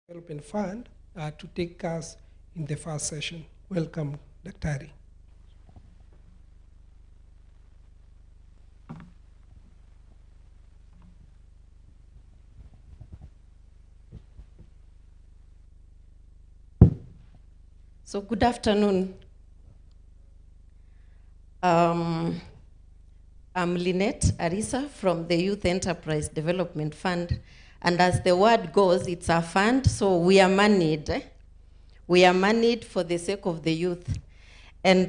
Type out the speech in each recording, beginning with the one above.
Development Fund to take us in the first session. Welcome, Daktari. So good afternoon. I'm Lynette Arisa from the Youth Enterprise Development Fund. And as the word goes, it's a fund, so we are moneyed. We are moneyed for the sake of the youth. And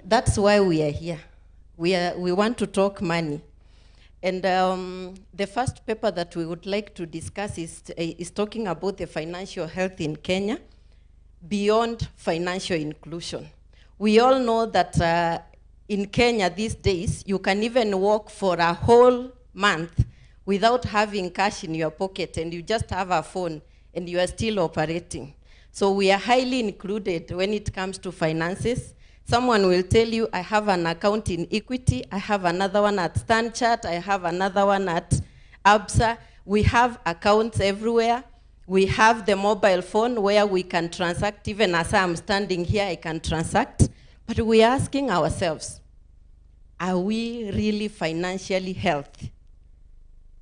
that's why we are here. We want to talk money. And the first paper that we would like to discuss is talking about the financial health in Kenya beyond financial inclusion. We all know that in Kenya these days, you can even walk for a whole month without having cash in your pocket, and you just have a phone and you are still operating. So we are highly included when it comes to finances. Someone will tell you, I have an account in Equity, I have another one at StanChart, I have another one at ABSA. We have accounts everywhere. We have the mobile phone where we can transact. Even as I'm standing here, I can transact. But we are asking ourselves, are we really financially healthy?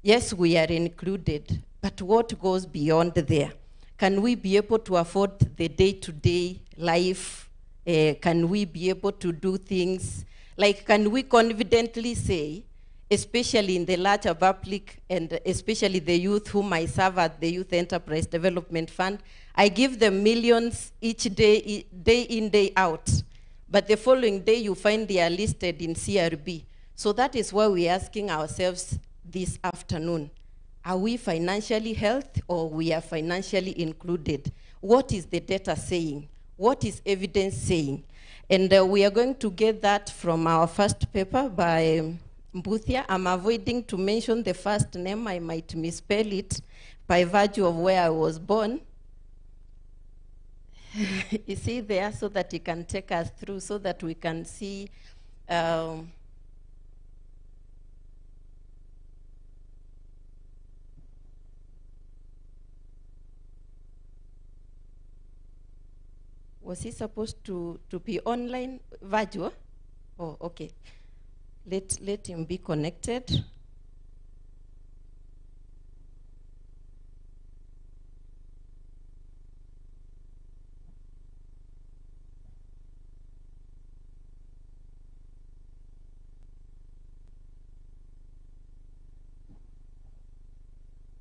Yes, we are included, but what goes beyond there? Can we be able to afford the day-to-day life? Can we be able to do things? Like, can we confidently say, especially in the larger public and especially the youth whom I serve at the Youth Enterprise Development Fund, I give them millions each day, day in, day out. But the following day, you find they are listed in CRB. So that is why we're asking ourselves this afternoon. Are we financially healthy or we are financially included? What is the data saying? What is evidence saying? And we are going to get that from our first paper by Mbuthia. I'm avoiding to mention the first name. I might misspell it by virtue of where I was born. Is he there so that he can take us through so that we can see was he supposed to be online, virtual? Oh, okay. Let him be connected.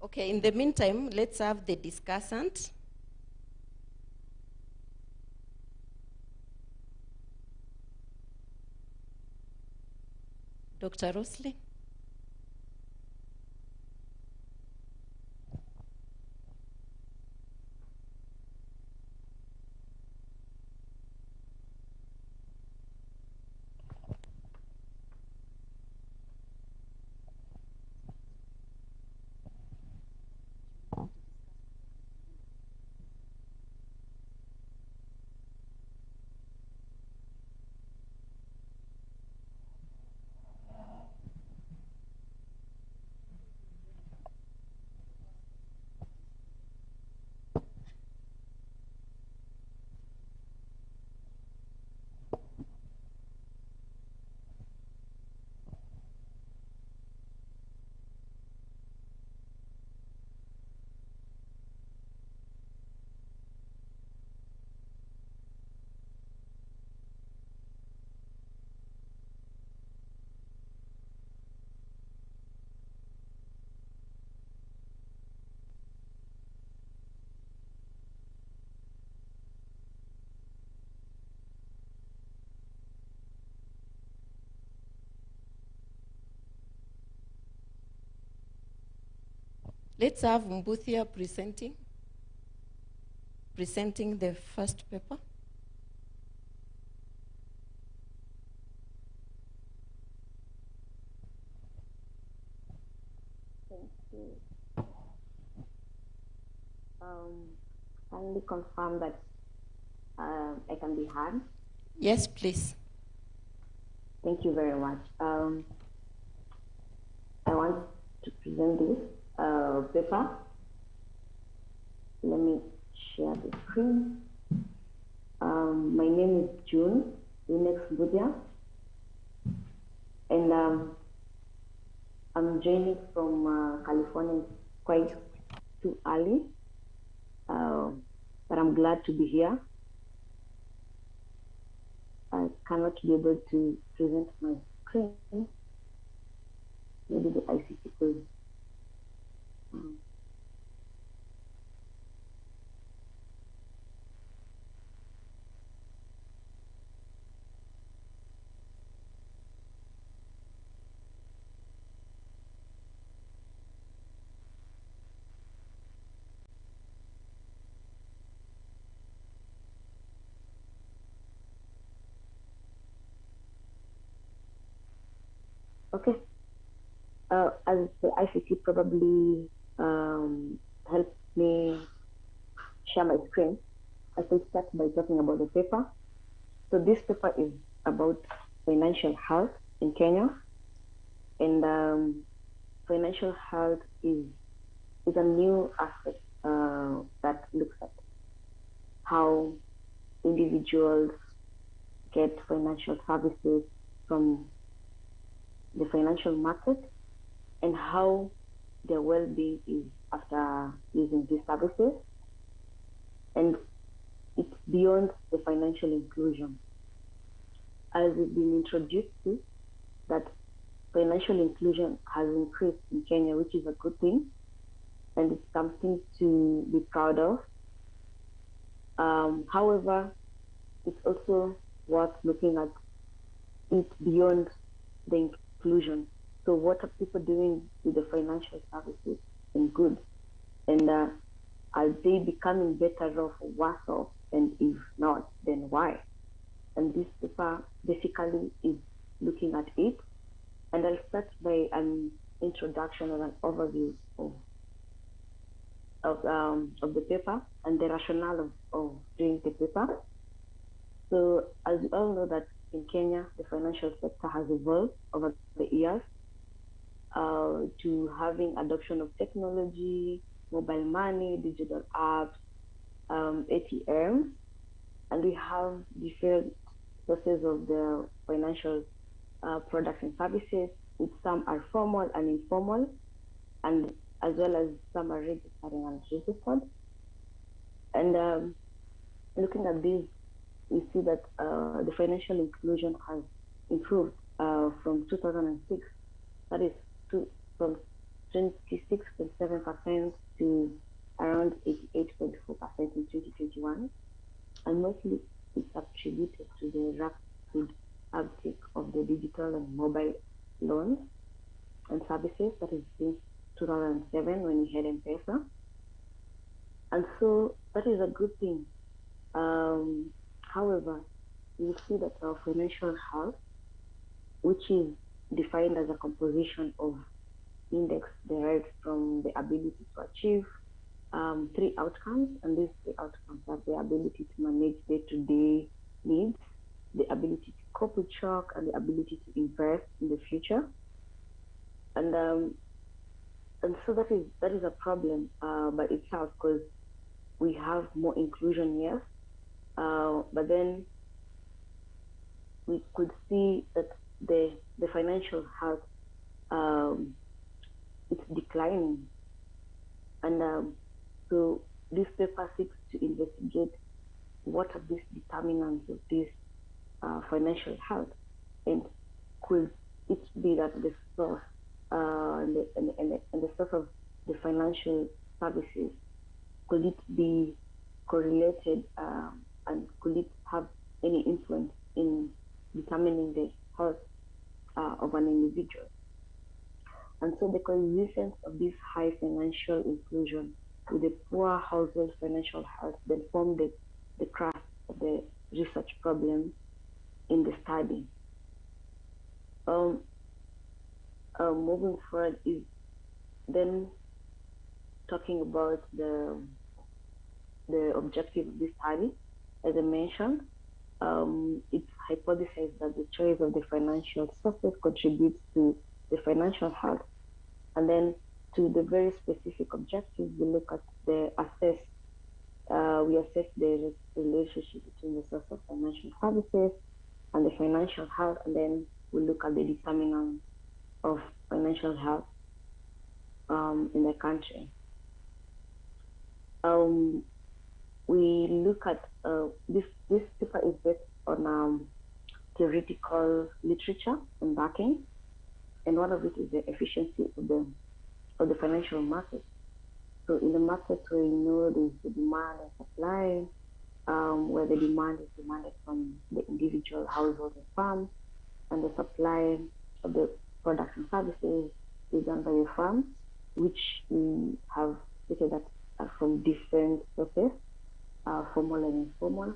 Okay, in the meantime, let's have the discussant. Dr. Rosling. Let's have Mbuthia presenting the first paper. Thank you. Kindly confirm that I can be heard. Yes, please. Thank you very much. I want to present this paper. Let me share the screen. My name is June Linex Budia, and I'm joining from California. It's quite too early, but I'm glad to be here. I cannot be able to present my screen. Maybe the ICT could. Okay. As the ICT probably helped me share my screen, I can start by talking about the paper. So this paper is about financial health in Kenya, and financial health is a new aspect that looks at how individuals get financial services from the financial market and how their well-being is after using these services. And it's beyond the financial inclusion. As we've been introduced to, that financial inclusion has increased in Kenya, which is a good thing, and it's something to be proud of. However, it's also worth looking at it beyond the inclusion. So what are people doing with the financial services and goods? And are they becoming better off or worse off? And if not, then why? And this paper basically is looking at it. And I'll start by an introduction or an overview of the paper and the rationale of doing the paper. So as you all know that in Kenya, the financial sector has evolved over the years to having adoption of technology, mobile money, digital apps, ATMs, and we have different sources of the financial products and services, which some are formal and informal, and as well as some are registered and unregistered. And looking at these, we see that the financial inclusion has improved from 2006, that is from 26.7% to around 88.4% in 2021, and mostly it's attributed to the rapid uptake of the digital and mobile loans and services, that is since 2007 when we had M-Pesa. And so that is a good thing. However, you see that our financial health, which is defined as a composition of index derived from the ability to achieve three outcomes, and these three outcomes are the ability to manage day-to-day needs, the ability to cope with shock, and the ability to invest in the future. And so that is a problem by itself, because we have more inclusion, yes, but then we could see that the financial health it's declining, and so this paper seeks to investigate what are these determinants of this financial health, and could it be that the source and the source of the financial services, could it be correlated and could it have any influence in determining the health of an individual? And so the coexistence of this high financial inclusion with the poor household financial health then formed the crux of the research problem in the study. Moving forward is then talking about the objective of this study. As I mentioned, it's hypothesized that the choice of the financial sources contributes to the financial health. And then to the very specific objectives, we look at the assess we assess the relationship between the source of financial services and the financial health, and then we look at the determinants of financial health in the country. We look at this paper is based on theoretical literature and backing, and one of it is the efficiency of the financial market. So in the market, we know there's the demand and supply, where the demand is demanded from the individual household and farms, and the supply of the products and services is done by the firms, which we have stated that are from different sources, formal and informal.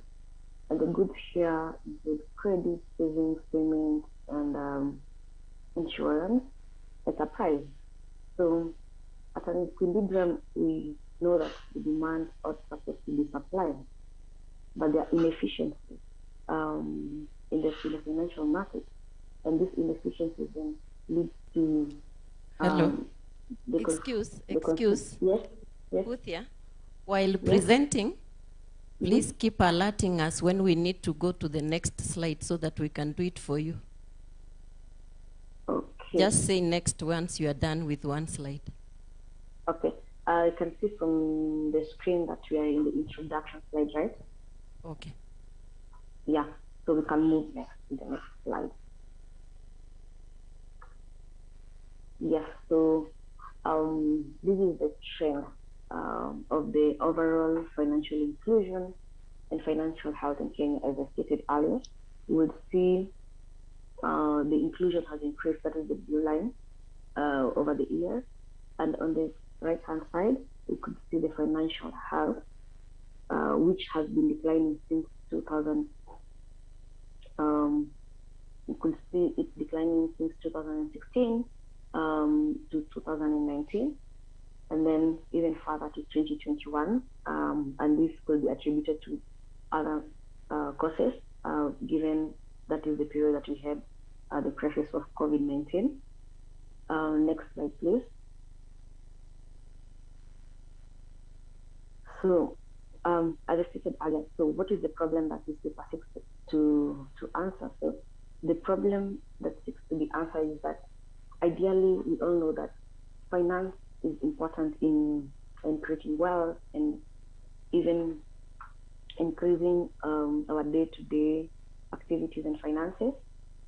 And the goods here include credit, savings, payments, and insurance at a price. So at an equilibrium, we know that the demand outpaces the supply, but there are inefficiencies in the financial market, and this inefficiencies then lead to Hello. Yes. Puthia, while presenting, please keep alerting us when we need to go to the next slide so that we can do it for you. Okay. Just say next once you are done with one slide. Okay. I can see from the screen that we are in the introduction slide, right? Okay. Yeah. So we can move next to the next slide. Yes. So this is the trend of the overall financial inclusion and financial health in Kenya, as I stated earlier. You will see the inclusion has increased, that is the blue line, over the years. And on the right-hand side, we could see the financial health, which has been declining since 2000. You could see it declining since 2016 to 2019, and then even further to 2021. And this could be attributed to other causes, given that is the period that we had the crisis of COVID-19. Next slide, please. So, as I stated earlier, so what is the problem that this paper seeks to answer? So, the problem that seeks to be answered is that ideally, we all know that finance is important in creating wealth and even increasing our day-to-day activities and finances.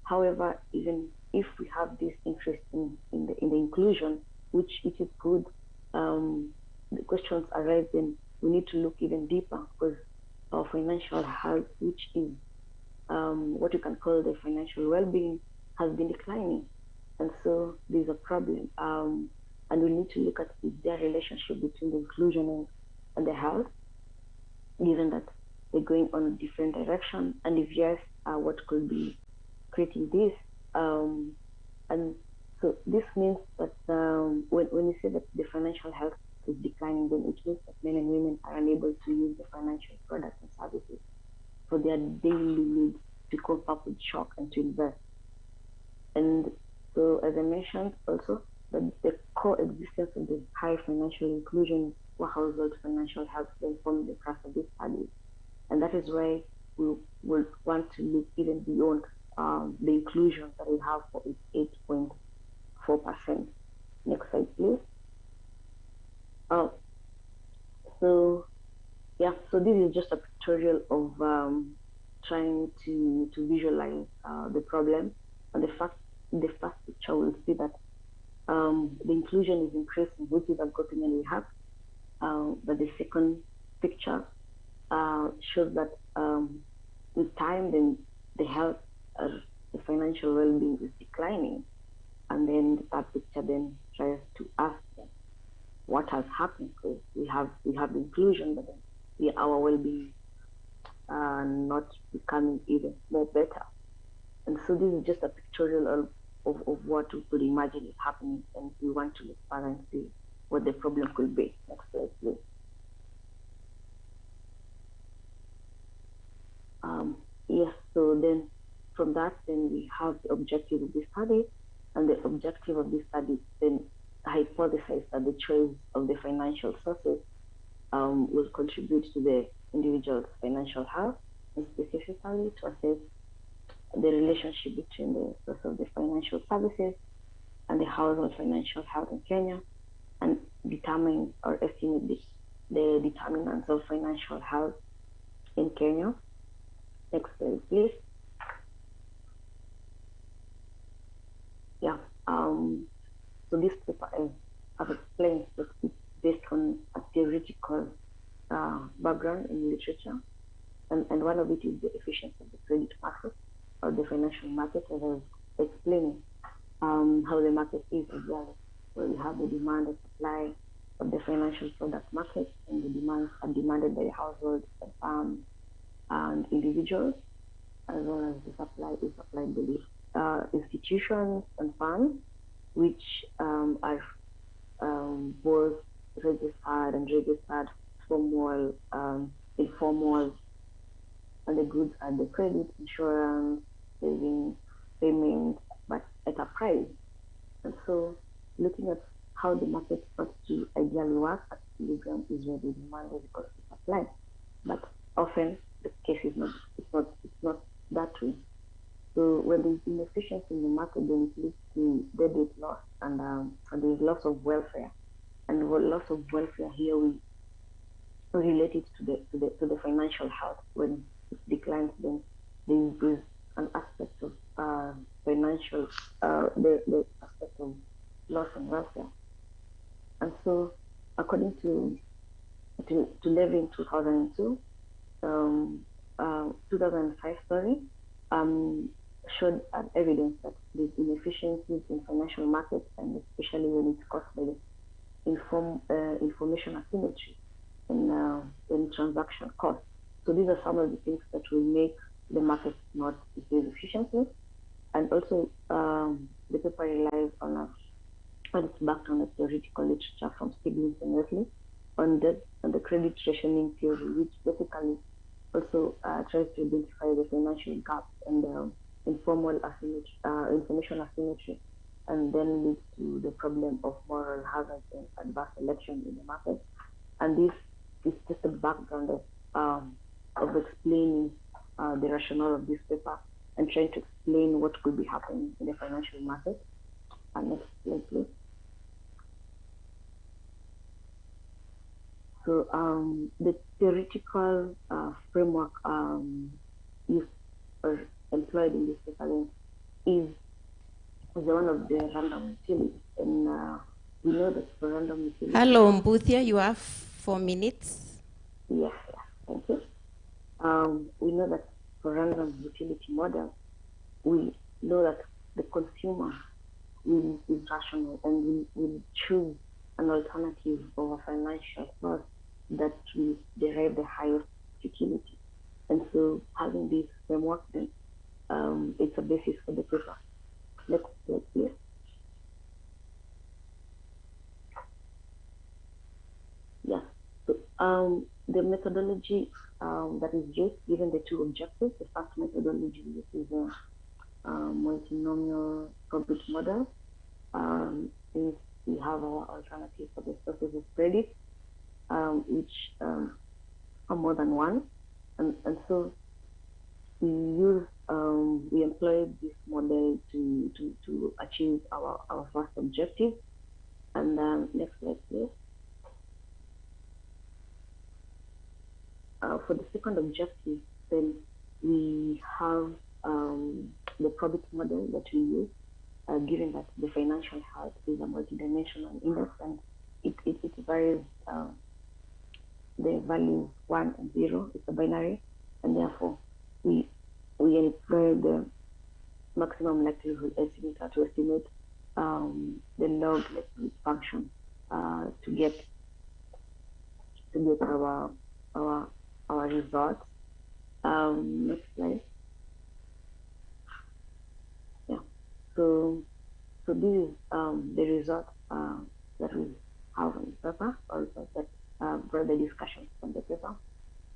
However, even if we have this interest in the inclusion, which it is good, the questions arise, then we need to look even deeper, because our financial health, which is what you can call the financial well-being, has been declining. And so there's a problem. And we need to look at their relationship between the inclusion and the health, given that they're going on a different direction. And if yes, what could be creating this? And so this means that when you say that the financial health is declining, then it means that men and women are unable to use the financial products and services for their daily needs, to cope up with shock and to invest. And so, as I mentioned also, that the coexistence of the high financial inclusion for household financial health will form the crux of this study. And that is why we will want to look even beyond the inclusion that we have for its 8.4%. Next slide, please. So this is just a pictorial of trying to visualize the problem. And the first picture will see that the inclusion is increasing, which is a good thing, and we have. But the second picture shows that with time, then the health, the financial well-being is declining. And then the third picture then tries to ask them what has happened, because we have the inclusion, but then our well-being not becoming even more better. And so this is just a pictorial of what we could imagine is happening, and we want to look further and see what the problem could be. Next slide, please. Yes, so then from that, then we have the objective of this study, and the objective of this study then hypothesize that the choice of the financial sources will contribute to the individual's financial health, and specifically to assess the relationship between the source of the financial services and the household financial health in Kenya, and determine or estimate the determinants of financial health in Kenya. Next slide, please. Yeah. So this paper, as I've explained, that it's based on a theoretical background in literature, and one of it is the efficiency of the credit market or the financial market, as I was explaining how the market is as well, where we have the demand and supply of the financial product market, and the demands are demanded by households and individuals, as well as the supply is supplied by the institutions and funds, which are both registered and registered, formal, informal, and the goods are the credit, insurance, savings, payment, but at a price. And so looking at how the market ought to ideally work at equilibrium is where the demand is equal to supply. But often the case is not, it's not that way. So when there's inefficiency in the market, then it leads to debit loss, and there's loss of welfare. And loss of welfare here, we relate it to the financial health. When it declines, then there's an aspect of financial, the aspect of loss and welfare. And so, according to Levy in 2002, 2005, showed an evidence that there's inefficiencies in financial markets, and especially when it's caused by the information asymmetry and transaction costs. So these are some of the things that will make the market not increase efficiency. And also, the paper relies on it's backed on a theoretical literature from Stiglitz and Wesley on the credit rationing theory, which basically also tries to identify the financial gaps and the informal asymmetry, information asymmetry, and then leads to the problem of moral hazard and adverse selection in the market. And this is just a background of explaining the rationale of this paper and trying to explain what could be happening in the financial market. And next slide, please. So the theoretical framework used or employed in this paper is the one of the random utility, and we know that for random utility. Hello, Mbuthia, you have 4 minutes. Yes, thank you. We know that for random utility model, we know that the consumer is rational and will choose an alternative of a financial source that will derive the highest utility. And so having this framework, then it's a basis for the paper. Next slide, please. Yeah. So the methodology that is used, given the two objectives, the first methodology, which is a multinomial probit model, is we have our alternative for the sources of credit, which are more than one, and so we employ this model to achieve our first objective. And next slide, please. For the second objective, then we have the probit model that we use, given that the financial health is a multidimensional index, and it varies the values 1 and 0. It's a binary, and therefore we employ the maximum likelihood estimator to estimate the log likelihood function to get our results. Next slide. Yeah. So this is the result that we have on the paper, or that brought the discussions from the paper.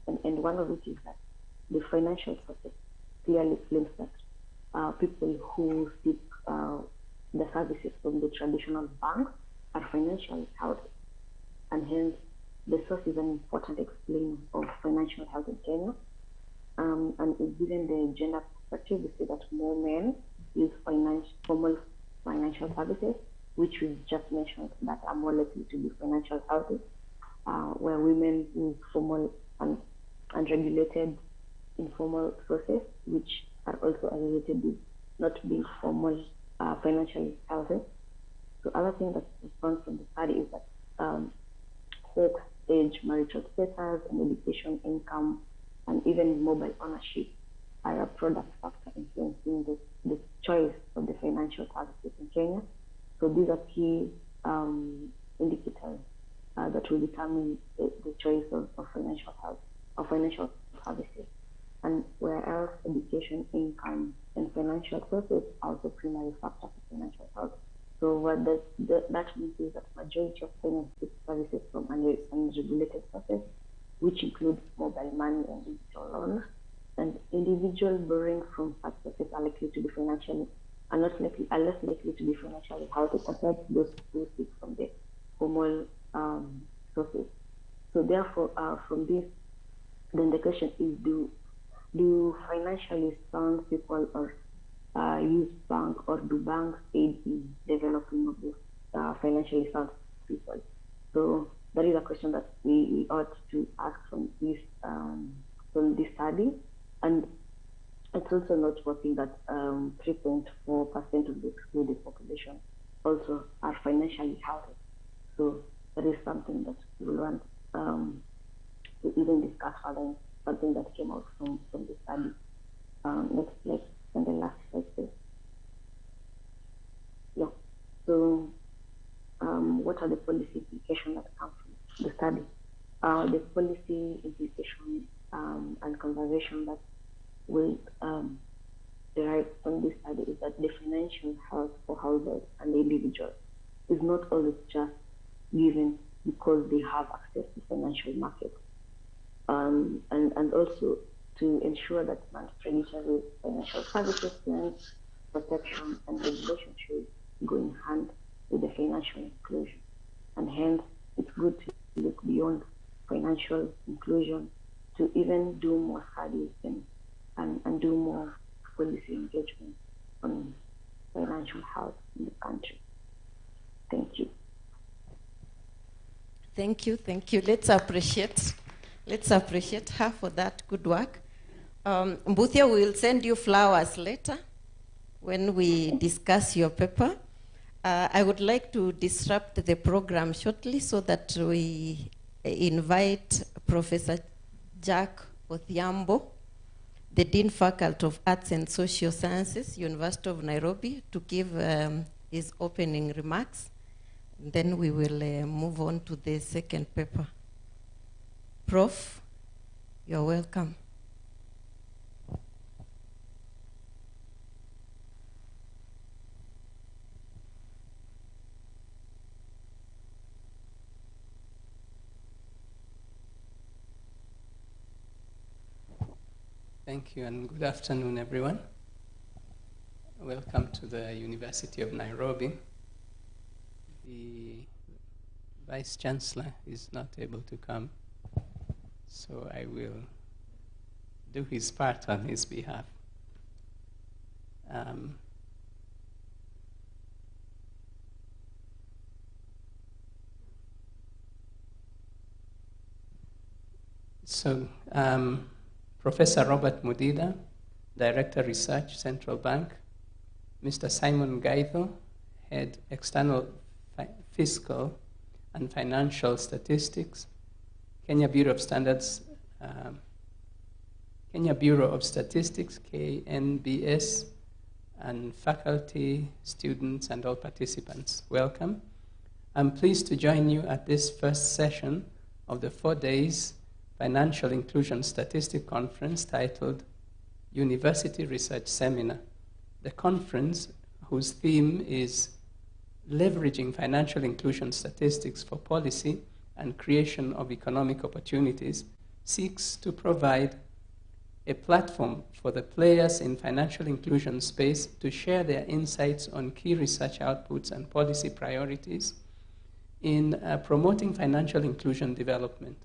And one of it is that the financial sector clearly claims that people who seek the services from the traditional banks are financially healthy, and hence the source is an important explainer of financial health in Kenya. And given the gender perspective, we see that more men use formal financial services, which we just mentioned, that are more likely to be financial healthy, where women use formal and unregulated informal sources, which are also associated with not being formal financially healthy. So other thing that's found from the study is that sex, age, marital status, and education, income, and even mobile ownership are a product factor influencing the choice of the financial services in Kenya. So these are key indicators that will determine the choice of financial health or financial services. And whereas education, income, and financial sources are also primary factors for financial health. So what that means is that majority of financial services from unregulated sources, which include mobile money and digital loans, and individual borrowing from such sources are less likely to be financially healthy compared to those who seek from the formal sources. So therefore, from this, then the question is: do financially sound people or use bank, or do banks aid in developing of these financially sound people? So that is a question that we ought to ask from this study. And it's also noteworthy that 3.4% of the excluded population also are financially healthy. So that is something that we want to even discuss further, something that came out from the study. Next slide, and the last slide, please. Yeah. So what are the policy implications that come from the study? The policy implication and conversation that will derive from this study is that the financial health for households and individuals is not always just given because they have access to financial markets. And also to ensure that non-predatory financial services plans, protection, and regulation should go in hand with the financial inclusion. And hence, it's good to look beyond financial inclusion to even do more studies and do more policy engagement on financial health in the country. Thank you. Thank you. Let's appreciate her for that good work. Mbuthia, we will send you flowers later when we discuss your paper. I would like to disrupt the program shortly so that we invite Professor Jack Odhiambo, the Dean Faculty of Arts and Social Sciences, University of Nairobi, to give his opening remarks. Then we will move on to the second paper. Prof, you're welcome. Thank you, and good afternoon, everyone. Welcome to the University of Nairobi. The Vice Chancellor is not able to come, so I will do his part on his behalf. Professor Robert Mudida, Director Research, Central Bank, Mr. Simon Gaitho, Head External Fiscal and Financial Statistics, Kenya Bureau of Statistics, KNBS, and faculty, students, and all participants. Welcome. I'm pleased to join you at this first session of the 4 days Financial Inclusion Statistic Conference titled University Research Seminar. The conference, whose theme is Leveraging Financial Inclusion Statistics for Policy and Creation of Economic Opportunities, seeks to provide a platform for the players in financial inclusion space to share their insights on key research outputs and policy priorities, in promoting financial inclusion development.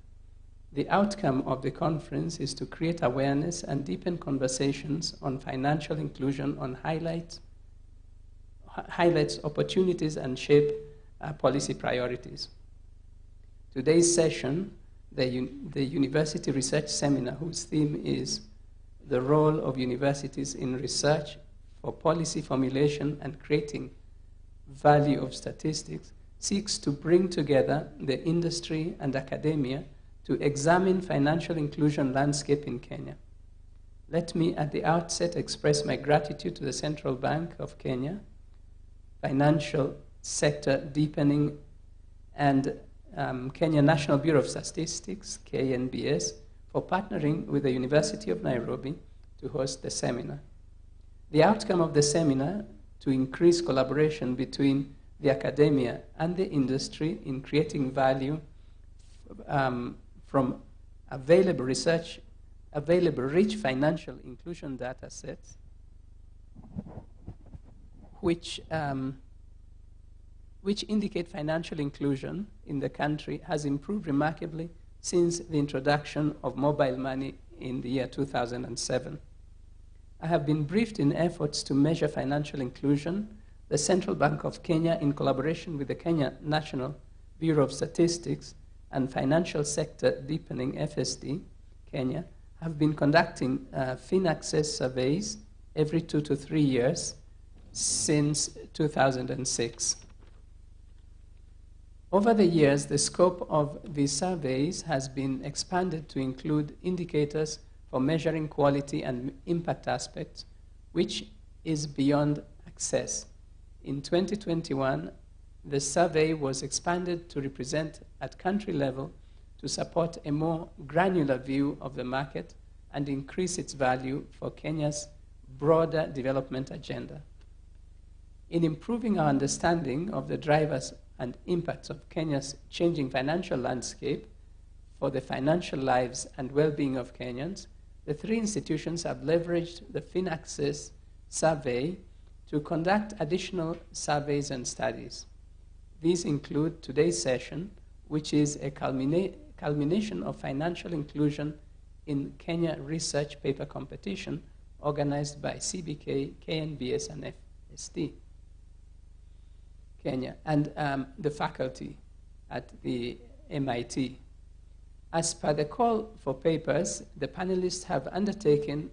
The outcome of the conference is to create awareness and deepen conversations on financial inclusion on highlights opportunities and shape policy priorities. Today's session, the University Research Seminar, whose theme is the role of universities in research for policy formulation and creating value of statistics, seeks to bring together the industry and academia to examine financial inclusion landscape in Kenya. Let me at the outset express my gratitude to the Central Bank of Kenya, Financial Sector Deepening, and Kenya National Bureau of Statistics, KNBS, for partnering with the University of Nairobi to host the seminar. The outcome of the seminar to increase collaboration between the academia and the industry in creating value from available rich financial inclusion data sets, which indicate financial inclusion in the country has improved remarkably since the introduction of mobile money in the year 2007. I have been briefed in efforts to measure financial inclusion. The Central Bank of Kenya, in collaboration with the Kenya National Bureau of Statistics and Financial Sector Deepening, FSD, Kenya, have been conducting FinAccess surveys every 2 to 3 years since 2006. Over the years, the scope of these surveys has been expanded to include indicators for measuring quality and impact aspects, which is beyond access. In 2021, the survey was expanded to represent at country level to support a more granular view of the market and increase its value for Kenya's broader development agenda. In improving our understanding of the drivers and impacts of Kenya's changing financial landscape for the financial lives and well-being of Kenyans, the three institutions have leveraged the FinAccess survey to conduct additional surveys and studies. These include today's session, which is a culmination of financial inclusion in Kenya research paper competition organized by CBK, KNBS, and FSD Kenya, and the faculty at the MIT. As per the call for papers, the panelists have undertaken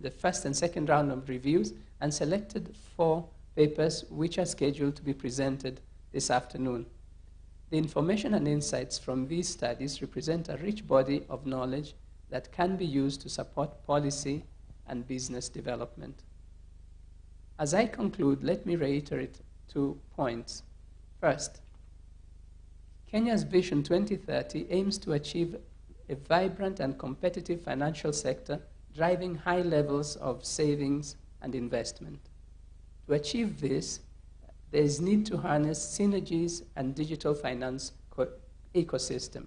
the first and second round of reviews and selected 4 papers which are scheduled to be presented this afternoon. The information and insights from these studies represent a rich body of knowledge that can be used to support policy and business development. As I conclude, let me reiterate 2 points. First, Kenya's Vision 2030 aims to achieve a vibrant and competitive financial sector, driving high levels of savings and investment. To achieve this, there is need to harness synergies and digital finance ecosystem.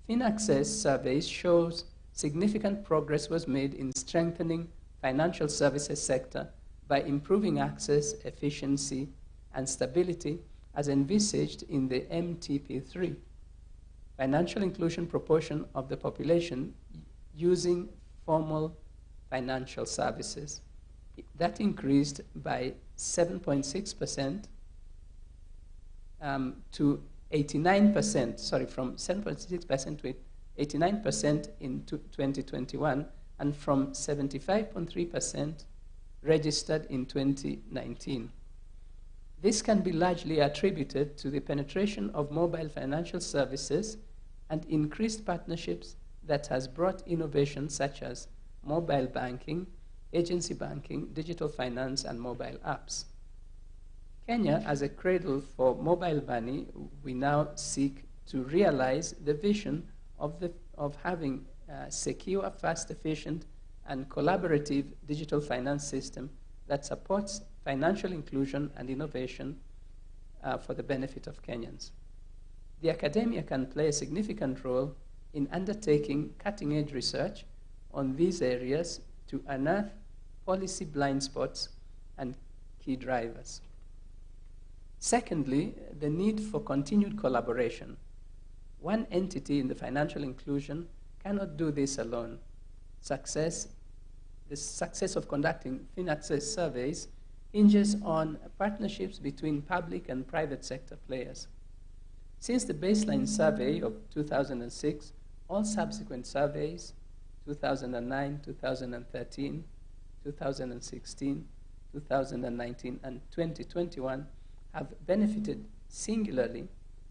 FinAccess surveys shows significant progress was made in strengthening financial services sector by improving access, efficiency, and stability as envisaged in the MTP3, financial inclusion proportion of the population using formal financial services. That increased by 7.6% to 89%, sorry, from 7.6% to 89% in 2021, and from 75.3% registered in 2019. This can be largely attributed to the penetration of mobile financial services and increased partnerships that has brought innovations such as mobile banking, agency banking, digital finance, and mobile apps. Kenya, as a cradle for mobile money, we now seek to realize the vision of having a secure, fast, efficient, and collaborative digital finance system that supports financial inclusion and innovation for the benefit of Kenyans. The academia can play a significant role in undertaking cutting-edge research on these areas to unearth policy blind spots and key drivers. Secondly, the need for continued collaboration. One entity in the financial inclusion cannot do this alone. The success of conducting FinAccess surveys hinges on partnerships between public and private sector players. Since the baseline survey of 2006, all subsequent surveys, 2009, 2013, 2016, 2019, and 2021, have benefited singularly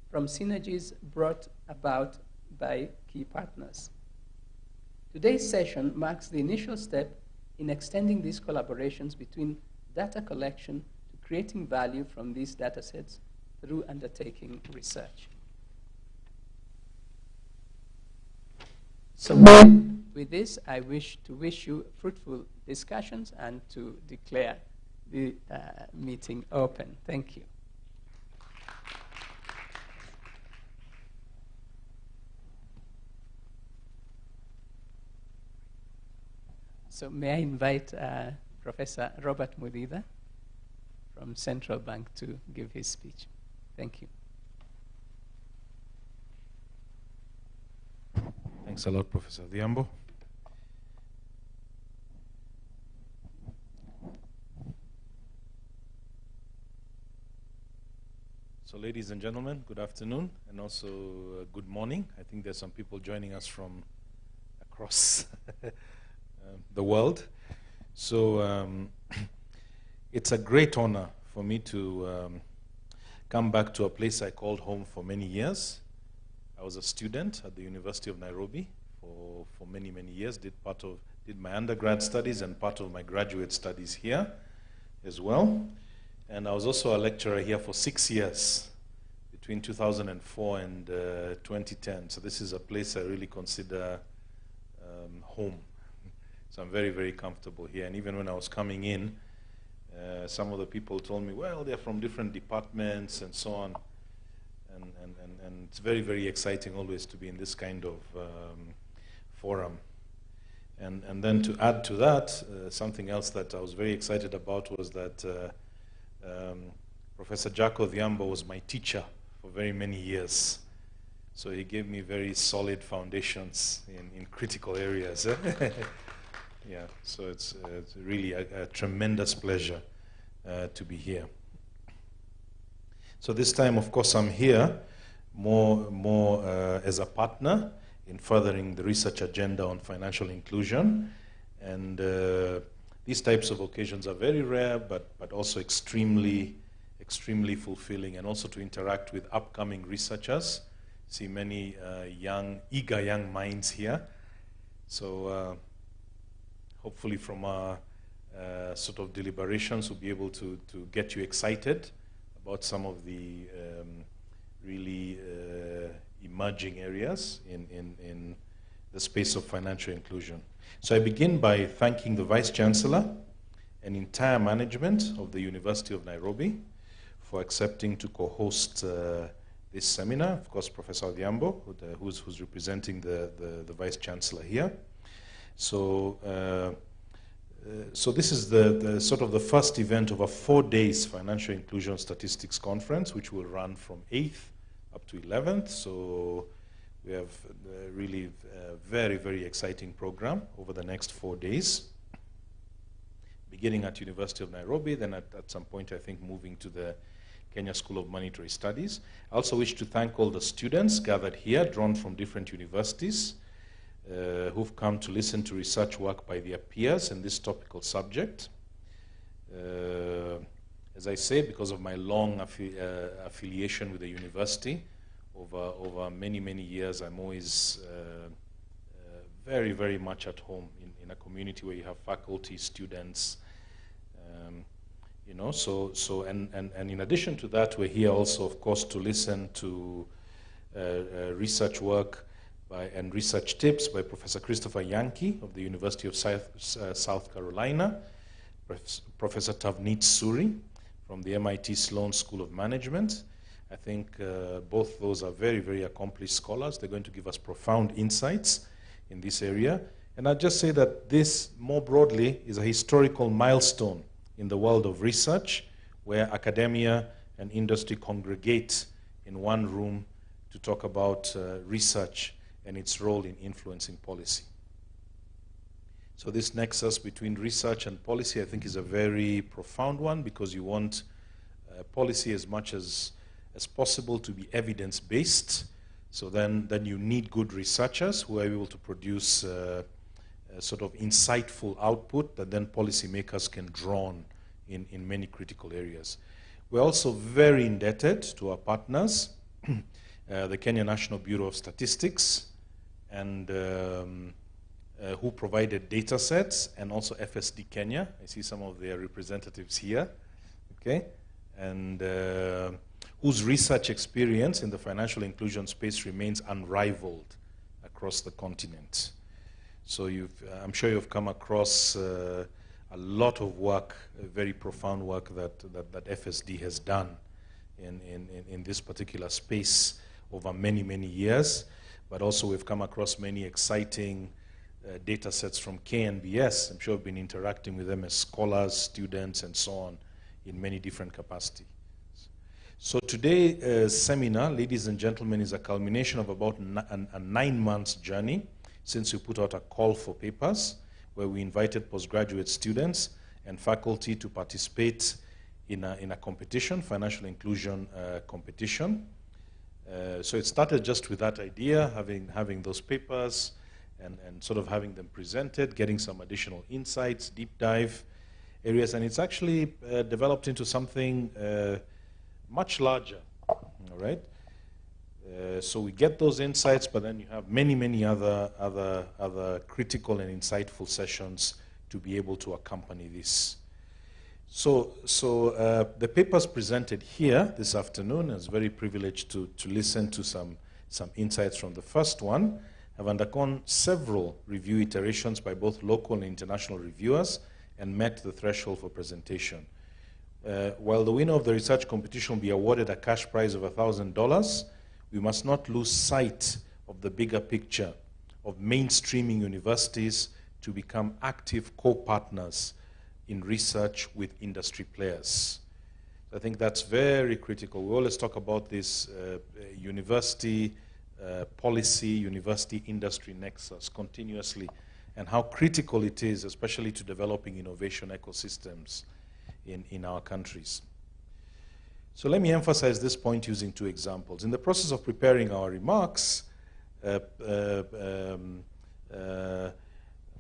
from synergies brought about by key partners. Today's session marks the initial step in extending these collaborations between data collection to creating value from these data sets through undertaking research. So with this, I wish you fruitful discussions and to declare the meeting open. Thank you. So may I invite Professor Robert Mudhidha from Central Bank to give his speech. Thank you. Thanks a lot, Professor Odhiambo. So ladies and gentlemen, good afternoon and also good morning. I think there's some people joining us from across the world. So it's a great honor for me to come back to a place I called home for many years. I was a student at the University of Nairobi for many, many years, did my undergrad studies and part of my graduate studies here as well. And I was also a lecturer here for 6 years, between 2004 and 2010. So this is a place I really consider home. So I'm very, very comfortable here. And even when I was coming in, some of the people told me, well, they're from different departments and so on. And it's very, very exciting always to be in this kind of forum. And then to add to that, something else that I was very excited about was that Professor Jack Odhiambo was my teacher for very many years. So he gave me very solid foundations in critical areas. Yeah, so it's really a tremendous pleasure to be here. So this time, of course, I'm here more as a partner in furthering the research agenda on financial inclusion. And these types of occasions are very rare, but also extremely fulfilling, and also to interact with upcoming researchers. See many eager young minds here. So hopefully from our sort of deliberations, we'll be able to get you excited about some of the really emerging areas in the space of financial inclusion. So I begin by thanking the Vice Chancellor and entire management of the University of Nairobi for accepting to co-host this seminar. Of course, Professor Odhiambo, who's representing the Vice Chancellor here. So this is the sort of the first event of a 4 days financial inclusion statistics conference, which will run from 8th up to 11th. So we have really a very, very exciting program over the next 4 days, beginning at University of Nairobi, then at some point, I think, moving to the Kenya School of Monetary Studies. I also wish to thank all the students gathered here, drawn from different universities, who've come to listen to research work by their peers in this topical subject. As I say, because of my long affiliation with the university, over many, many years, I'm always very, very much at home in a community where you have faculty, students, you know, and in addition to that, we're here also, of course, to listen to research work and research tips by Professor Christopher Yankee of the University of South Carolina, Professor Tavneet Suri from the MIT Sloan School of Management. I think both those are very, very accomplished scholars. They're going to give us profound insights in this area. And I'll just say that this, more broadly, is a historical milestone in the world of research, where academia and industry congregate in one room to talk about research and its role in influencing policy. So this nexus between research and policy, I think, is a very profound one, because you want policy as much as possible to be evidence-based. So then you need good researchers who are able to produce sort of insightful output that then policymakers can draw on in many critical areas. We're also very indebted to our partners, the Kenya National Bureau of Statistics, and who provided data sets, and also FSD Kenya. I see some of their representatives here, okay? And whose research experience in the financial inclusion space remains unrivaled across the continent. So I'm sure you've come across a lot of work, very profound work that FSD has done in this particular space over many, many years. But also we've come across many exciting data sets from KNBS. I'm sure we've been interacting with them as scholars, students, and so on in many different capacities. So today's seminar, ladies and gentlemen, is a culmination of about a 9 months journey since we put out a call for papers, where we invited postgraduate students and faculty to participate in a competition, financial inclusion competition. So it started just with that idea, having those papers and sort of having them presented, getting some additional insights, deep dive areas, and it's actually developed into something much larger, all right? So we get those insights, but then you have many, many other critical and insightful sessions to be able to accompany this. So the papers presented here this afternoon, I was very privileged to listen to some insights from the first one, have undergone several review iterations by both local and international reviewers and met the threshold for presentation. While the winner of the research competition will be awarded a cash prize of $1,000, we must not lose sight of the bigger picture of mainstreaming universities to become active co-partners in research with industry players. I think that's very critical. We always talk about this university policy, university industry nexus continuously, and how critical it is, especially to developing innovation ecosystems in our countries. So let me emphasize this point using 2 examples. In the process of preparing our remarks,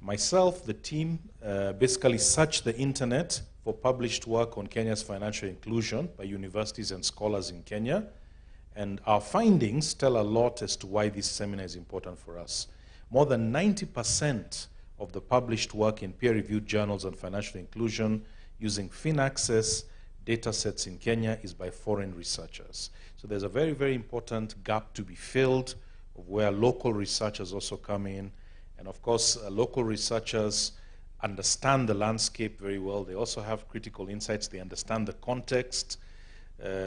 myself, the team, basically searched the internet for published work on Kenya's financial inclusion by universities and scholars in Kenya. And our findings tell a lot as to why this seminar is important for us. More than 90% of the published work in peer-reviewed journals on financial inclusion using FinAccess data sets in Kenya is by foreign researchers. So there's a very, very important gap to be filled of where local researchers also come in. And of course, local researchers understand the landscape very well. They also have critical insights. They understand the context.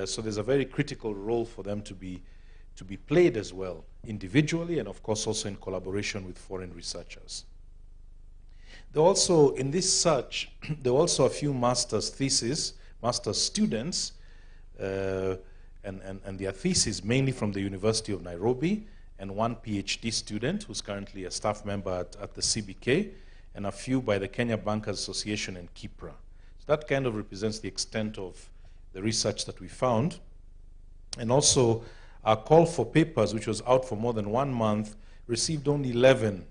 So there's a very critical role for them to be played as well, individually, and of course also in collaboration with foreign researchers. There also, in this search, there were also a few master's students, and their thesis mainly from the University of Nairobi, and 1 PhD student who's currently a staff member at the CBK, and a few by the Kenya Bankers Association and KIPRA. So that kind of represents the extent of the research that we found. And also, our call for papers, which was out for more than 1 month, received only 11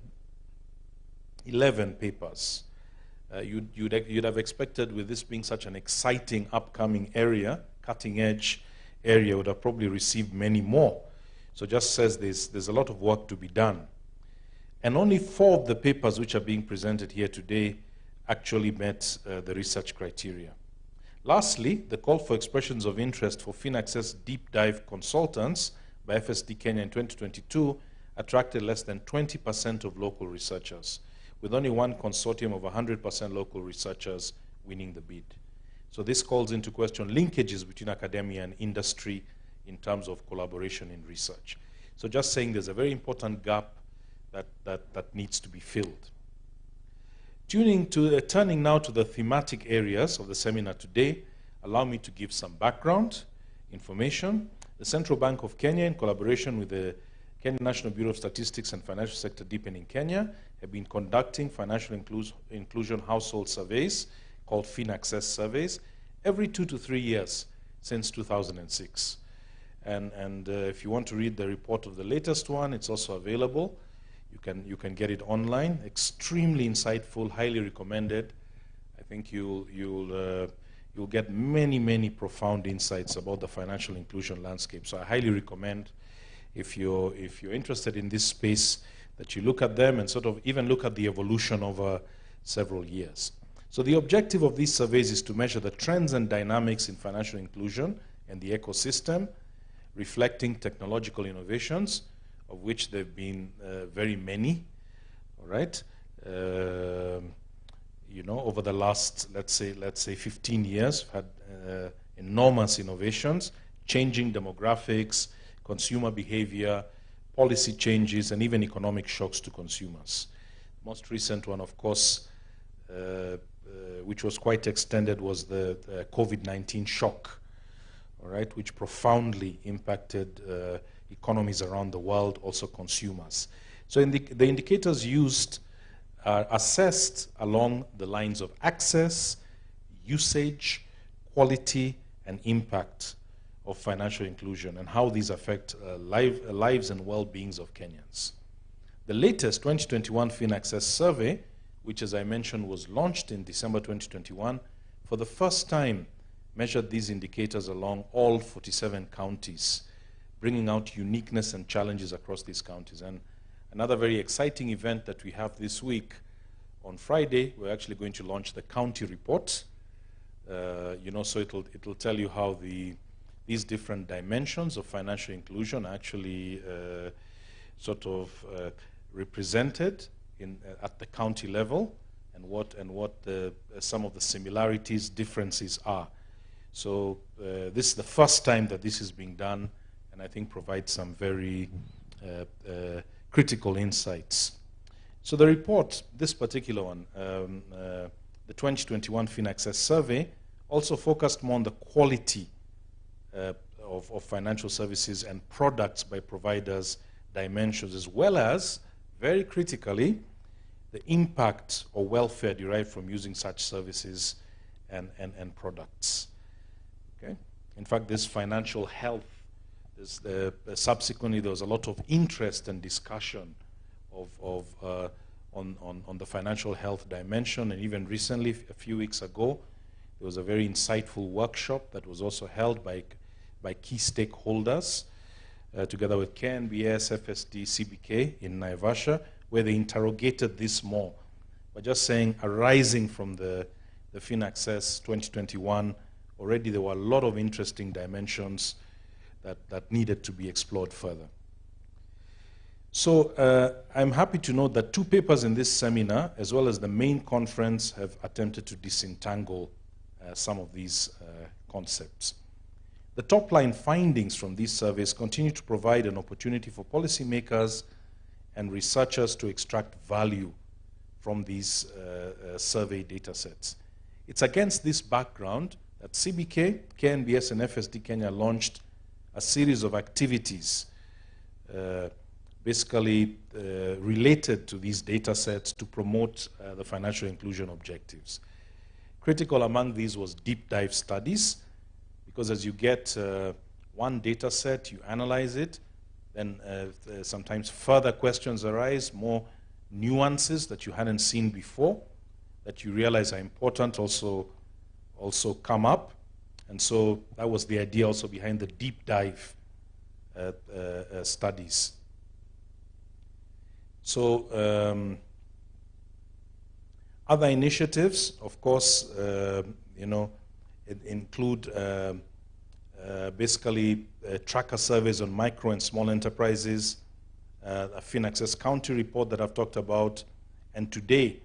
papers. You'd have expected, with this being such an exciting upcoming area, cutting edge area, would have probably received many more. So just says there's a lot of work to be done. And only 4 of the papers which are being presented here today actually met the research criteria. Lastly, the call for expressions of interest for FinAccess deep dive consultants by FSD Kenya in 2022 attracted less than 20% of local researchers, with only 1 consortium of 100% local researchers winning the bid. So this calls into question linkages between academia and industry in terms of collaboration in research. So just saying there's a very important gap that needs to be filled. Turning now to the thematic areas of the seminar today, allow me to give some background information. The Central Bank of Kenya, in collaboration with the Kenya National Bureau of Statistics and Financial Sector Deepening Kenya, have been conducting financial inclusion household surveys called FinAccess surveys every 2 to 3 years since 2006. And if you want to read the report of the latest one, it's also available. You can get it online. Extremely insightful, highly recommended. I think you'll get many profound insights about the financial inclusion landscape. So I highly recommend, if you're interested in this space, that you look at them and sort of even look at the evolution over several years. So the objective of these surveys is to measure the trends and dynamics in financial inclusion and the ecosystem, reflecting technological innovations, of which there have been very many, all right? Over the last, let's say 15 years, we've had enormous innovations, changing demographics, consumer behavior, policy changes, and even economic shocks to consumers. Most recent one, of course, which was quite extended, was the COVID-19 shock, all right, which profoundly impacted economies around the world, also consumers. So the indicators used are assessed along the lines of access, usage, quality, and impact of financial inclusion, and how these affect lives and well-beings of Kenyans. The latest 2021 FinAccess survey, which, as I mentioned, was launched in December 2021, for the first time measured these indicators along all 47 counties, bringing out uniqueness and challenges across these counties. And another very exciting event that we have this week, on Friday, we're actually going to launch the county report. So it'll tell you how these different dimensions of financial inclusion are actually represented at the county level, and what some of the similarities, differences are. So this is the first time that this is being done, and I think provides some very critical insights. So the report, this particular one, the 2021 FinAccess survey, also focused more on the quality of financial services and products by providers dimensions, as well as, very critically, the impact or welfare derived from using such services and products. Okay? In fact, this financial health, subsequently there was a lot of interest and discussion on the financial health dimension, and even recently, a few weeks ago, there was a very insightful workshop that was also held by key stakeholders, together with KNBS, FSD, CBK in Naivasha, where they interrogated this more. But just saying, arising from the FinAccess 2021, already there were a lot of interesting dimensions that needed to be explored further. So I'm happy to note that 2 papers in this seminar, as well as the main conference, have attempted to disentangle some of these concepts. The top-line findings from these surveys continue to provide an opportunity for policymakers and researchers to extract value from these survey data sets. It's against this background that CBK, KNBS, and FSD Kenya launched a series of activities basically related to these data sets to promote the financial inclusion objectives. Critical among these was deep dive studies, because as you get one data set, you analyze it, then sometimes further questions arise, more nuances that you hadn't seen before, that you realize are important also come up. And so that was the idea also behind the deep dive studies. So other initiatives, of course, include basically tracker surveys on micro and small enterprises, a FinAccess County report that I've talked about, and today,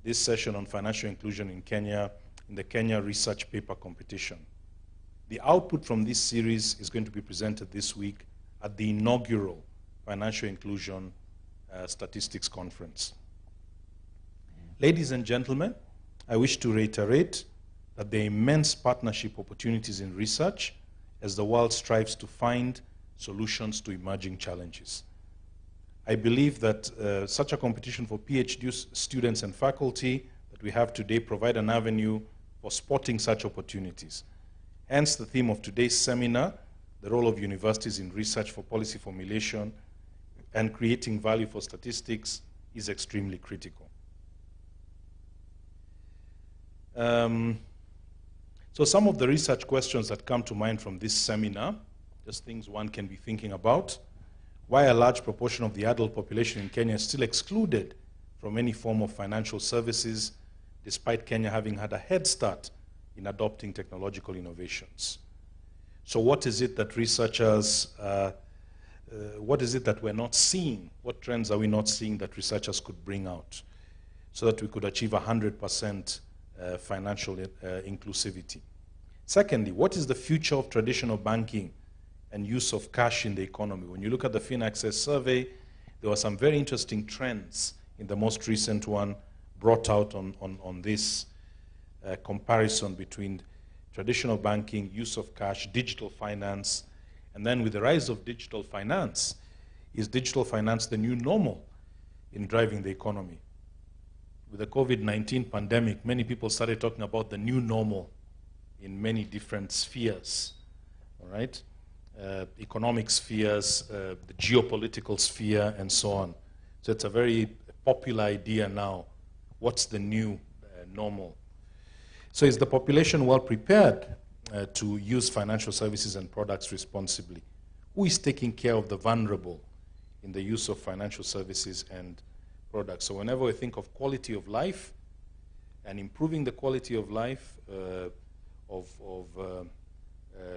this session on financial inclusion in Kenya, in the Kenya Research Paper Competition. The output from this series is going to be presented this week at the inaugural Financial Inclusion Statistics Conference. Ladies and gentlemen, I wish to reiterate that there are immense partnership opportunities in research as the world strives to find solutions to emerging challenges. I believe that such a competition for PhD students and faculty that we have today provide an avenue for spotting such opportunities. Hence the theme of today's seminar, the role of universities in research for policy formulation and creating value for statistics, is extremely critical. So some of the research questions that come to mind from this seminar, just things one can be thinking about. Why a large proportion of the adult population in Kenya is still excluded from any form of financial services, despite Kenya having had a head start in adopting technological innovations. So what is it that researchers, what is it that we're not seeing? What trends are we not seeing that researchers could bring out so that we could achieve 100% financial inclusivity? Secondly, what is the future of traditional banking and use of cash in the economy? When you look at the FinAccess survey, there were some very interesting trends in the most recent one brought out on this comparison between traditional banking, use of cash, digital finance, and then with the rise of digital finance, is digital finance the new normal in driving the economy? With the COVID-19 pandemic, many people started talking about the new normal in many different spheres, all right? Economic spheres, the geopolitical sphere, and so on. So it's a very popular idea now. What's the new normal? So is the population well prepared to use financial services and products responsibly? Who is taking care of the vulnerable in the use of financial services and products? So whenever we think of quality of life and improving the quality of life of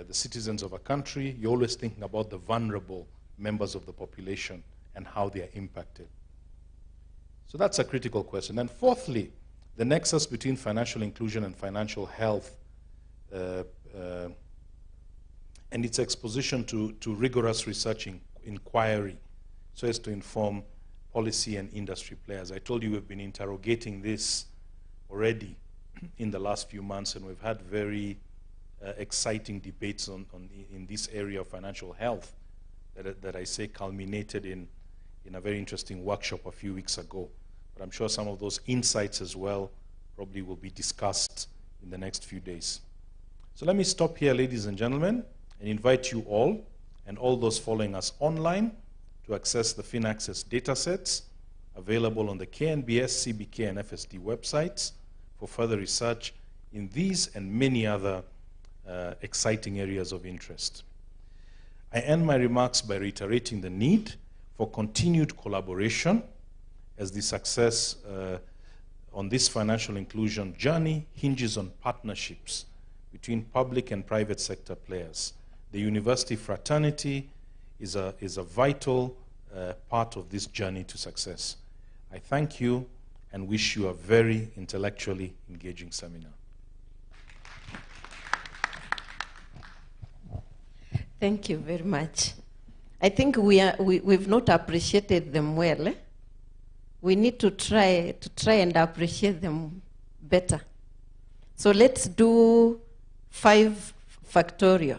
the citizens of a country, you're always thinking about the vulnerable members of the population and how they are impacted. So that's a critical question. And fourthly, the nexus between financial inclusion and financial health and its exposition to rigorous research inquiry so as to inform policy and industry players. I told you we've been interrogating this already in the last few months, and we've had very exciting debates in this area of financial health that I say culminated in a very interesting workshop a few weeks ago. But I'm sure some of those insights as well probably will be discussed in the next few days. So let me stop here, ladies and gentlemen, and invite you all and all those following us online to access the FinAccess datasets available on the KNBS, CBK, and FSD websites for further research in these and many other exciting areas of interest. I end my remarks by reiterating the need for continued collaboration as the success on this financial inclusion journey hinges on partnerships between public and private sector players. The university fraternity is a vital part of this journey to success. I thank you and wish you a very intellectually engaging seminar. Thank you very much. I think we've not appreciated them well. Eh? We need to try and appreciate them better. So let's do 5 factorial.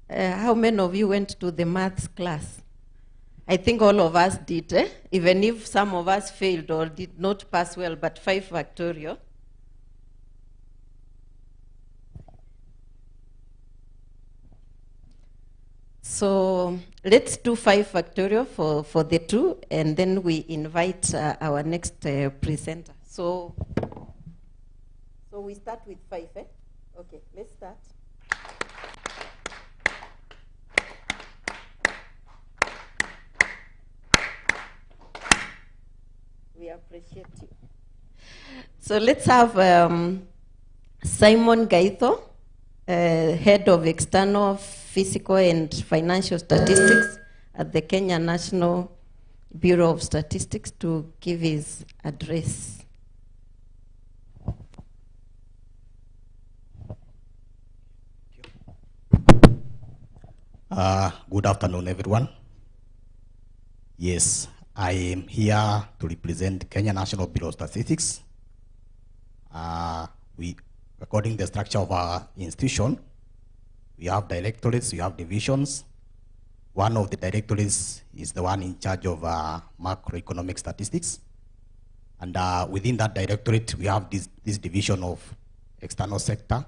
How many of you went to the maths class? I think all of us did, eh? Even if some of us failed or did not pass well, but 5 factorial. So let's do 5 factorial for the 2, and then we invite our next presenter. So we start with 5, eh? Okay, let's start. We appreciate you. So let's have Simon Gaitho, Head of External Physical and Financial Statistics at the Kenya National Bureau of Statistics, to give his address. Good afternoon, everyone. Yes, I am here to represent Kenya National Bureau of Statistics. According to the structure of our institution, we have directorates, we have divisions. One of the directorates is the one in charge of macroeconomic statistics. And within that directorate, we have this division of external sector,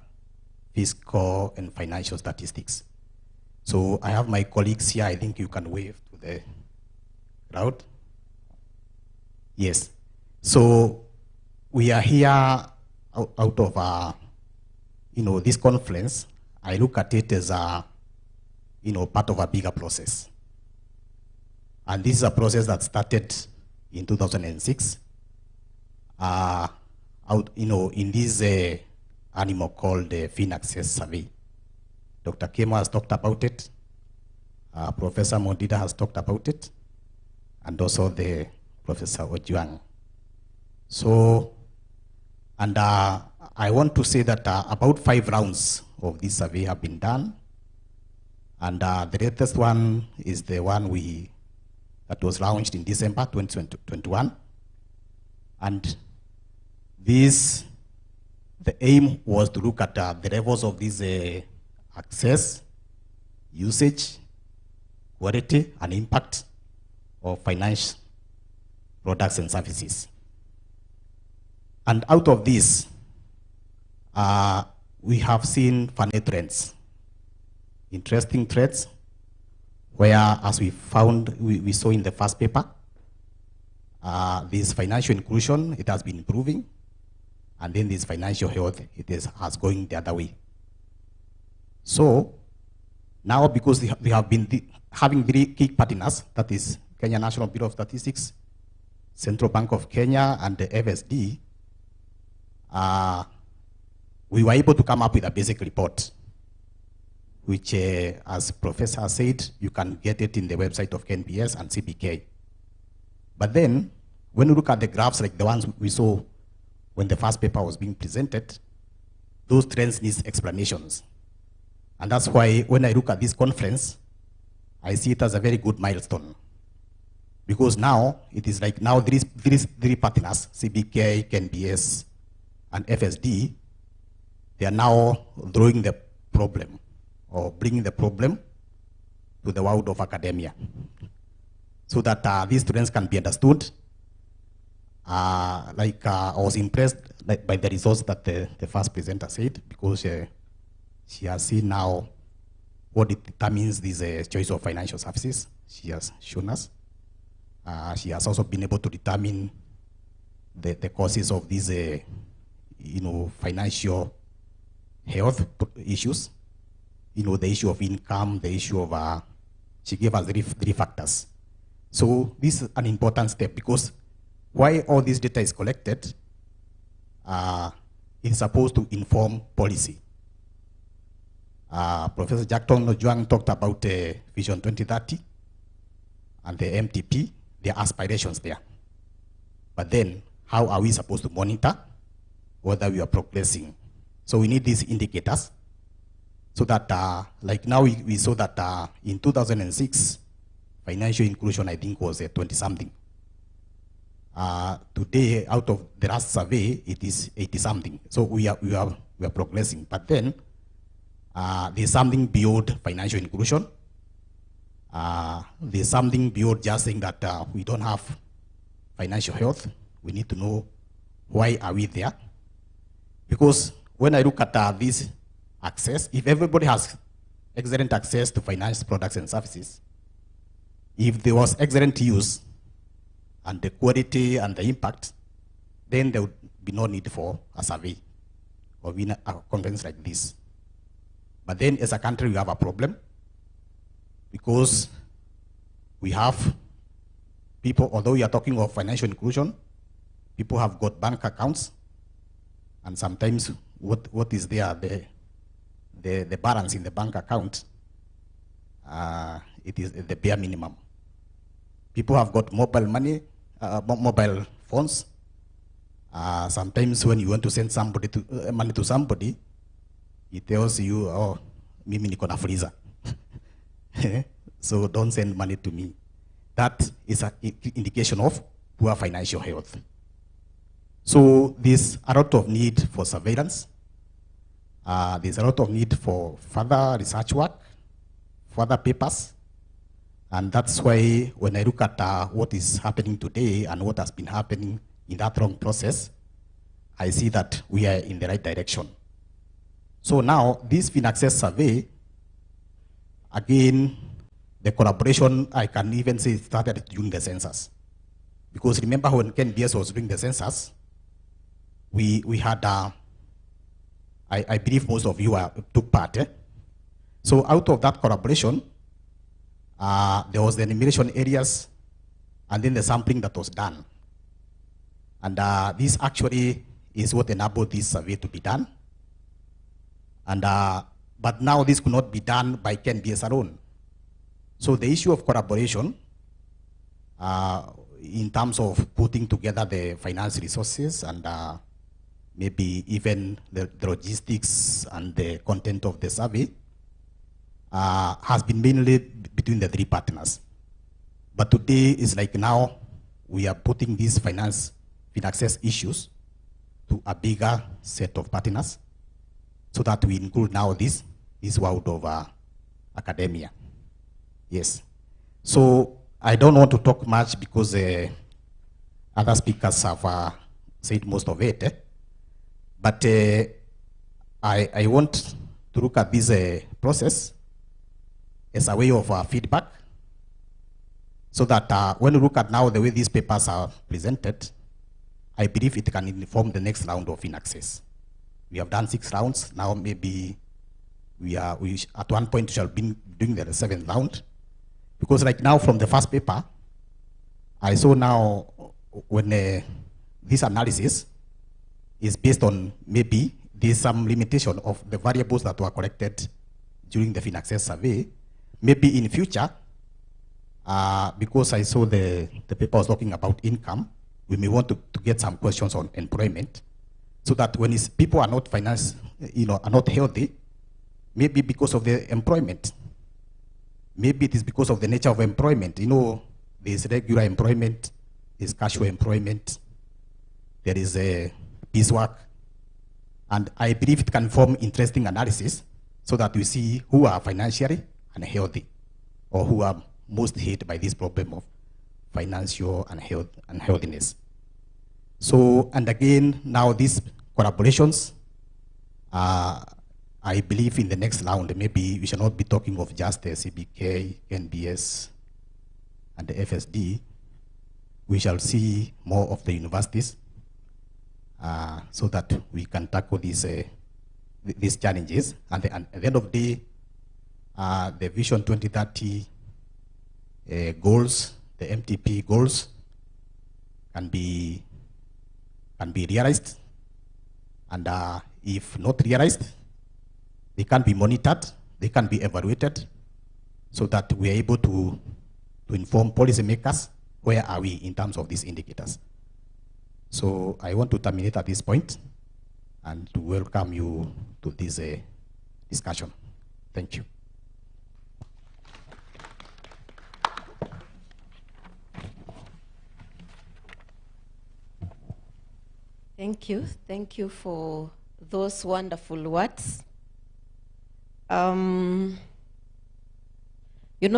fiscal, and financial statistics. So I have my colleagues here. I think you can wave to the crowd. Yes. So we are here out of this conference. I look at it as part of a bigger process. And this is a process that started in 2006. In this animal called the FinAccess survey. Dr. Kemo has talked about it. Professor Mondida has talked about it. And also the Professor Ojuang. So, and I want to say that about 5 rounds of this survey have been done. And the latest one is the one that was launched in December 2021. And the aim was to look at the levels of this access, usage, quality, and impact of financial products and services. And out of this, we have seen funny trends, interesting trends, where, as we saw in the first paper, this financial inclusion, it has been improving, and then this financial health, has going the other way. So now, because they have been having 3 key partners, that is Kenya National Bureau of Statistics, Central Bank of Kenya, and the FSD, we were able to come up with a basic report, which, as Professor said, you can get it in the website of KNBS and CBK. But then, when you look at the graphs like the ones we saw when the first paper was being presented, those trends need explanations. And that's why when I look at this conference, I see it as a very good milestone. Because now, it is like now three partners, CBK, KNBS, and FSD, they are now drawing the problem, or bringing the problem to the world of academia, so that these trends can be understood. I was impressed by the results that the first presenter said, because she has seen now what it determines this choice of financial services. She has shown us. She has also been able to determine the causes of these financial health issues. The issue of income, the issue of, she gave us 3 factors. So this is an important step, because why all this data is collected, it's supposed to inform policy. Professor Jackton Ojuang talked about Vision 2030 and the MTP, their aspirations there. But then, how are we supposed to monitor whether we are progressing? So we need these indicators, so that, like now we saw that in 2006, financial inclusion, I think, was 20-something. Today, out of the last survey, it is 80-something. So we are progressing. But then, there's something beyond financial inclusion. There's something beyond just saying that we don't have financial health. We need to know why are we there. Because when I look at this access, if everybody has excellent access to finance products and services, if there was excellent use and the quality and the impact, then there would be no need for a survey or a conference like this. But then as a country, we have a problem, because we have people, although we are talking of financial inclusion, people have got bank accounts, and sometimes what is there, the balance in the bank account, it is the bare minimum. People have got mobile money, mobile phones. Sometimes when you want to send money to somebody, it tells you, oh, mimi niko na freezer. So don't send money to me. That is an indication of poor financial health. So there's a lot of need for surveillance. There's a lot of need for further research work, further papers, and that's why when I look at what is happening today and what has been happening in that long process, I see that we are in the right direction. So now, this FinAccess survey, again, the collaboration, I can even say, started during the census. Because remember when KNBS was doing the census, we had, I believe most of you took part. So out of that collaboration, there was the enumeration areas and then the sampling that was done. And this actually is what enabled this survey to be done. And, but now this could not be done by KNBS alone. So the issue of collaboration, in terms of putting together the finance resources and maybe even the logistics and the content of the survey, has been mainly between the three partners. But today is like now we are putting these FinAccess issues to a bigger set of partners so that we include now this world of academia. Yes. So I don't want to talk much because other speakers have said most of it. But I want to look at this process as a way of feedback so that when we look at now the way these papers are presented, I believe it can inform the next round of FinAccess. We have done 6 rounds. Now maybe we at one point shall be doing the 7th round. Because like now from the first paper, I saw now when this analysis is based on maybe there's some limitation of the variables that were collected during the FinAccess survey. Maybe in future, because I saw the paper was talking about income, we may want to get some questions on employment, so that when people are not are not healthy, maybe because of the employment. Maybe it is because of the nature of employment. There's regular employment, there's casual employment, there is piecework, and I believe it can form interesting analysis so that we see who are financially unhealthy or who are most hit by this problem of financial unhealthiness. So, and again, now these collaborations, I believe in the next round, maybe we shall not be talking of just the CBK, KNBS, and the FSD. We shall see more of the universities so that we can tackle these challenges. And at the end of the day, the Vision 2030 goals, the MTP goals, can be realized. And if not realized, they can be monitored, they can be evaluated, so that we are able to inform policymakers where are we in terms of these indicators. So I want to terminate at this point and to welcome you to this discussion. Thank you. Thank you for those wonderful words.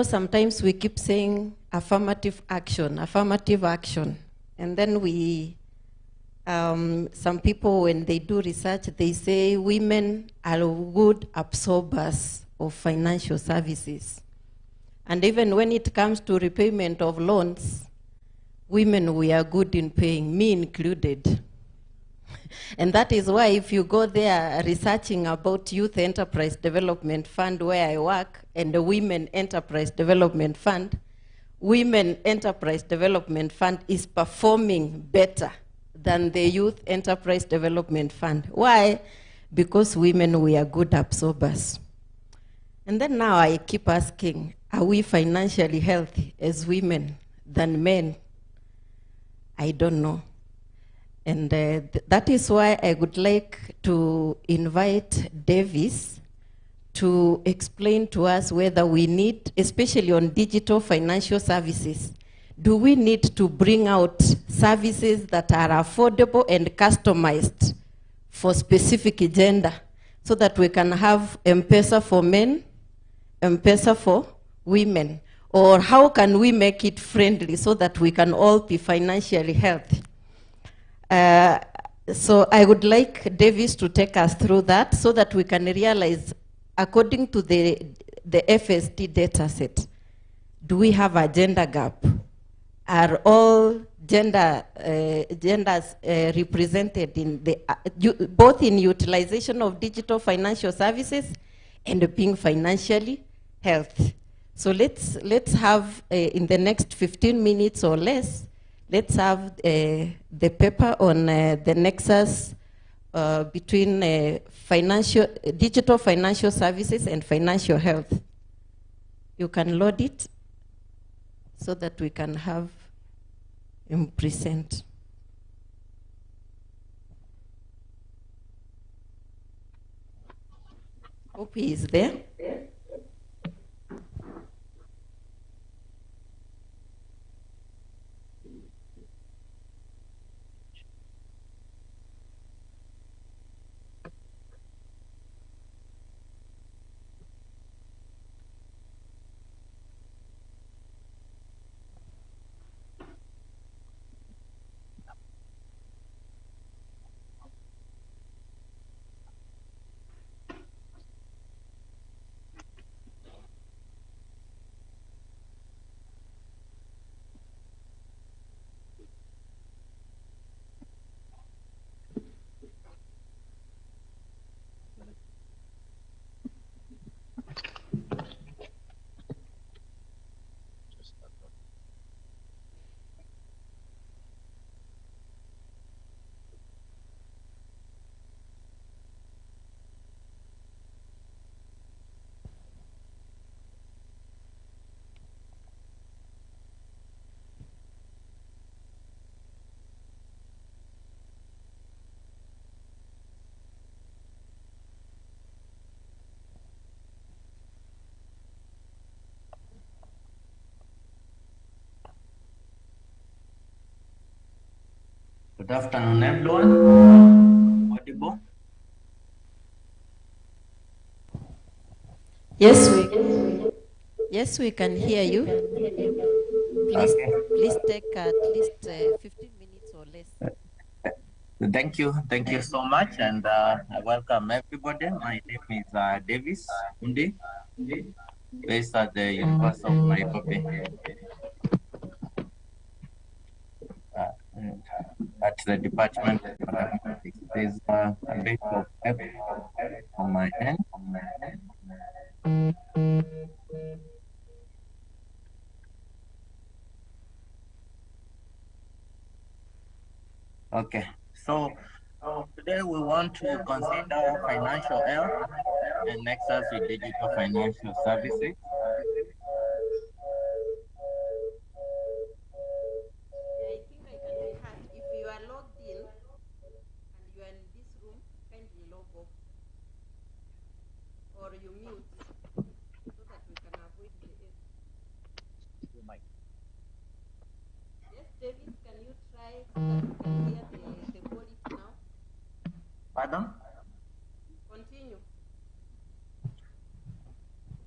Sometimes we keep saying affirmative action, and then some people, when they do research, they say women are good absorbers of financial services. And even when it comes to repayment of loans, women, we are good in paying, me included. And that is why if you go there researching about Youth Enterprise Development Fund where I work and the Women Enterprise Development Fund, Women Enterprise Development Fund is performing better than the Youth Enterprise Development Fund. Why? Because women, we are good absorbers. And then now I keep asking, are we financially healthy as women than men? I don't know. And that is why I would like to invite Davis to explain to us whether we need, especially on digital financial services, do we need to bring out services that are affordable and customized for specific gender? so that we can have M-Pesa for men, M-Pesa for women? Or how can we make it friendly so that we can all be financially healthy? So I would like Davis to take us through that so that we can realize, according to the FSD data set, do we have a gender gap? Are all genders represented in the, both in utilization of digital financial services and being financially healthy? So let's have, in the next 15 minutes or less, let's have the paper on the nexus between digital financial services and financial health. You can load it so that we can have him present. Hope he is there. Good afternoon, everyone. Audible? Yes, we can hear you. Please, Okay. please take at least 15 minutes or less. Thank you so much, and I welcome everybody. My name is Davis Undi, based at the University of Nairobi. At the Department of Mathematics. There's a bit of echo on my end. Okay, so today we want to consider financial health and nexus with digital financial services. I think I can be heard. If you are logged in and you are in this room, kindly log off or you mute so that we can avoid the echo. Yes, David, can you try so that we can hear the quality now? Pardon? Continue.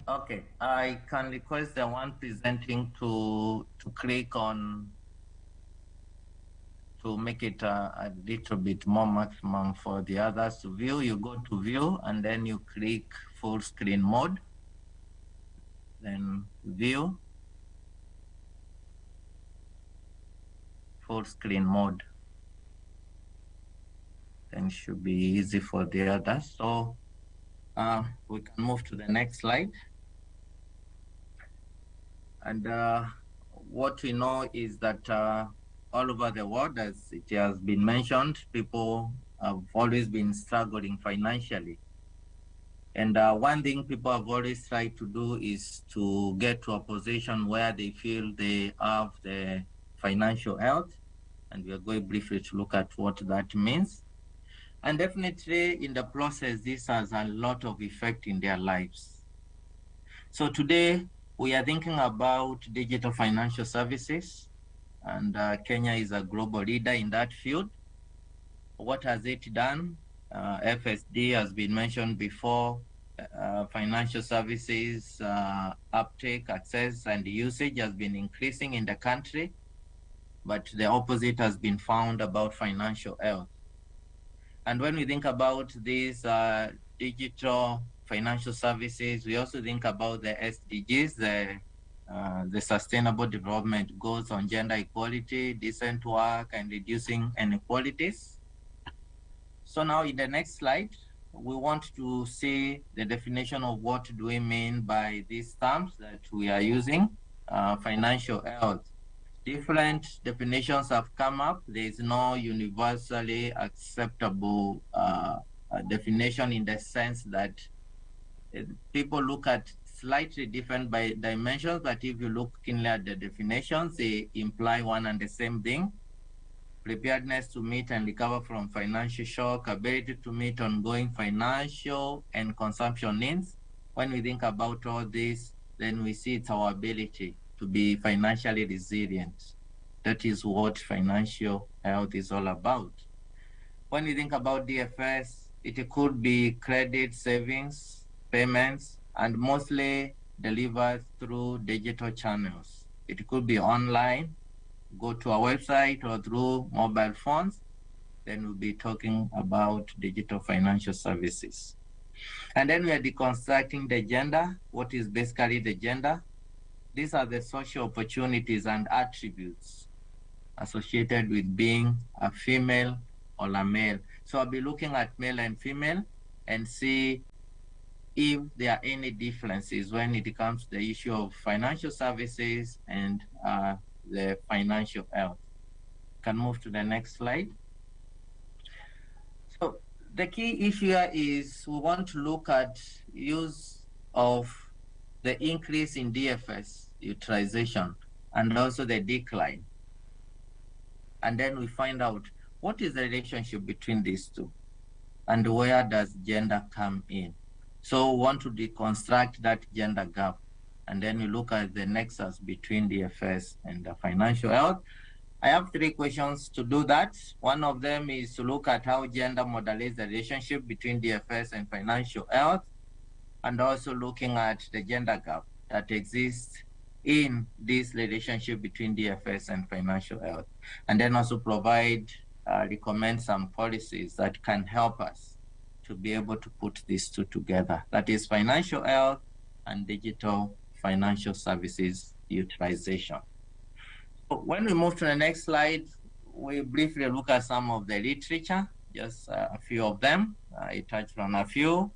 Okay, I can request the one presenting to click on to make it a little bit more maximum for the others to view. You go to view and then you click full screen mode, then view, full screen mode. Then it should be easy for the others. So we can move to the next slide. And what we know is that all over the world, as it has been mentioned, people have always been struggling financially. And one thing people have always tried to do is to get to a position where they feel they have the financial health. And we are going briefly to look at what that means. And definitely in the process, this has a lot of effect in their lives. So today, we are thinking about digital financial services, and Kenya is a global leader in that field. What has it done? FSD has been mentioned before. Financial services uptake, access, and usage has been increasing in the country, but the opposite has been found about financial health. And when we think about these digital financial services, we also think about the SDGs, the Sustainable Development Goals on gender equality, decent work, and reducing inequalities. So now in the next slide, we want to see the definition of what do we mean by these terms that we are using, financial health. Different definitions have come up. There is no universally acceptable definition in the sense that people look at slightly different by dimensions, but if you look keenly at the definitions, they imply one and the same thing. Preparedness to meet and recover from financial shock, ability to meet ongoing financial and consumption needs. When we think about all this, then we see it's our ability to be financially resilient. That is what financial health is all about. When we think about DFS, it could be credit, savings, payments, and mostly delivered through digital channels. It could be online, go to a website, or through mobile phones. Then we'll be talking about digital financial services. And then we are deconstructing the gender. What is basically the gender? These are the social opportunities and attributes associated with being a female or a male. So I'll be looking at male and female and see if there are any differences when it comes to the issue of financial services and the financial health. Can move to the next slide. So the key issue here is we want to look at use of the increase in DFS utilization and also the decline. And then we find out what is the relationship between these two and where does gender come in. So we want to deconstruct that gender gap. And then you look at the nexus between DFS and the financial health. I have 3 questions to do that. One of them is to look at how gender modulates the relationship between DFS and financial health, and also looking at the gender gap that exists in this relationship between DFS and financial health. And then also recommend some policies that can help us to be able to put these two together. That is financial health and digital financial services utilization. So when we move to the next slide, we briefly look at some of the literature, just a few of them. I touched on a few.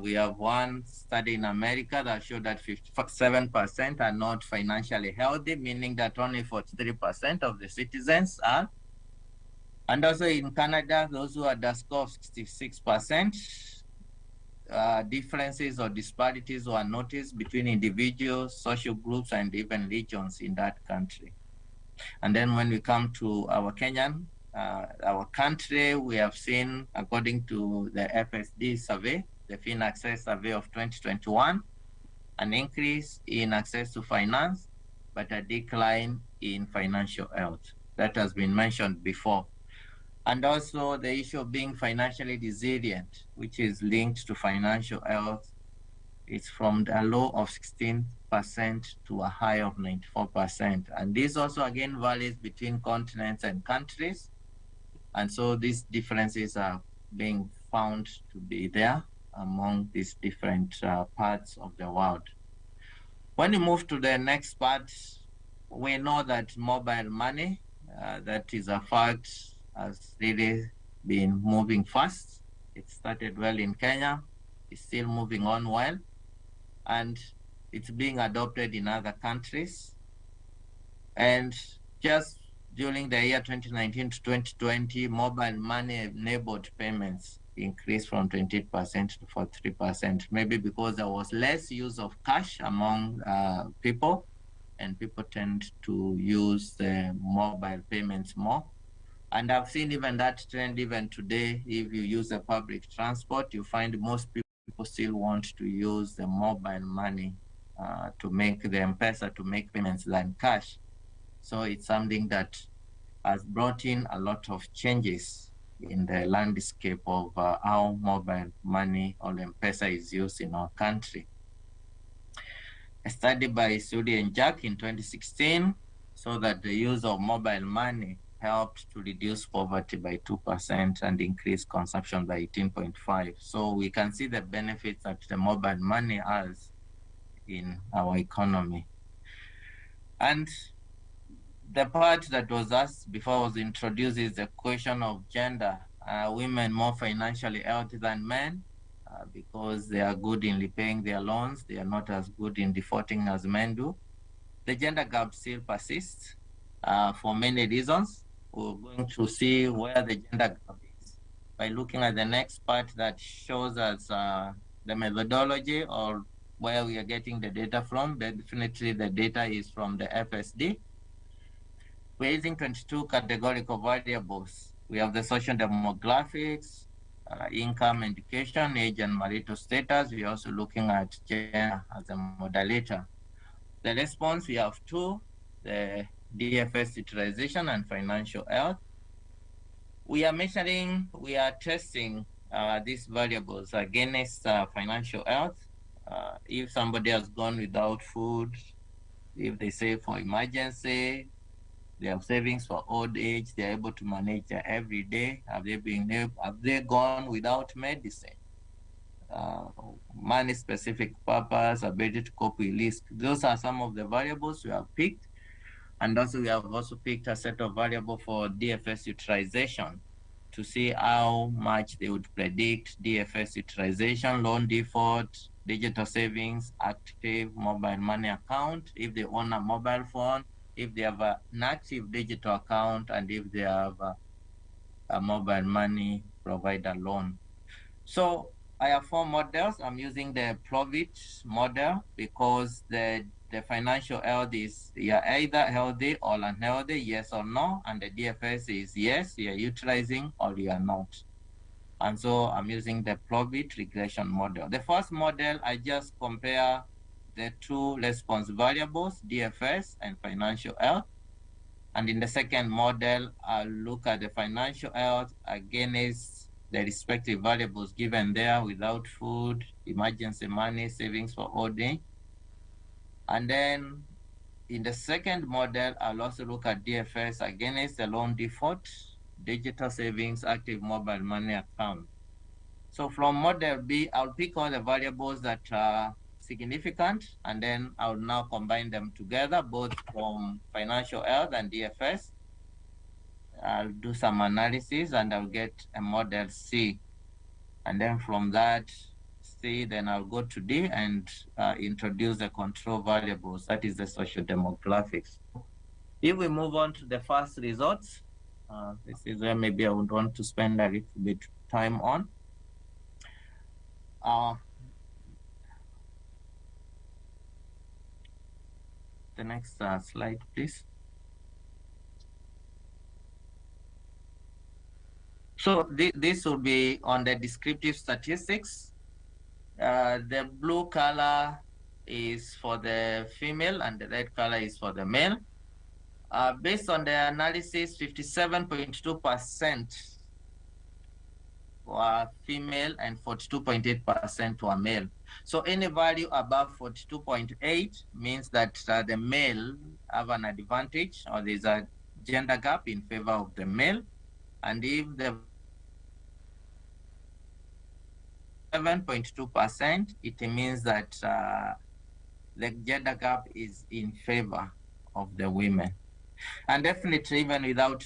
We have one study in America that showed that 57% are not financially healthy, meaning that only 43% of the citizens are. And also in Canada, those who had a score of 66%, differences or disparities were noticed between individuals, social groups, and even regions in that country. And then when we come to our our country, we have seen, according to the FSD survey, the FinAccess survey of 2021, an increase in access to finance, but a decline in financial health. That has been mentioned before. And also the issue of being financially resilient, which is linked to financial health, is from a low of 16% to a high of 94%. And this also again varies between continents and countries. And so these differences are being found to be there among these different parts of the world. When you move to the next part, we know that mobile money, that is a fact, has really been moving fast. It started well in Kenya, it's still moving on well, and it's being adopted in other countries. And just during the year 2019 to 2020, mobile money-enabled payments increased from 28% to 43%, maybe because there was less use of cash among people, and people tend to use the mobile payments more. And I've seen even that trend even today. If you use the public transport, you find most people still want to use the mobile money to make the M-Pesa to make payments than cash. So it's something that has brought in a lot of changes in the landscape of how mobile money or M-Pesa is used in our country. A study by Sudi and Jack in 2016 showed that the use of mobile money helped to reduce poverty by 2% and increase consumption by 18.5%. So we can see the benefits that the mobile money has in our economy. And the part that was asked before I was introduced is the question of gender. Are women more financially healthy than men? Because they are good in repaying their loans, they are not as good in defaulting as men do. The gender gap still persists for many reasons. We're going to see where the gender gap is by looking at the next part that shows us the methodology or where we are getting the data from. Definitely the data is from the FSD. We're using 22 categorical variables. We have the social demographics, income, education, age, and marital status. We're also looking at gender as a modulator. The response, we have two, the DFS utilization and financial health. We are testing these variables against financial health. If somebody has gone without food, if they save for emergency, they have savings for old age, they're able to manage their everyday. Have they gone without medicine? Money specific purpose, ability to cope with risk. Those are some of the variables we have picked. And also we have also picked a set of variables for DFS utilization to see how much they would predict DFS utilization, loan default, digital savings, active mobile money account, if they own a mobile phone, if they have an active digital account, and if they have a mobile money provider loan. So I have four models. I'm using the Plovich model because the financial health is you're either healthy or unhealthy, yes or no, and the DFS is yes, you're utilizing or you are not. And so I'm using the Plovich regression model. The first model, I just compare the two response variables, DFS and financial health. And in the second model, I'll look at the financial health against the respective variables given there without food, emergency money, savings for old age. And then in the second model, I'll also look at DFS against the loan default, digital savings, active mobile money account. So from model B, I'll pick all the variables that are significant, and then I'll now combine them together, both from financial health and DFS. I'll do some analysis and I'll get a model C. And then from that C, then I'll go to D and introduce the control variables, that is the social demographics. If we move on to the first results, this is where maybe I would want to spend a little bit time on. The next slide, please. So this will be on the descriptive statistics. The blue color is for the female and the red color is for the male. Based on the analysis, 57.2% were female and 42.8% were male. So any value above 42.8 means that the male have an advantage, or there's a gender gap in favor of the male. And if the 7.2%, it means that the gender gap is in favor of the women. And definitely, even without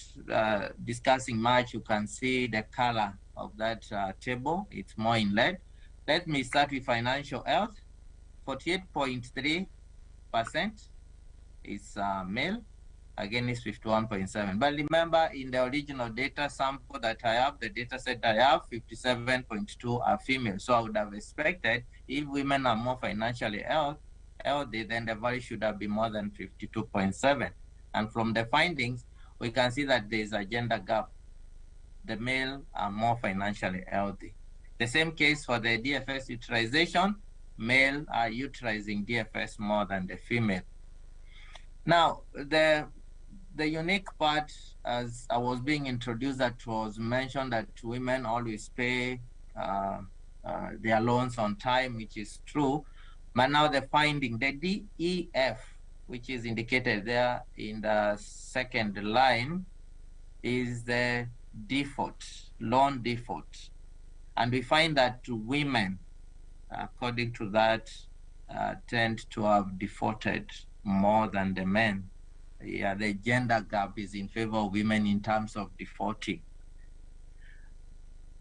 discussing much, you can see the color of that table. It's more in red. Let me start with financial health. 48.3% is male, again it's 51.7. But remember, in the original data sample that I have, the data set I have, 57.2 are female. So I would have expected if women are more financially healthy, then the value should have been more than 52.7. And from the findings, we can see that there is a gender gap. The male are more financially healthy. The same case for the DFS utilization. Male are utilizing DFS more than the female. Now, the the unique part, as I was being introduced, that was mentioned that women always pay their loans on time, which is true. But now the finding, the DEF, which is indicated there in the second line, is the default, loan default. And we find that women, according to that, tend to have defaulted more than the men. Yeah, the gender gap is in favor of women in terms of defaulting.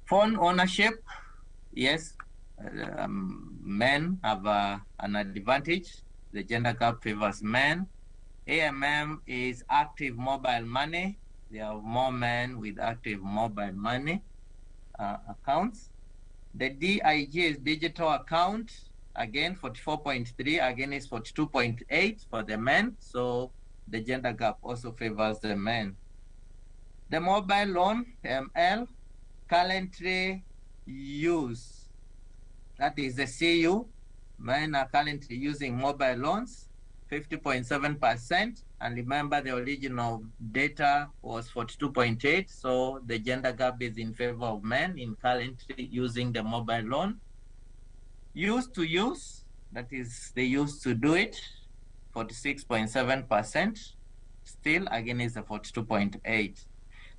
Phone ownership, yes, men have an advantage. The gender gap favors men. AMM is active mobile money. There are more men with active mobile money accounts. The DIG is digital account. Again, 44.3, again is 42.8 for the men. So the gender gap also favors the men. The mobile loan, ML, currently use, that is the CU. Men are currently using mobile loans, 50.7%. And remember, the original data was 42.8. So the gender gap is in favor of men in currently using the mobile loan. Used to use, that is, they used to do it, 46.7%. Still, again, is a 42.8.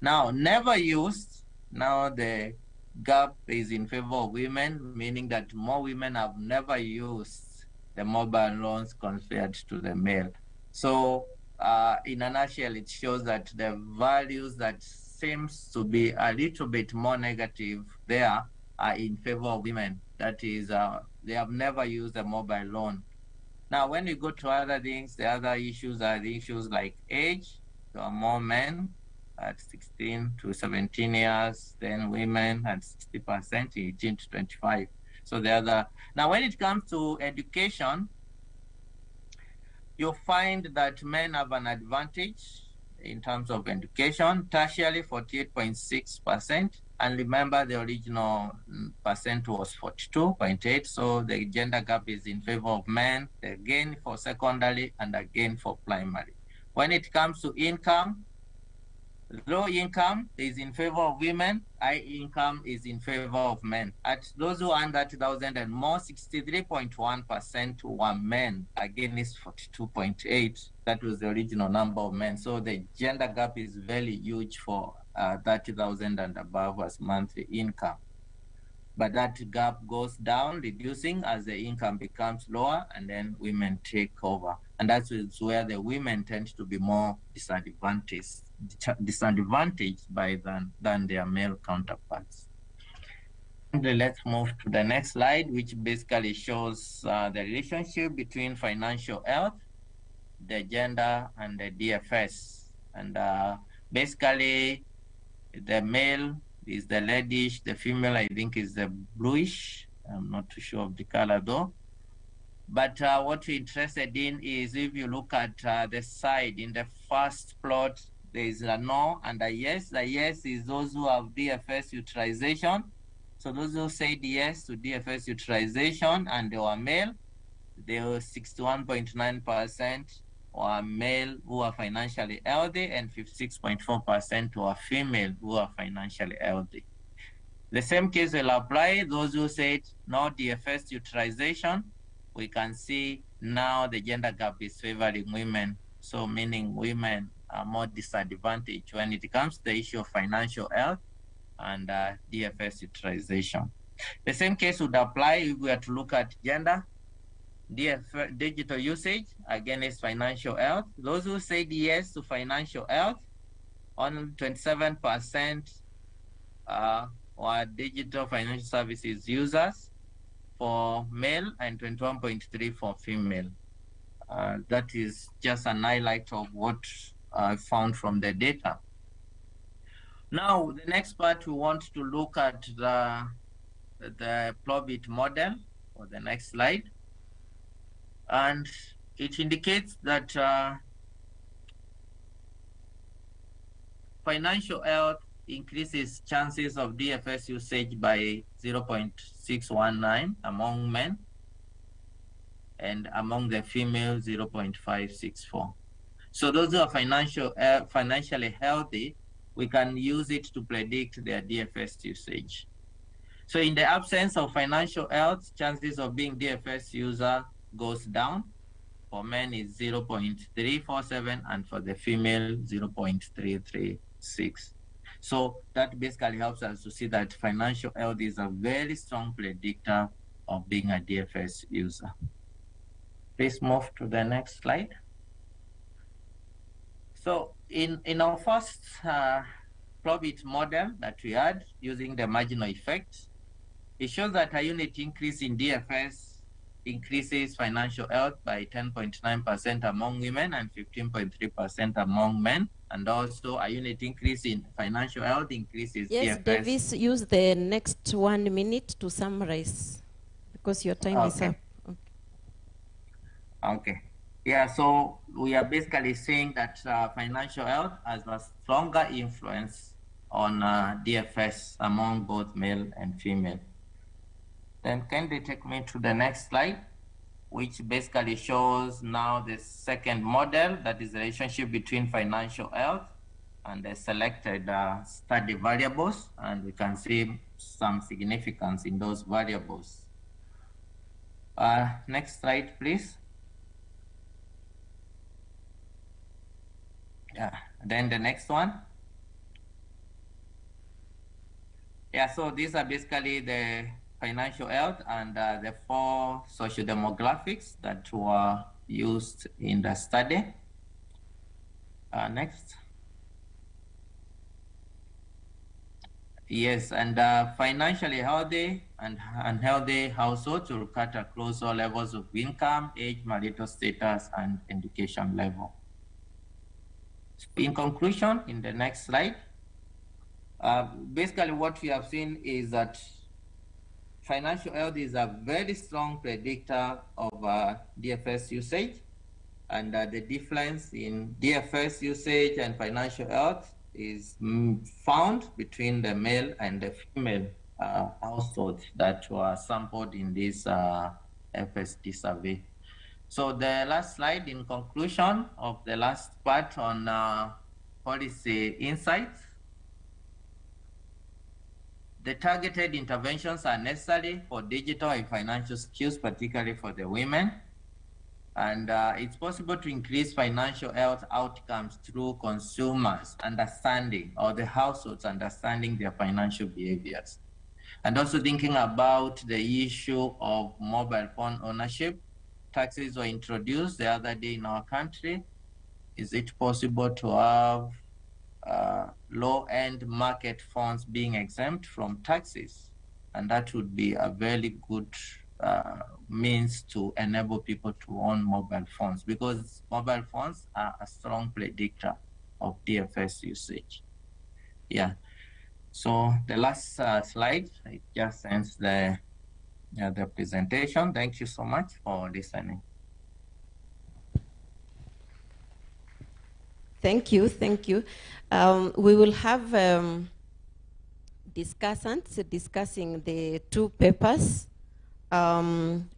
Now, never used, now the gap is in favor of women, meaning that more women have never used the mobile loans compared to the male. So in a nutshell, it shows that the values that seems to be a little bit more negative there are in favor of women. That is, they have never used a mobile loan. Now, when you go to other things, the other issues are the issues like age. There are more men at 16 to 17 years than women at 60%, 18 to 25. So the other. Now, when it comes to education, you'll find that men have an advantage in terms of education, tertiary 48.6%. And remember, the original percent was 42.8. So the gender gap is in favor of men, again for secondary and again for primary. When it comes to income, low income is in favor of women, high income is in favor of men. At those who earn 30,000 and more, 63.1% were men, again is 42.8. That was the original number of men. So the gender gap is very huge for 30,000 and above as monthly income. But that gap goes down, reducing as the income becomes lower, and then women take over. And that's where the women tend to be more disadvantaged by than their male counterparts. And let's move to the next slide, which basically shows the relationship between financial health, the gender, and the DFS. And basically, the male is the reddish, the female, I think, is the bluish. I'm not too sure of the color though. But what we're interested in is if you look at the side in the first plot, there is a no and a yes. The yes is those who have DFS utilization. So those who said yes to DFS utilization and they were male, they were 61.9% were male who are financially healthy and 56.4% were female who are financially healthy. The same case will apply those who said no DFS utilization. We can see now the gender gap is favoring women. So meaning women are more disadvantaged when it comes to the issue of financial health and DFS utilization. The same case would apply if we were to look at gender. Digital usage, again, is financial health. Those who said yes to financial health, only 27% were digital financial services users for male and 21.3% for female. That is just an highlight of what I found from the data. Now, the next part, we want to look at the Plobit model, or the next slide. And it indicates that financial health increases chances of DFS usage by 0.619 among men, and among the female, 0.564. So those who are financially healthy, we can use it to predict their DFS usage. So in the absence of financial health, chances of being DFS user goes down. For men is 0.347 and for the female 0.336. So that basically helps us to see that financial health is a very strong predictor of being a DFS user. Please move to the next slide. So in our first profit model that we had using the marginal effect, it shows that a unit increase in DFS increases financial health by 10.9% among women and 15.3% among men. And also a unit increase in financial health increases Yes, DFS. Davis, use the next 1 minute to summarize because your time is up. Okay. Yeah, so we are basically saying that financial health has a stronger influence on DFS among both male and female. Then can they take me to the next slide, which basically shows now the second model, that is the relationship between financial health and the selected study variables, and we can see some significance in those variables. Next slide, please. Yeah, then the next one. Yeah, so these are basically the financial health and the 4 socio-demographics that were used in the study. Next. Yes, and financially healthy and unhealthy households will cut across all levels of income, age, marital status, and education level. In conclusion, in the next slide, basically what we have seen is that financial health is a very strong predictor of DFS usage, and the difference in DFS usage and financial health is found between the male and the female households that were sampled in this FSD survey. So the last slide, in conclusion of the last part on policy insights. The targeted interventions are necessary for digital and financial skills, particularly for the women. And it's possible to increase financial health outcomes through consumers understanding, or the households understanding their financial behaviors. And also thinking about the issue of mobile phone ownership. Taxes were introduced the other day in our country. Is it possible to have low-end market phones being exempt from taxes? And that would be a very good means to enable people to own mobile phones, because mobile phones are a strong predictor of DFS usage. Yeah. So the last slide, it just ends the presentation. Thank you so much for listening. Thank you, thank you. We will have discussants discussing the 2 papers.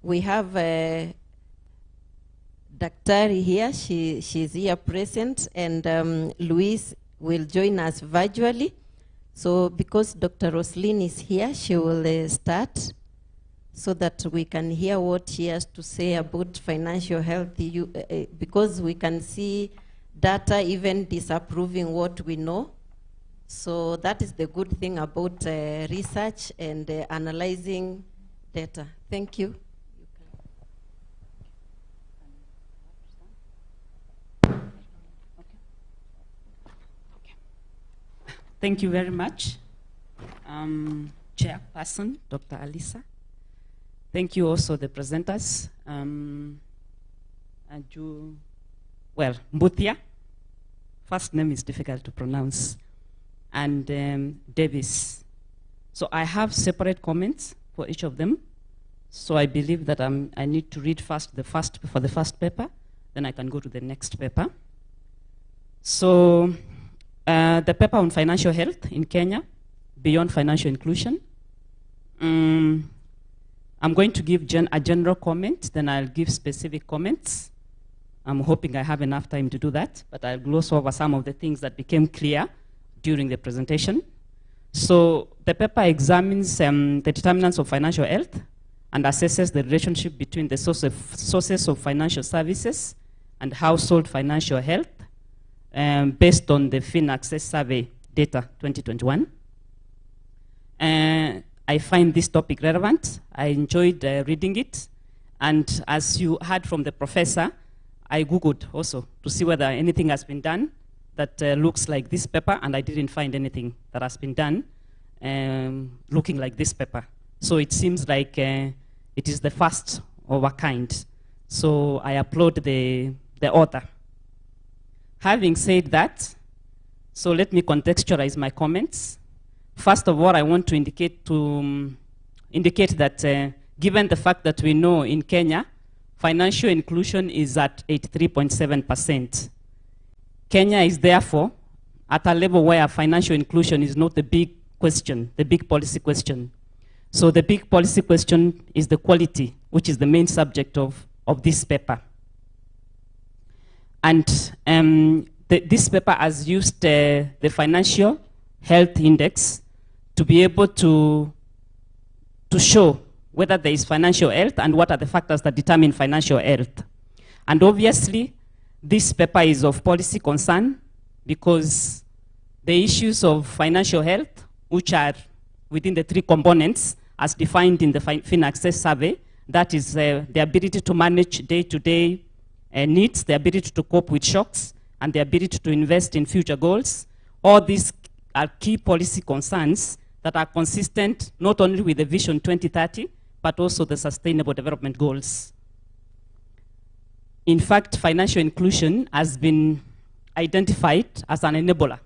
We have Daktari here, she's here present, and Louise will join us virtually. So because Dr. Roslyn is here, she will start so that we can hear what she has to say about financial health, because we can see data even disapproving what we know. So that is the good thing about research and analyzing data. Thank you. Thank you very much, Chairperson, Dr. Alisa. Thank you also the presenters. Mbuthia, first name is difficult to pronounce, and Davis. So I have separate comments for each of them. So I believe that I need to read first for the first paper, then I can go to the next paper. So the paper on financial health in Kenya, beyond financial inclusion. I'm going to give a general comment, then I'll give specific comments. I'm hoping I have enough time to do that, but I'll gloss over some of the things that became clear during the presentation. So the paper examines the determinants of financial health and assesses the relationship between the sources of financial services and household financial health based on the FinAccess Survey data 2021. I find this topic relevant. I enjoyed reading it. And as you heard from the professor, I Googled also to see whether anything has been done that looks like this paper, and I didn't find anything that has been done looking like this paper. So it seems like it is the first of a kind. So I applaud the author. Having said that, so let me contextualize my comments. First of all, I want to indicate that given the fact that we know in Kenya, financial inclusion is at 83.7%. Kenya is therefore at a level where financial inclusion is not the big question, the big policy question. So the big policy question is the quality, which is the main subject of this paper. And this paper has used the Financial Health Index to be able to show whether there is financial health and what are the factors that determine financial health. And obviously, this paper is of policy concern because the issues of financial health, which are within the three components as defined in the FinAccess Survey, that is the ability to manage day-to-day needs, the ability to cope with shocks, and the ability to invest in future goals. All these are key policy concerns that are consistent not only with the Vision 2030, but also the Sustainable Development Goals. In fact, financial inclusion has been identified as an enabler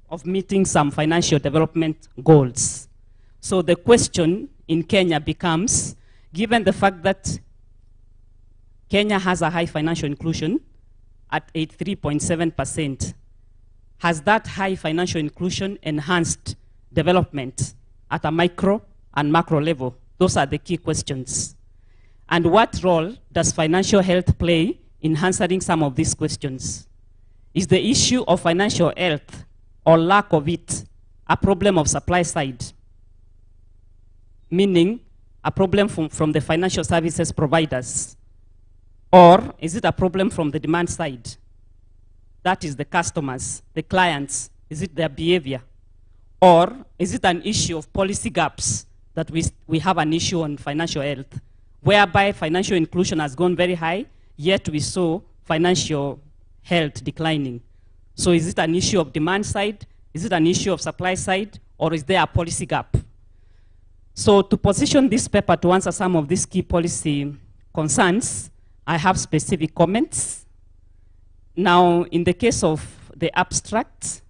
of meeting some financial development goals. So the question in Kenya becomes, given the fact that Kenya has a high financial inclusion at 83.7%, has that high financial inclusion enhanced development at a micro and macro level? Those are the key questions. And what role does financial health play in answering some of these questions? Is the issue of financial health or lack of it a problem of supply side? Meaning a problem from the financial services providers? Or is it a problem from the demand side? That is the customers, the clients. Is it their behavior? Or is it an issue of policy gaps that we have an issue on financial health, whereby financial inclusion has gone very high, yet we saw financial health declining? So is it an issue of demand side? Is it an issue of supply side? Or is there a policy gap? So to position this paper to answer some of these key policy concerns, I have specific comments. Now, in the case of the abstract,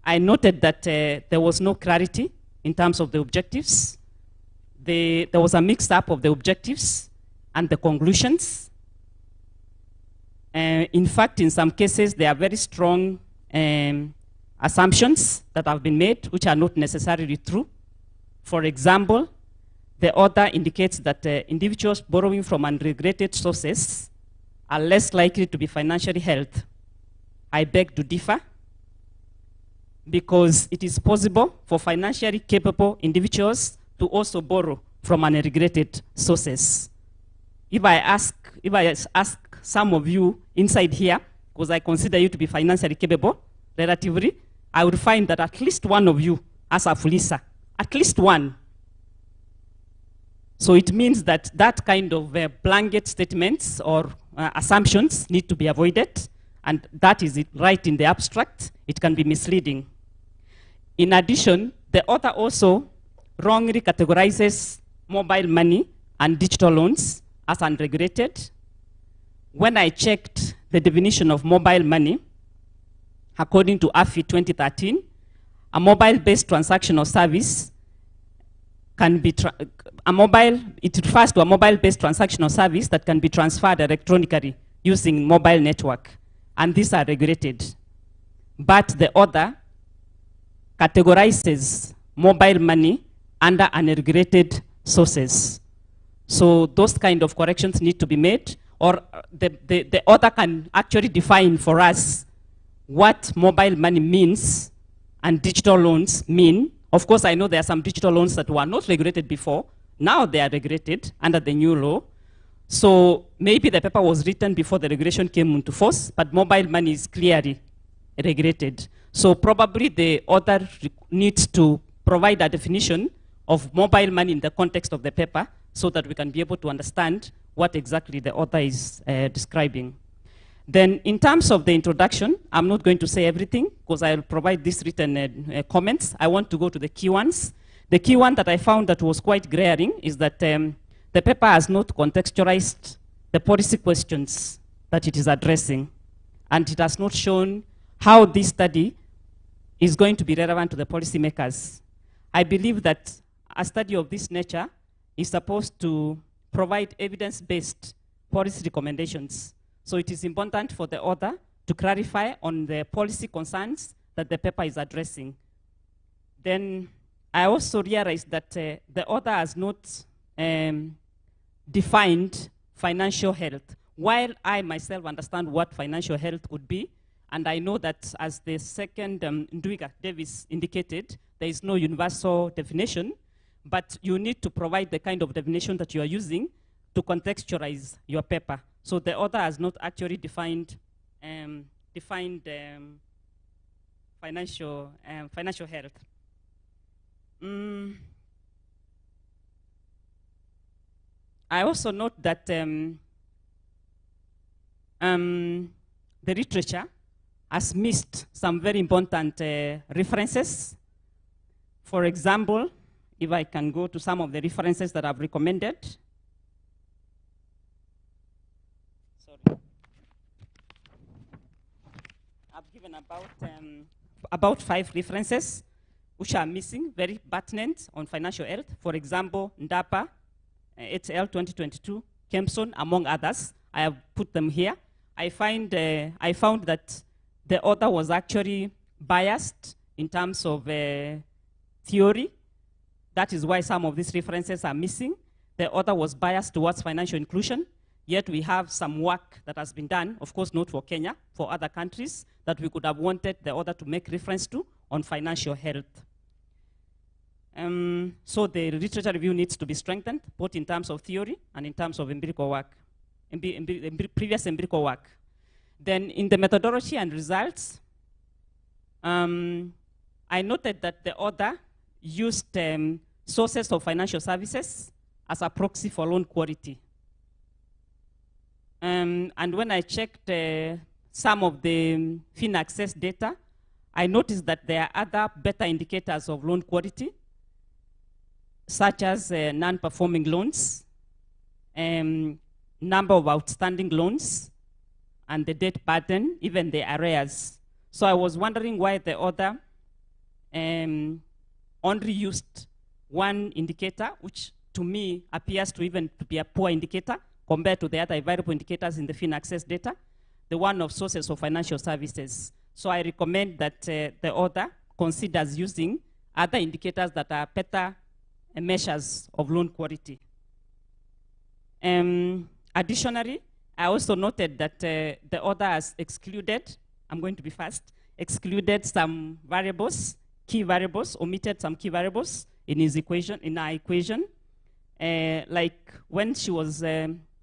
I noted that there was no clarity in terms of the objectives. There was a mix-up of the objectives and the conclusions. In fact, in some cases, there are very strong assumptions that have been made, which are not necessarily true. For example, the author indicates that individuals borrowing from unregulated sources are less likely to be financially healthy. I beg to differ, because it is possible for financially capable individuals to also borrow from unregulated sources. If I ask some of you inside here, because I consider you to be financially capable, relatively, I would find that at least one of you has a Fulisa, at least one. So it means that that kind of blanket statements or assumptions need to be avoided, and that is it right in the abstract. It can be misleading. In addition, the author also wrongly categorizes mobile money and digital loans as unregulated. When I checked the definition of mobile money, according to AFI 2013, a mobile-based transactional service can be, it refers to a mobile-based transactional service that can be transferred electronically using mobile network, and these are regulated. But the author categorizes mobile money under unregulated sources. So those kind of corrections need to be made. or the author can actually define for us what mobile money means and digital loans mean. Of course, I know there are some digital loans that were not regulated before. Now they are regulated under the new law. So maybe the paper was written before the regulation came into force, but mobile money is clearly regulated. So probably the author needs to provide a definition of mobile money in the context of the paper so that we can be able to understand what exactly the author is describing. Then in terms of the introduction, I'm not going to say everything because I'll provide these written comments. I want to go to the key ones. The key one that I found that was quite glaring is that the paper has not contextualized the policy questions that it is addressing, and it has not shown how this study is going to be relevant to the policymakers. I believe that a study of this nature is supposed to provide evidence-based policy recommendations. So it is important for the author to clarify on the policy concerns that the paper is addressing. Then I also realized that the author has not defined financial health. While I myself understand what financial health could be, and I know that as the second Ndwiga Davis indicated, there is no universal definition, but you need to provide the kind of definition that you are using to contextualize your paper. So the author has not actually defined financial health. I also note that the literature has missed some very important references. For example, if I can go to some of the references that I've recommended. Sorry. I've given about 5 references which are missing, very pertinent on financial health. For example, Ndapa, et al. 2022, Kempson, among others. I have put them here. I found that the author was actually biased in terms of theory. That is why some of these references are missing. The author was biased towards financial inclusion, yet we have some work that has been done, of course not for Kenya, for other countries, that we could have wanted the author to make reference to on financial health. So the literature review needs to be strengthened, both in terms of theory and in terms of empirical work, previous empirical work. Then in the methodology and results, I noted that the author used sources of financial services as a proxy for loan quality. And when I checked some of the FinAccess data, I noticed that there are other better indicators of loan quality, such as non-performing loans, number of outstanding loans, and the debt pattern, even the arrears. So I was wondering why the author only used one indicator, which to me appears to even to be a poor indicator compared to the other available indicators in the FinAccess data, the one of sources of financial services. So I recommend that the author considers using other indicators that are better measures of loan quality. Additionally, I also noted that the author has excluded, I'm going to be fast, excluded some variables, key variables, omitted some key variables in his equation, in our equation. Like when she was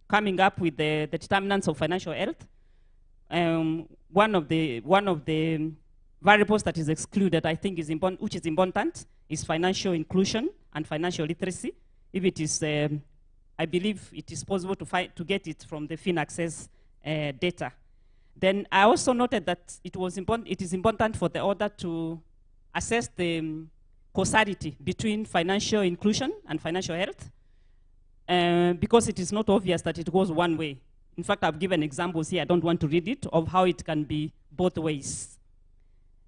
coming up with the determinants of financial health, one of the variables that is excluded, I think, is important, which is important, is financial inclusion and financial literacy. If it is, I believe it is possible to get it from the FinAccess data. Then I also noted that it is important for the author to assess the causality between financial inclusion and financial health, because it is not obvious that it goes one way. In fact, I've given examples here, I don't want to read it, of how it can be both ways.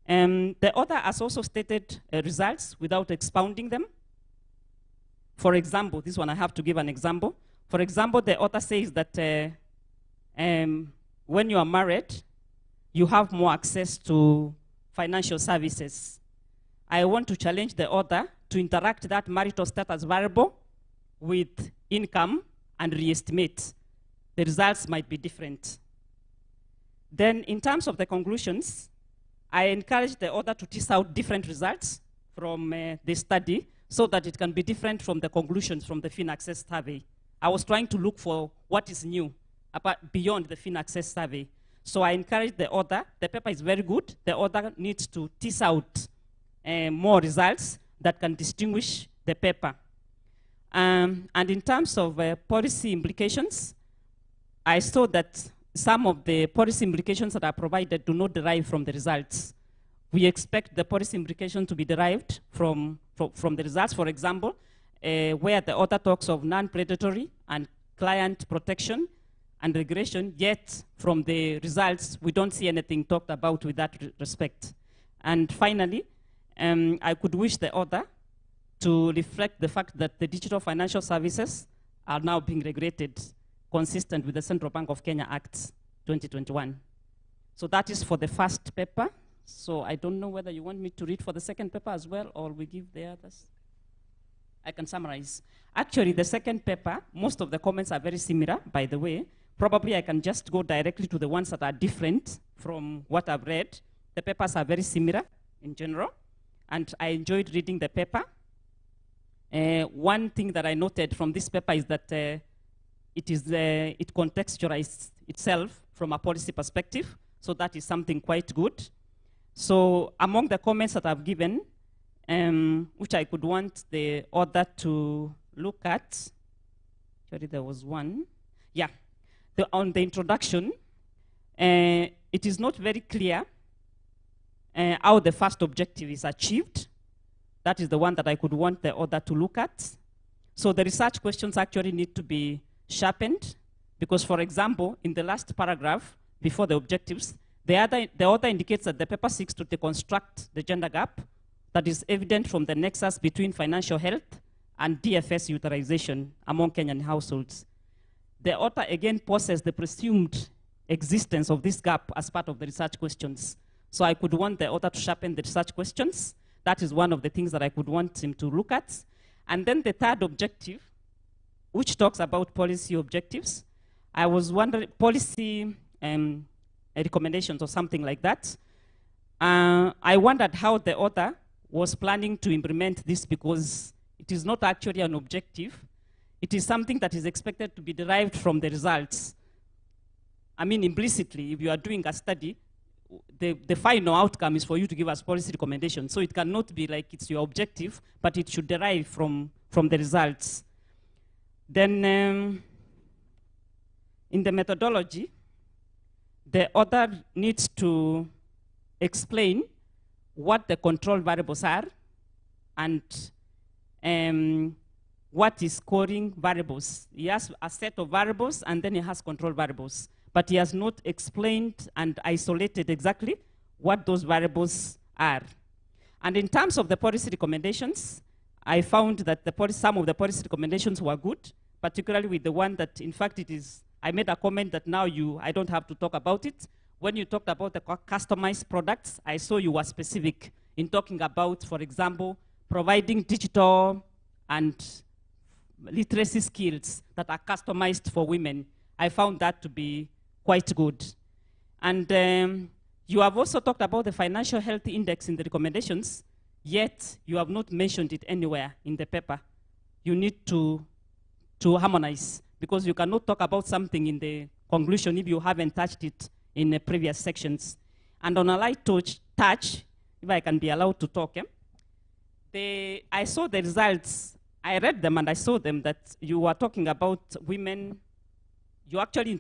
The author has also stated results without expounding them. For example, this one I have to give an example. For example, the author says that when you are married, you have more access to financial services. I want to challenge the author to interact that marital status variable with income and re-estimate. the results might be different. Then in terms of the conclusions, I encourage the author to tease out different results from the study so that it can be different from the conclusions from the FinAccess survey. I was trying to look for what is new beyond the FinAccess survey. So I encourage the author, the paper is very good, the author needs to tease out more results that can distinguish the paper. And in terms of policy implications, I saw that some of the policy implications that are provided do not derive from the results. We expect the policy implication to be derived from the results. For example, where the author talks of non-predatory and client protection and regulation, yet from the results, we don't see anything talked about with that respect. And finally, I could wish the author to reflect the fact that the digital financial services are now being regulated consistent with the Central Bank of Kenya Act 2021. So that is for the first paper. So I don't know whether you want me to read for the second paper as well, or we give the others. I can summarize. Actually, the second paper, most of the comments are very similar, by the way. Probably I can just go directly to the ones that are different from what I've read. The papers are very similar in general, and I enjoyed reading the paper. One thing that I noted from this paper is that it contextualized itself from a policy perspective, so that is something quite good. So among the comments that I've given, which I could want the author to look at, actually there was one, yeah. On the introduction, it is not very clear how the first objective is achieved. That is the one that I could want the author to look at. So the research questions actually need to be sharpened, because, for example, in the last paragraph, before the objectives, the author indicates that the paper seeks to deconstruct the gender gap that is evident from the nexus between financial health and DFS utilization among Kenyan households. The author again poses the presumed existence of this gap as part of the research questions. So I could want the author to sharpen the research questions. That is one of the things that I could want him to look at. And then the third objective, which talks about policy objectives. I was wondering, policy recommendations or something like that. I wondered how the author was planning to implement this, because it is not actually an objective. It is something that is expected to be derived from the results. I mean, implicitly, if you are doing a study, the final outcome is for you to give us policy recommendations. So it cannot be like it's your objective, but it should derive from the results. Then in the methodology, the author needs to explain what the control variables are and what is scoring variables. He has a set of variables and then he has control variables. But he has not explained and isolated exactly what those variables are. And in terms of the policy recommendations, I found that some of the policy recommendations were good, particularly with the one that, in fact, I made a comment that now I don't have to talk about it. When you talked about the customized products, I saw you were specific in talking about, for example, providing digital and literacy skills that are customized for women. I found that to be quite good. And you have also talked about the financial health index in the recommendations, yet you have not mentioned it anywhere in the paper. You need to harmonize, because you cannot talk about something in the conclusion if you haven't touched it in the previous sections. And on a light touch, if I can be allowed to talk, I saw the results. I read them and I saw them that you were talking about women. You actually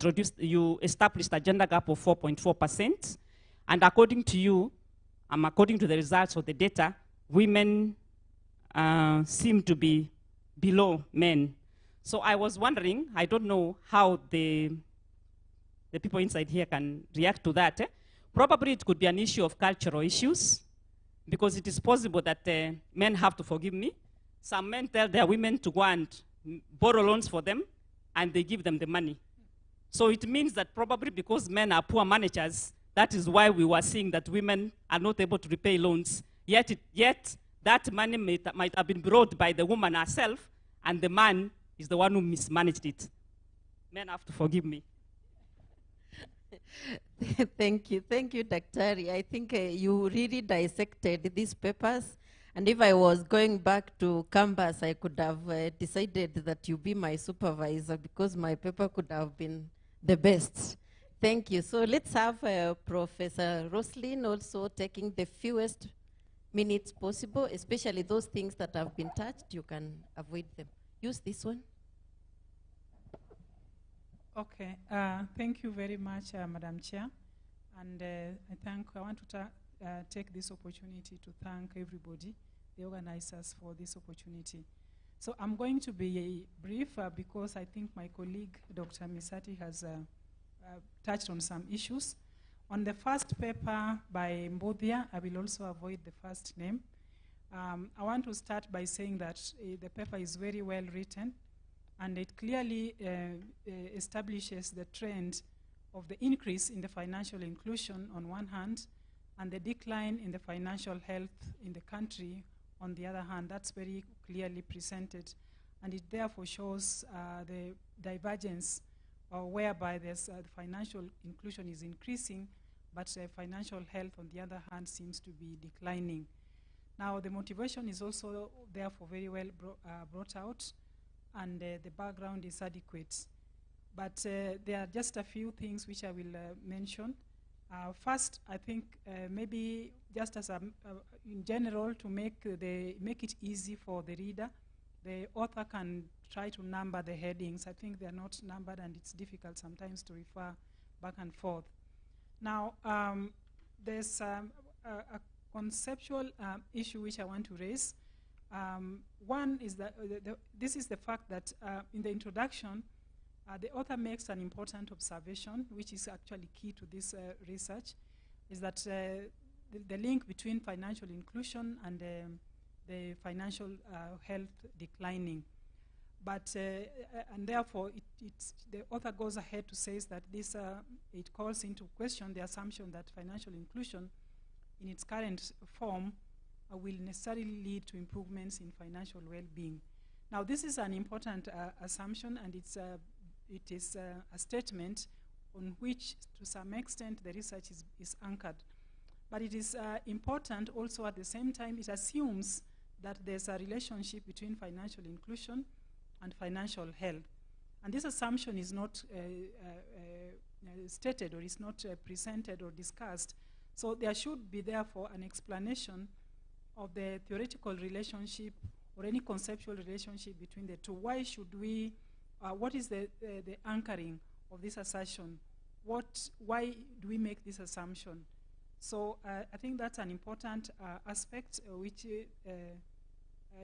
established a gender gap of 4.4%. And according to you, according to the results of the data, women seem to be below men. So I was wondering, I don't know how the people inside here can react to that. Probably it could be an issue of cultural issues, because it is possible that men have to forgive me. Some men tell their women to go and borrow loans for them, and they give them the money. So it means that probably because men are poor managers, that is why we were seeing that women are not able to repay loans. Yet that money might have been borrowed by the woman herself, and the man is the one who mismanaged it. Men have to forgive me. Thank you, Daktari. I think you really dissected these papers. And if I was going back to campus, I could have decided that you be my supervisor because my paper could have been the best. Thank you. So let's have Professor Roslyn also taking the fewest minutes possible, especially those things that have been touched. You can avoid them. Use this one. Okay. Thank you very much, Madam Chair. And I want to take this opportunity to thank everybody, the organizers, for this opportunity. So I'm going to be brief because I think my colleague, Dr. Misati, has touched on some issues. On the first paper by Mbodia, I will also avoid the first name. I want to start by saying that the paper is very well written, and it clearly establishes the trend of the increase in the financial inclusion on one hand, and the decline in the financial health in the country on the other hand. That's very clearly presented, and it therefore shows the divergence whereby there's the financial inclusion is increasing, but financial health on the other hand seems to be declining. Now the motivation is also therefore very well brought out, and the background is adequate. But there are just a few things which I will mention. First, I think maybe just as in general, to make it easy for the reader, the author can try to number the headings. I think they are not numbered, and it's difficult sometimes to refer back and forth. Now, there's a conceptual issue which I want to raise. One is that this is the fact that in the introduction, the author makes an important observation, which is actually key to this research, is that the link between financial inclusion and the financial health declining. But, and therefore, the author goes ahead to say that this, it calls into question the assumption that financial inclusion in its current form will necessarily lead to improvements in financial well-being. Now, this is an important assumption, and it is a statement on which, to some extent, the research is anchored. But it is important also at the same time, it assumes that there's a relationship between financial inclusion and financial health. And this assumption is not stated, or is not presented or discussed. So there should be, therefore, an explanation of the theoretical relationship or any conceptual relationship between the two. Why should we, what is the anchoring of this assertion? Why do we make this assumption? So I think that's an important aspect which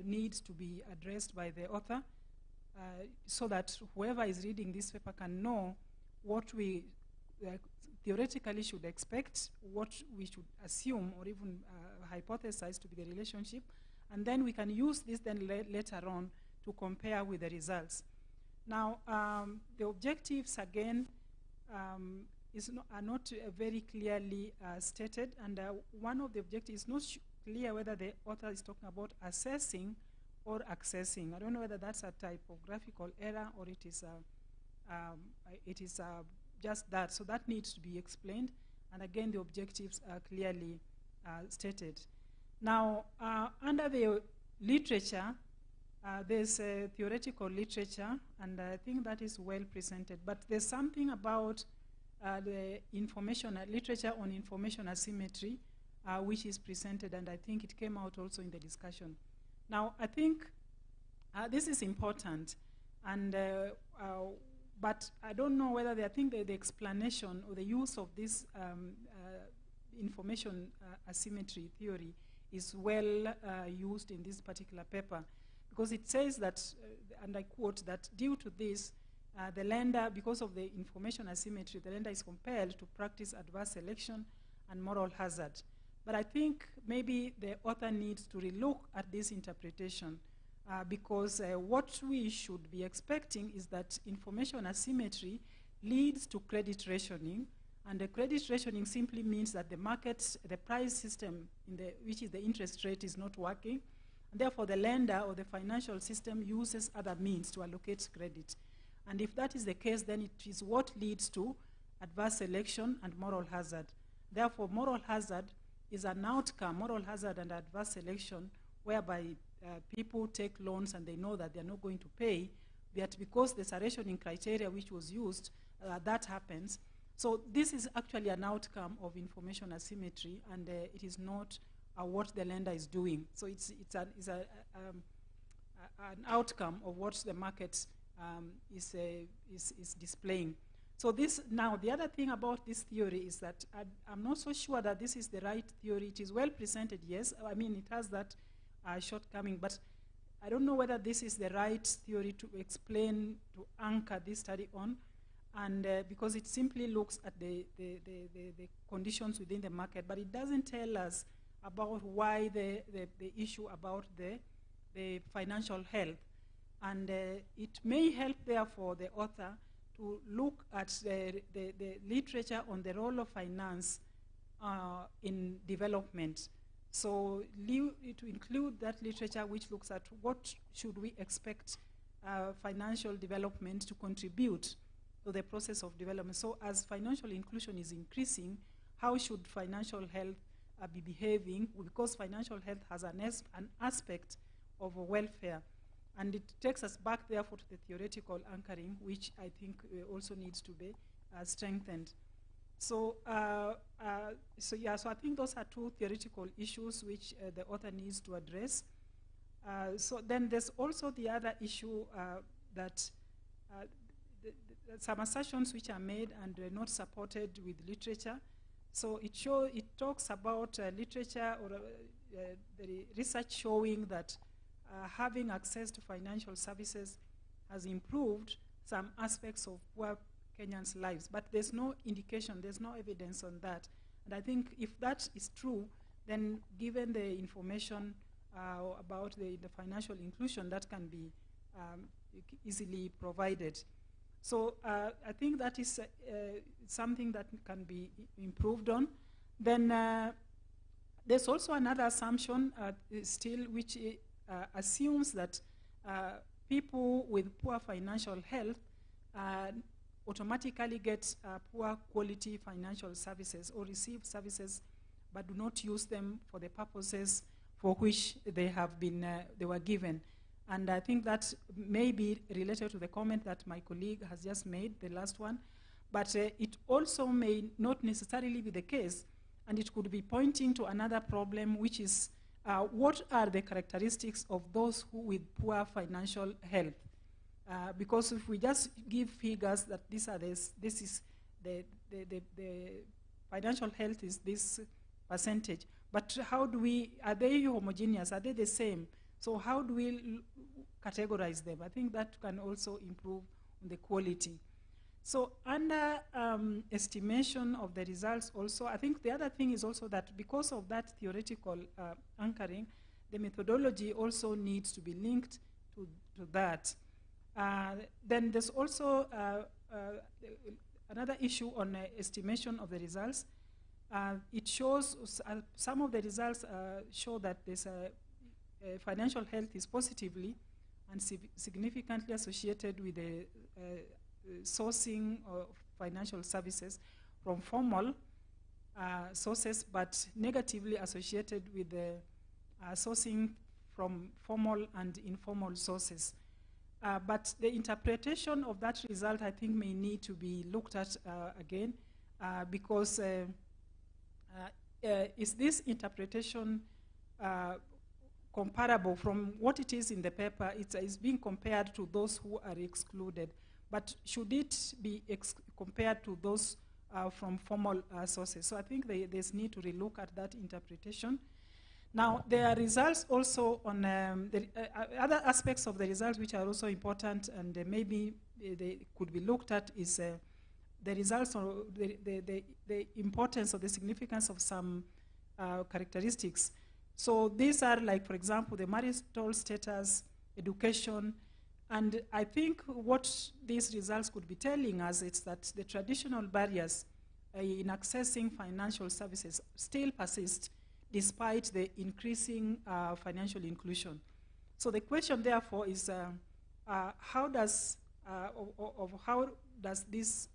needs to be addressed by the author, so that whoever is reading this paper can know what we theoretically should expect, what we should assume or even hypothesize to be the relationship, and then we can use this then later on to compare with the results. Now, the objectives, again, are not very clearly stated, and one of the objectives is not clear whether the author is talking about assessing or accessing. I don't know whether that's a typographical error or it is just that. So that needs to be explained. And again, the objectives are clearly stated. Now, under the literature, there's a theoretical literature, and I think that is well presented. But there's something about the information literature on information asymmetry, which is presented, and I think it came out also in the discussion. Now, I think this is important, and but I don't know whether I think the explanation or the use of this information asymmetry theory is well used in this particular paper, because it says that, and I quote, that due to this, the lender, because of the information asymmetry, the lender is compelled to practice adverse selection and moral hazard. But I think maybe the author needs to relook at this interpretation, because what we should be expecting is that information asymmetry leads to credit rationing, and the credit rationing simply means that the market, the price system, which is the interest rate, is not working, and therefore the lender or the financial system uses other means to allocate credit. And if that is the case, then it is what leads to adverse selection and moral hazard. Therefore, moral hazard is an outcome, moral hazard and adverse selection, whereby people take loans and they know that they're not going to pay, but because there's a rationing criteria which was used, that happens. So this is actually an outcome of information asymmetry, and it is not what the lender is doing. So it's an outcome of what the market is displaying. So this, now the other thing about this theory is that I'm not so sure that this is the right theory. It is well presented, yes. I mean, it has that shortcoming, but I don't know whether this is the right theory to explain, to anchor this study on, and because it simply looks at the conditions within the market, but it doesn't tell us about why the issue about the financial health. And it may help, therefore, the author to look at the literature on the role of finance in development. So to include that literature which looks at what should we expect financial development to contribute to the process of development. So as financial inclusion is increasing, how should financial health be behaving? Because financial health has an aspect of welfare. And it takes us back, therefore, to the theoretical anchoring, which I think also needs to be strengthened. So, so I think those are two theoretical issues which the author needs to address. So then there's also the other issue that some assertions which are made and not supported with literature. So it talks about literature or the research showing that having access to financial services has improved some aspects of poor Kenyans' lives. But there's no indication, there's no evidence on that. And I think if that is true, then given the information about the financial inclusion, that can be easily provided. So I think that is something that can be improved on. Then there's also another assumption still, which assumes that people with poor financial health automatically get poor quality financial services or receive services but do not use them for the purposes for which they were given. And I think that may be related to the comment that my colleague has just made, the last one. But it also may not necessarily be the case, and it could be pointing to another problem, which is what are the characteristics of those who with poor financial health? Because if we just give figures that this is the financial health is this percentage, but how do are they homogeneous? Are they the same? So how do we categorize them? I think that can also improve the quality. So under estimation of the results also, I think the other thing is also that because of that theoretical anchoring, the methodology also needs to be linked to that. Then there's also another issue on estimation of the results. It shows, some of the results show that there's financial health is positively and significantly associated with the sourcing of financial services from formal sources, but negatively associated with the sourcing from formal and informal sources. But the interpretation of that result, I think, may need to be looked at again, because is this interpretation comparable from what it is in the paper? It's being compared to those who are excluded. But should it be compared to those from formal sources? So I think there's need to relook at that interpretation. Now, there are results also on the other aspects of the results which are also important, and maybe they could be looked at, is the results or the importance or the significance of some characteristics. So these are like, for example, the marital status, education, and I think what these results could be telling us is that the traditional barriers in accessing financial services still persist despite the increasing financial inclusion. So the question, therefore, is how does of how does this,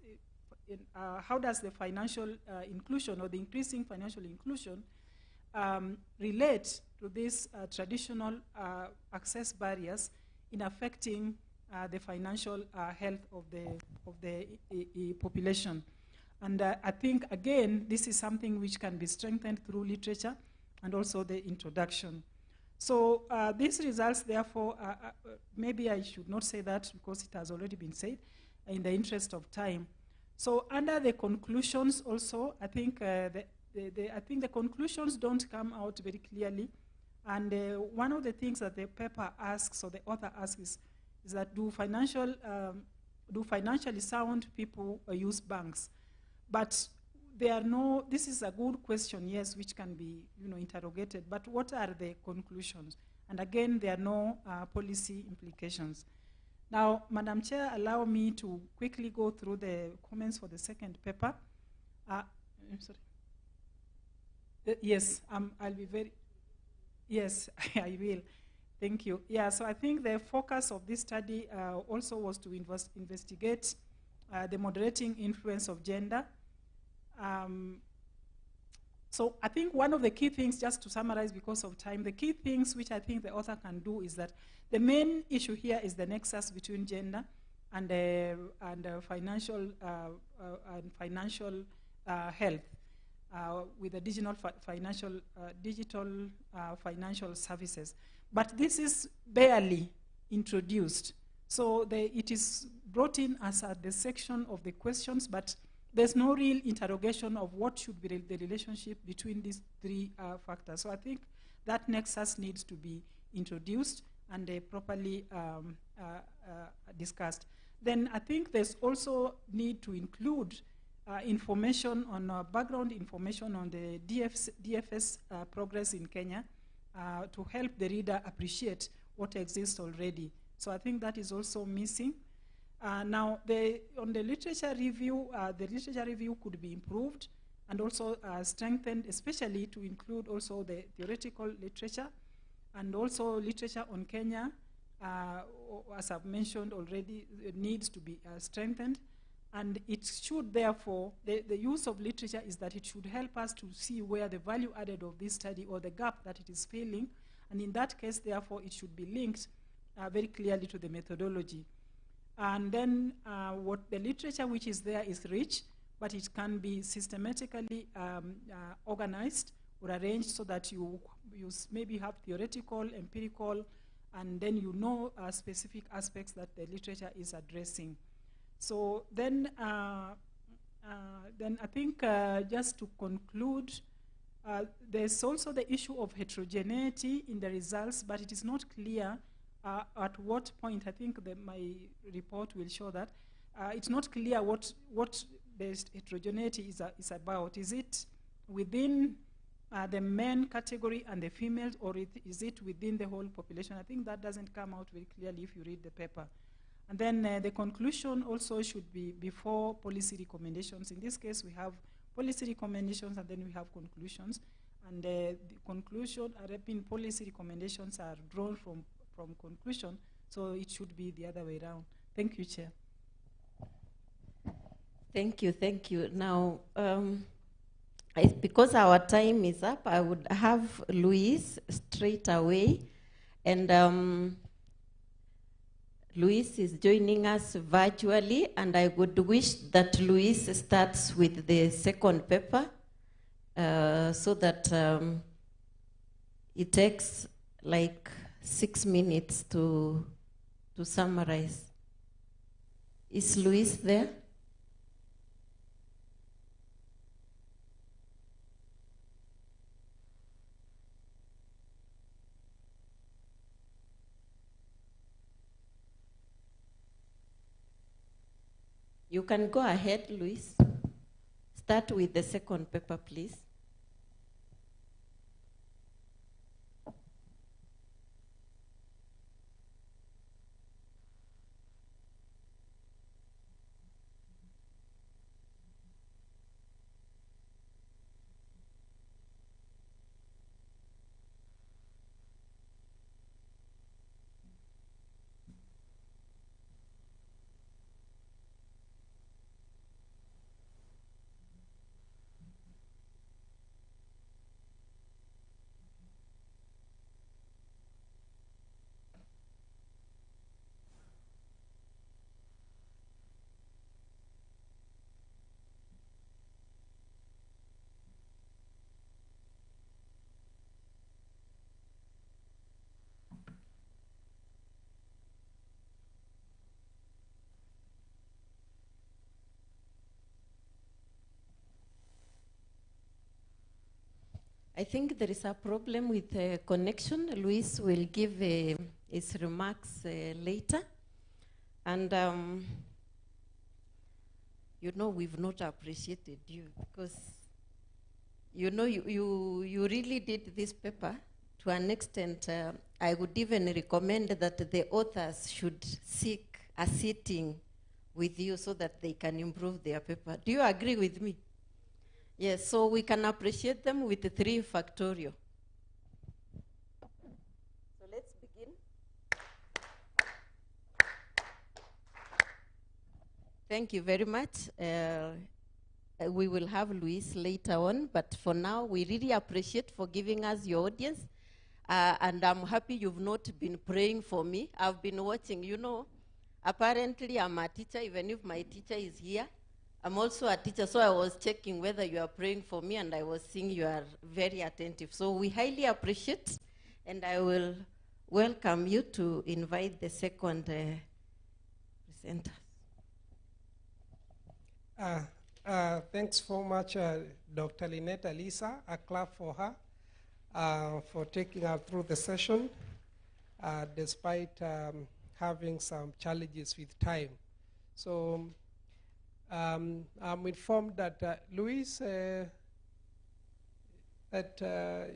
how does the financial inclusion or the increasing financial inclusion relate to these traditional access barriers in affecting the financial health of the population. And I think, again, this is something which can be strengthened through literature and also the introduction. So these results, therefore, maybe I should not say that because it has already been said in the interest of time. So under the conclusions also, I think the conclusions don't come out very clearly. And one of the things that the paper asks, or the author asks, is that do financially sound people use banks? But there are no, this is a good question, yes, which can be interrogated, but what are the conclusions? And again, there are no policy implications. Now, Madam Chair, allow me to quickly go through the comments for the second paper. I'm sorry. Yes, I'll be very, yes, I will. Thank you. Yeah, so I think the focus of this study also was to investigate the moderating influence of gender. So I think one of the key things, just to summarize because of time, the key things which I think the author can do is that the main issue here is the nexus between gender and financial health with the digital financial services. But this is barely introduced. So it is brought in as the section of the questions, but there's no real interrogation of what should be the relationship between these three factors. So I think that nexus needs to be introduced and properly discussed. Then I think there's also need to include information on background information on the DFS progress in Kenya to help the reader appreciate what exists already. So I think that is also missing. Now, on the literature review could be improved and also strengthened, especially to include also the theoretical literature and also literature on Kenya, as I've mentioned already, it needs to be strengthened. And it should, therefore, the use of literature is that it should help us to see where the value added of this study or the gap that it is filling. And in that case, therefore, it should be linked very clearly to the methodology. And then what the literature which is there is rich, but it can be systematically organized or arranged so that you maybe have theoretical, empirical, and then specific aspects that the literature is addressing. So then I think just to conclude, there's also the issue of heterogeneity in the results, but it is not clear at what point. I think my report will show that. It's not clear what the heterogeneity is about. Is it within the men category and the females, or is it within the whole population? I think that doesn't come out very clearly if you read the paper. And then the conclusion also should be before policy recommendations. In this case, we have policy recommendations and then we have conclusions. And the conclusion, policy recommendations are drawn from conclusion, so it should be the other way around. Thank you, Chair. Thank you. Now, because our time is up, I would have Luis straight away. And Luis is joining us virtually, and I would wish that Luis starts with the second paper so that it takes like 6 minutes to summarize. Is Luis there? You can go ahead, Luis. Start with the second paper, please. I think there is a problem with the connection. Luis will give his remarks later. And you know, we've not appreciated you because, you know, you really did this paper to an extent. I would even recommend that the authors should seek a sitting with you so that they can improve their paper. Do you agree with me? Yes, so we can appreciate them with the 3 factorial. So let's begin. Thank you very much. We will have Luis later on, but for now, we really appreciate for giving us your audience. And I'm happy you've not been praying for me. I've been watching, you know, apparently I'm a teacher, even if my teacher is here. I'm also a teacher, so I was checking whether you are praying for me, and I was seeing you are very attentive. So we highly appreciate, and I will welcome you to invite the second presenter. Thanks so much, Dr. Lynette Alisa. A clap for her for taking us through the session, despite having some challenges with time. So I'm informed that Luis, that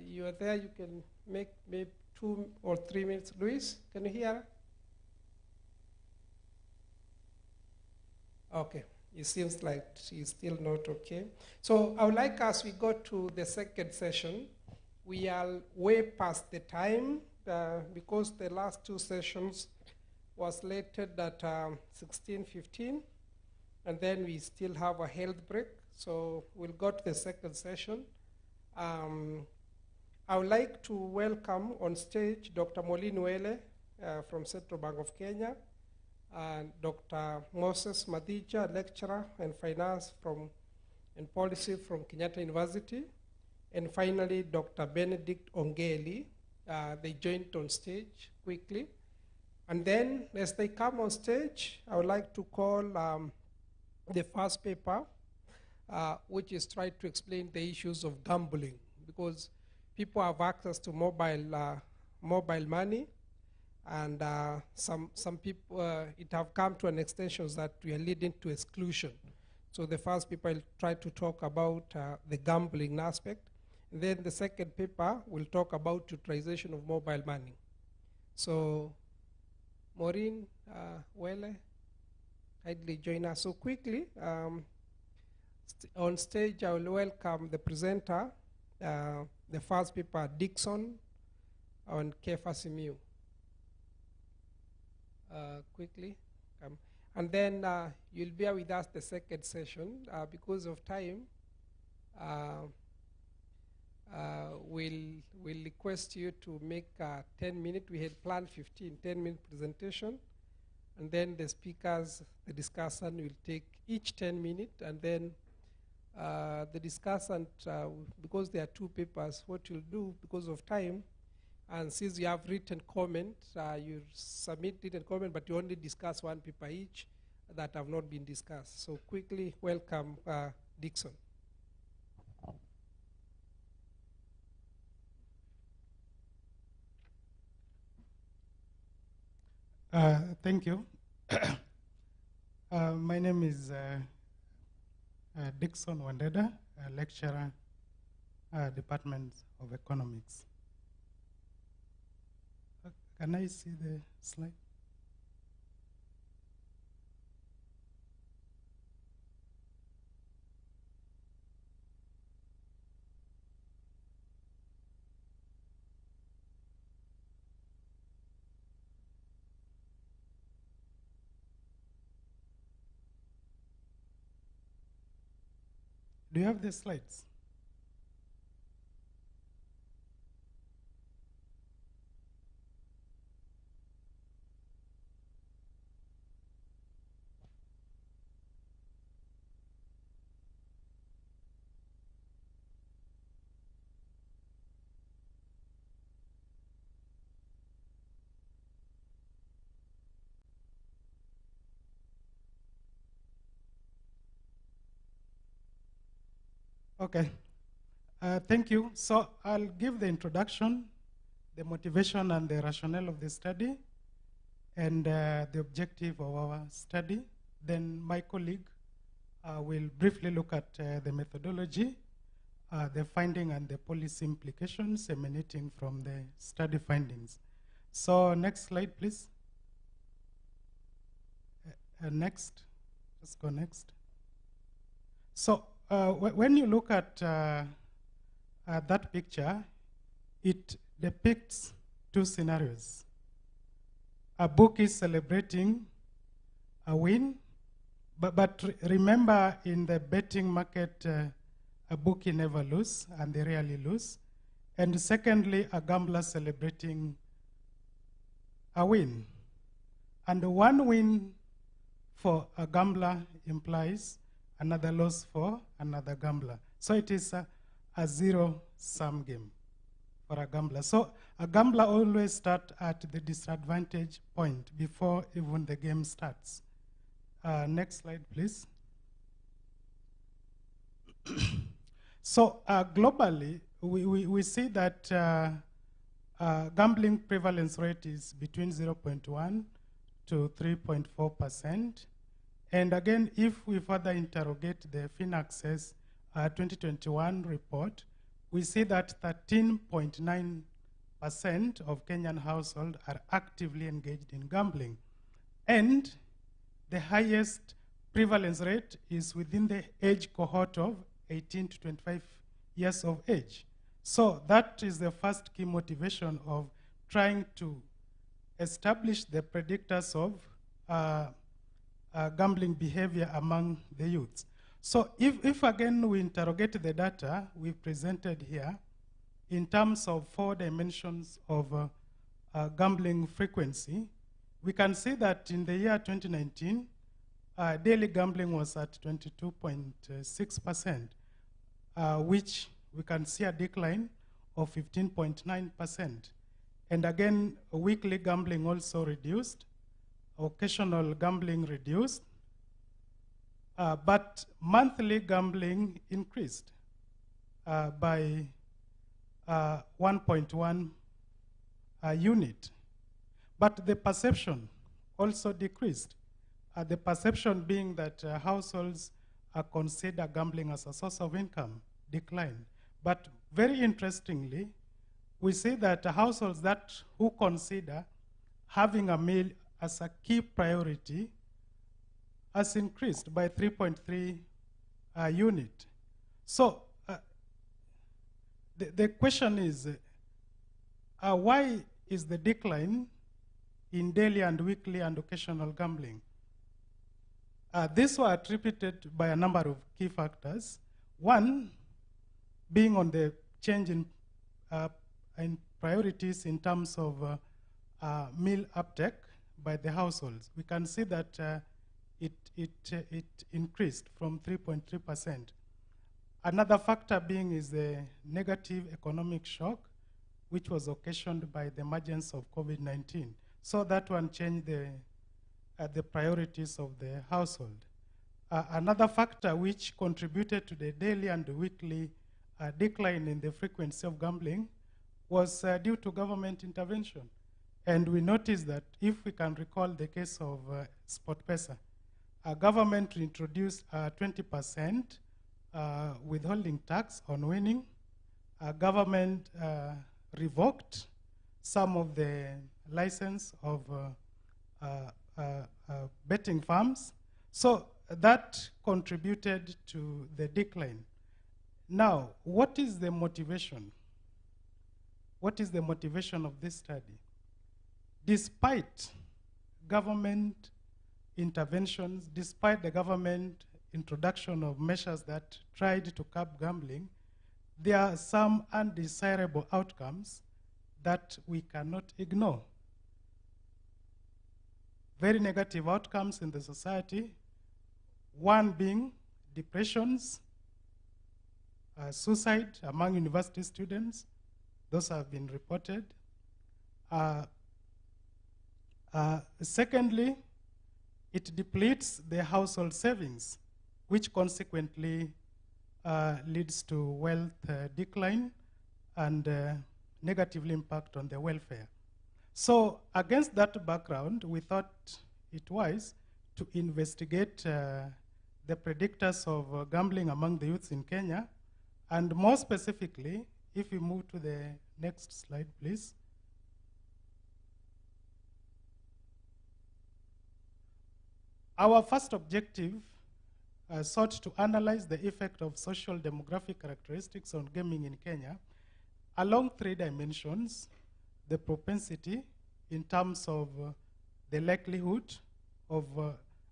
you are there. You can make maybe 2 or 3 minutes. Luis, can you hear? Okay. It seems like she's still not okay. So I would like, as we go to the second session, we are way past the time because the last 2 sessions was slated at 16:15, and then we still have a health break. So we'll go to the second session. I would like to welcome on stage Dr. Molly Nwele from Central Bank of Kenya, and Dr. Moses Madija, lecturer in finance and policy from Kenyatta University, and finally Dr. Benedict Ongeli. They joined on stage quickly. And then as they come on stage, I would like to call the first paper, which is trying to explain the issues of gambling, because people have access to mobile money, and some people, it have come to an extension that we are leading to exclusion. So the first paper will try to talk about the gambling aspect. And then the second paper will talk about utilization of mobile money. So Maureen Wele, kindly join us. So quickly, on stage I will welcome the presenter, the first paper, Dixon on KFASMU. Quickly. And then you'll bear with us the second session. Because of time, we'll request you to make a 10-minute, we had planned 10-minute presentation. And then the speakers, the discussant will take each 10 minutes, and then the discussant, because there are 2 papers, what you'll do because of time, and since you have written comment, you submit written comment, but you only discuss 1 paper each that have not been discussed. So quickly welcome Dixon. Thank you. My name is Dixon Wandeda, a lecturer, Department of Economics. Can I see the slide? Do you have the slides? Okay. Thank you. So I'll give the introduction, the motivation and the rationale of the study, and the objective of our study. Then my colleague will briefly look at the methodology, the finding and the policy implications emanating from the study findings. So next slide, please. Next. Let's go next. So when you look at that picture, it depicts two scenarios. A book is celebrating a win, but remember, in the betting market, a bookie never lose, and they rarely lose. And secondly, a gambler celebrating a win. And one win for a gambler implies another loss for another gambler. So it is a zero-sum game for a gambler. So a gambler always starts at the disadvantage point before even the game starts. Next slide, please. So globally, we see that gambling prevalence rate is between 0.1 to 3.4%. And again, if we further interrogate the Finaccess 2021 report, we see that 13.9% of Kenyan households are actively engaged in gambling. And the highest prevalence rate is within the age cohort of 18 to 25 years of age. So that is the first key motivation of trying to establish the predictors of gambling behavior among the youths. So if again we interrogate the data we presented here in terms of 4 dimensions of gambling frequency, we can see that in the year 2019, daily gambling was at 22.6%, which we can see a decline of 15.9%. And again, weekly gambling also reduced, occasional gambling reduced, but monthly gambling increased by 1.1 unit. But the perception also decreased. The perception being that households consider gambling as a source of income declined. But very interestingly, we see that households who consider having a meal as a key priority has increased by 3.3 unit. So the question is, why is the decline in daily and weekly and occasional gambling? These were attributed by a number of key factors. One being on the change in priorities in terms of meal uptake by the households. We can see that it increased from 3.3%. Another factor being is the negative economic shock, which was occasioned by the emergence of COVID-19. So that one changed the priorities of the household. Another factor which contributed to the daily and weekly decline in the frequency of gambling was due to government intervention. And we noticed that if we can recall the case of SportPesa, government introduced 20% withholding tax on winning. Government revoked some of the license of betting farms. So that contributed to the decline. Now, what is the motivation? What is the motivation of this study? Despite government interventions, despite the government introduction of measures that tried to curb gambling, there are some undesirable outcomes that we cannot ignore. Very negative outcomes in the society, one being depressions, suicide among university students. Those have been reported. Secondly, it depletes the household savings, which consequently leads to wealth decline and negatively impact on the welfare. So against that background, we thought it wise to investigate the predictors of gambling among the youths in Kenya, and more specifically, if we move to the next slide, please. Our first objective sought to analyze the effect of social demographic characteristics on gaming in Kenya along 3 dimensions: the propensity in terms of the likelihood of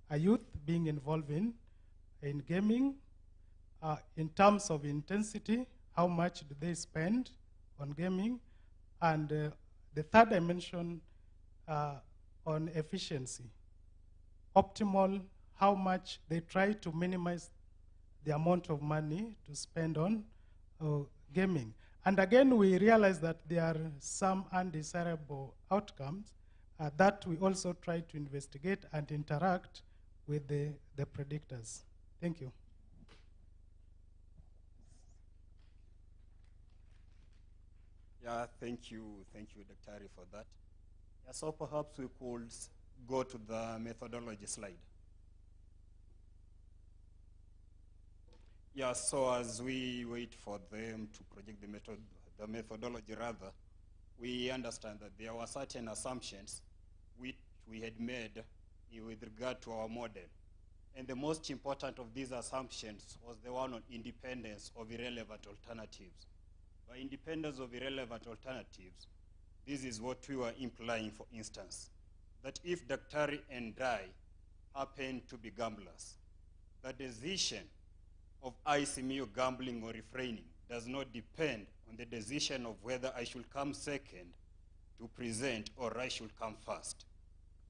a youth being involved in gaming, in terms of intensity, how much do they spend on gaming, and the third dimension on efficiency, optimal, how much they try to minimize the amount of money to spend on gaming. And again, we realize that there are some undesirable outcomes that we also try to investigate and interact with the predictors. Thank you. Yeah, thank you, Dr. Ari, for that. Yeah, so perhaps we could go to the methodology slide. Yeah, so as we wait for them to project the methodology rather, we understand that there were certain assumptions which we had made with regard to our model. And the most important of these assumptions was the one on independence of irrelevant alternatives. By independence of irrelevant alternatives, this is what we were implying, for instance, that if Dr. Ari and I happen to be gamblers, the decision of ICMU gambling or refraining does not depend on the decision of whether I should come second to present or I should come first.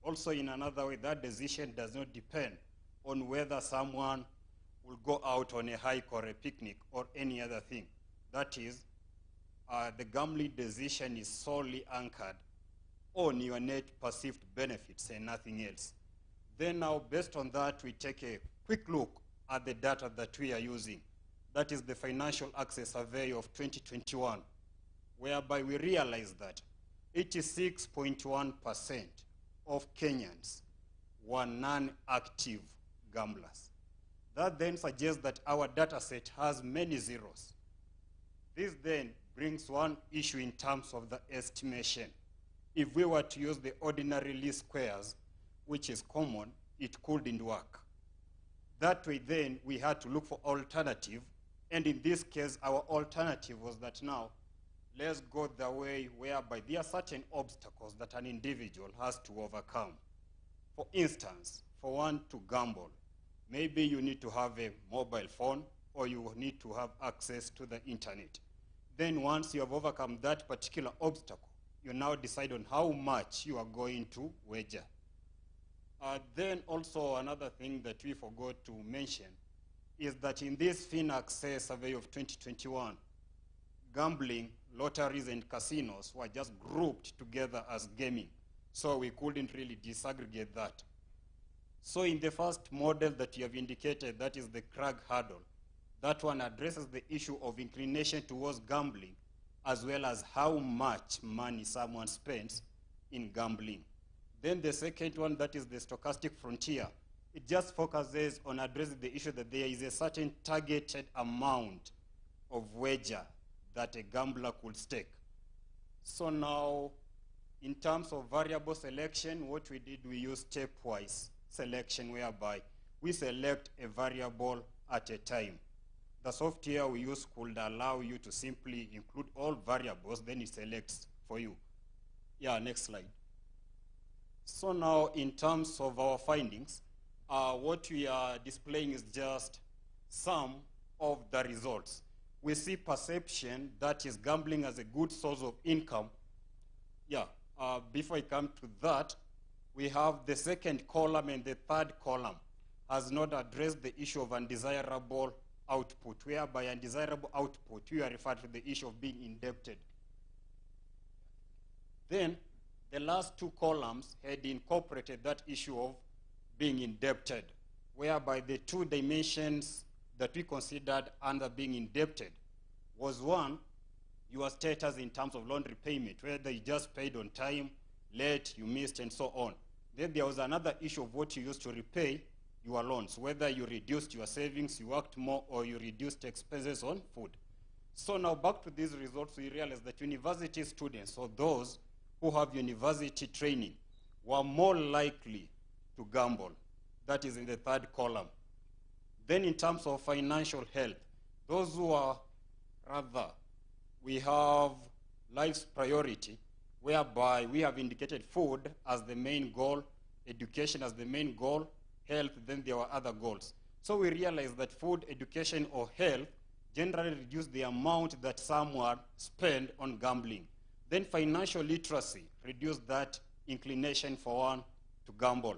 Also, in another way, that decision does not depend on whether someone will go out on a hike or a picnic or any other thing. That is, the gambling decision is solely anchored on your net perceived benefits and nothing else. Then now, based on that, we take a quick look at the data that we are using. That is the Financial Access Survey of 2021, whereby we realize that 86.1% of Kenyans were non-active gamblers. That then suggests that our data set has many zeros. This then brings one issue in terms of the estimation. If we were to use the ordinary least squares, which is common, it couldn't work. That way then we had to look for alternative, and in this case our alternative was that now let's go the way whereby there are certain obstacles that an individual has to overcome. For instance, for one to gamble, maybe you need to have a mobile phone or you need to have access to the internet. Then once you have overcome that particular obstacle, you now decide on how much you are going to wager. Then also another thing that we forgot to mention is that in this FinAccess survey of 2021, gambling, lotteries, and casinos were just grouped together as gaming. So we couldn't really disaggregate that. So in the first model that you have indicated, that is the Krag hurdle, that one addresses the issue of inclination towards gambling, as well as how much money someone spends in gambling. Then the second one, that is the stochastic frontier, it just focuses on addressing the issue that there is a certain targeted amount of wager that a gambler could stake. So now, in terms of variable selection, what we did, we used stepwise selection, whereby we select a variable at a time. The software we use could allow you to simply include all variables, then it selects for you. Yeah, next slide. So now, in terms of our findings, what we are displaying is just some of the results. We see perception, that is gambling as a good source of income. Yeah, before I come to that, we have the second column and the third column has not addressed the issue of undesirable output, whereby undesirable output, we are referred to the issue of being indebted. Then, the last two columns had incorporated that issue of being indebted, whereby the two dimensions that we considered under being indebted was one, your status in terms of loan repayment, whether you just paid on time, late, you missed, and so on. Then there was another issue of what you used to repay your loans, whether you reduced your savings, you worked more, or you reduced expenses on food. So now back to these results, we realized that university students, or those who have university training, were more likely to gamble. That is in the third column. Then in terms of financial health, those who are rather, we have life's priority, whereby we have indicated food as the main goal, education as the main goal, health, then there were other goals. So we realized that food, education, or health generally reduce the amount that someone spend on gambling. Then financial literacy reduced that inclination for one to gamble.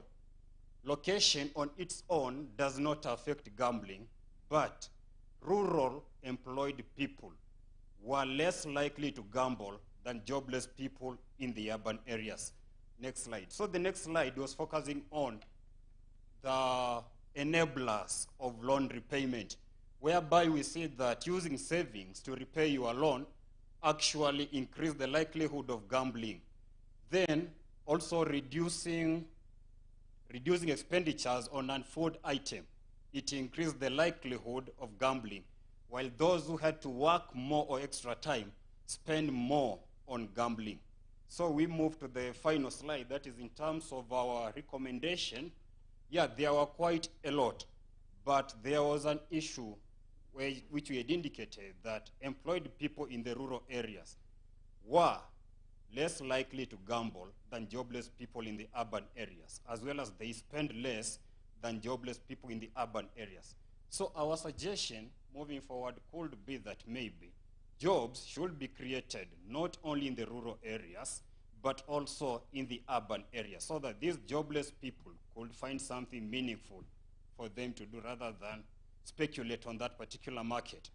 Location on its own does not affect gambling, but rural employed people were less likely to gamble than jobless people in the urban areas. Next slide. So the next slide was focusing on the enablers of loan repayment, whereby we see that using savings to repay your loan actually increase the likelihood of gambling. Then also reducing expenditures on non-food item, it increased the likelihood of gambling, while those who had to work more or extra time spend more on gambling. So we move to the final slide, that is in terms of our recommendation. Yeah, there were quite a lot, but there was an issue which we had indicated that employed people in the rural areas were less likely to gamble than jobless people in the urban areas, as well as they spend less than jobless people in the urban areas. So our suggestion moving forward could be that maybe jobs should be created not only in the rural areas, but also in the urban areas, so that these jobless people could find something meaningful for them to do rather than speculate on that particular market.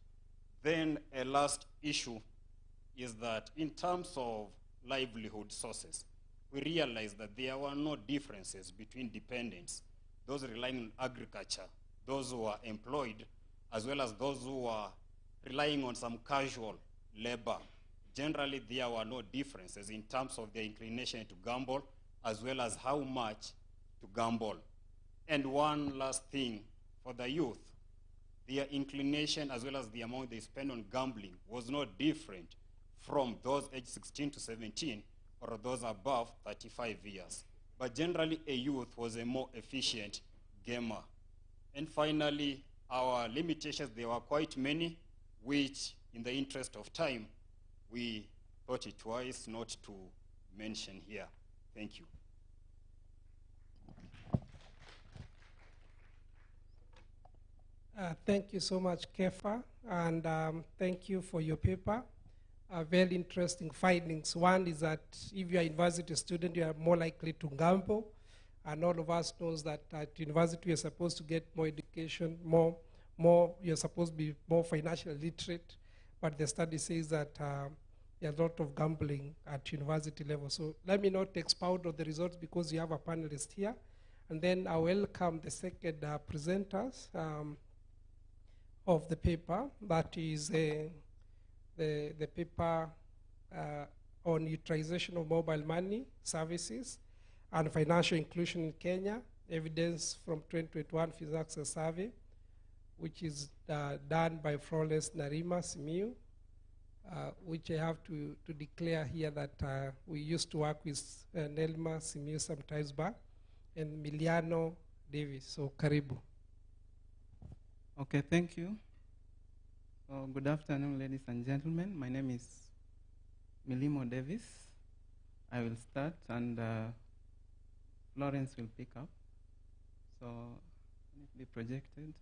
Then a last issue is that in terms of livelihood sources, we realized that there were no differences between dependents, those relying on agriculture, those who are employed, as well as those who are relying on some casual labor. Generally, there were no differences in terms of their inclination to gamble, as well as how much to gamble. And one last thing for the youth, their inclination as well as the amount they spend on gambling was not different from those aged 16 to 17 or those above 35 years. But generally, a youth was a more efficient gamer. And finally, our limitations, there were quite many, which in the interest of time, we thought it wise not to mention here. Thank you. Thank you so much, Kefa, and thank you for your paper. Very interesting findings. One is that if you're a university student, you are more likely to gamble, and all of us knows that at university you're supposed to get more education, you're supposed to be more financially literate, but the study says that there's a lot of gambling at university level. So let me not expound on the results because you have a panelist here, and then I welcome the second presenters of the paper, that is the paper on utilization of mobile money services and financial inclusion in Kenya, evidence from 2021 FISAXA survey, which is done by Florence Narima Simiu, which I have to declare here that we used to work with Nelma Simiu sometimes back, and Miliano Davis. So karibu. Okay, thank you. Good afternoon, ladies and gentlemen. My name is Milimo Davis. I will start, and Florence will pick up. So, it will be projected.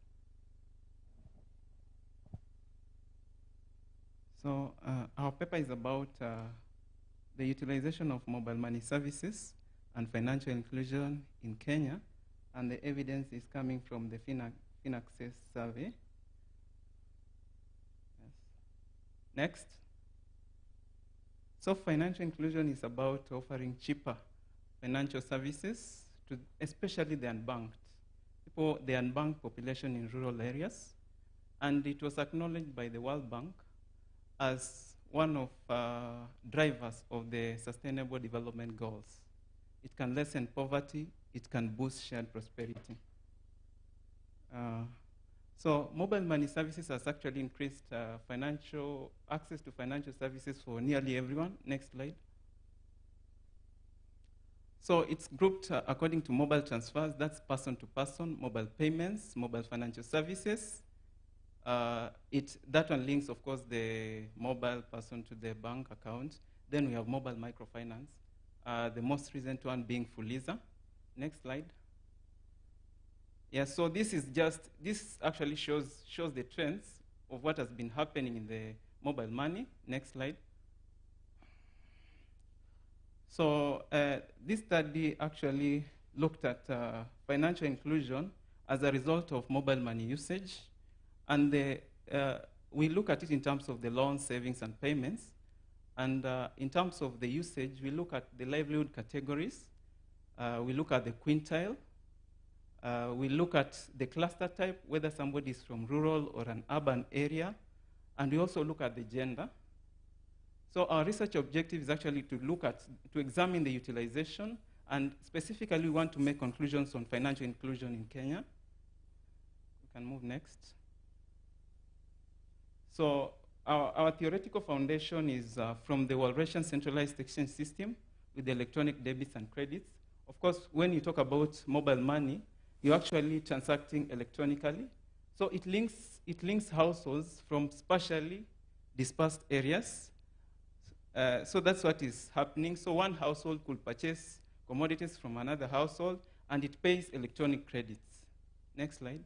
So, our paper is about the utilization of mobile money services and financial inclusion in Kenya, and the evidence is coming from the FinAccess survey. Yes. Next. So financial inclusion is about offering cheaper financial services to especially the unbanked. The unbanked population in rural areas, and it was acknowledged by the World Bank as one of drivers of the Sustainable Development Goals. It can lessen poverty, it can boost shared prosperity. So mobile money services has actually increased access to financial services for nearly everyone. Next slide. So it's grouped according to mobile transfers, that's person to person, mobile payments, mobile financial services. That one links, of course, the mobile person to the bank account. Then we have mobile microfinance, the most recent one being Fuliza. Next slide. Yeah, so this actually shows the trends of what has been happening in the mobile money. Next slide. So this study actually looked at financial inclusion as a result of mobile money usage. And we look at it in terms of the loans, savings, and payments. And in terms of the usage, we look at the livelihood categories. We look at the quintile. We look at the cluster type, whether somebody is from rural or an urban area. And we also look at the gender. So our research objective is actually to examine the utilization, and specifically we want to make conclusions on financial inclusion in Kenya. We can move next. So our theoretical foundation is from the Walrasian centralized exchange system with the electronic debits and credits. Of course, when you talk about mobile money, you're actually transacting electronically. So it links households from spatially dispersed areas. So that's what is happening. So one household could purchase commodities from another household, and it pays electronic credits. Next slide.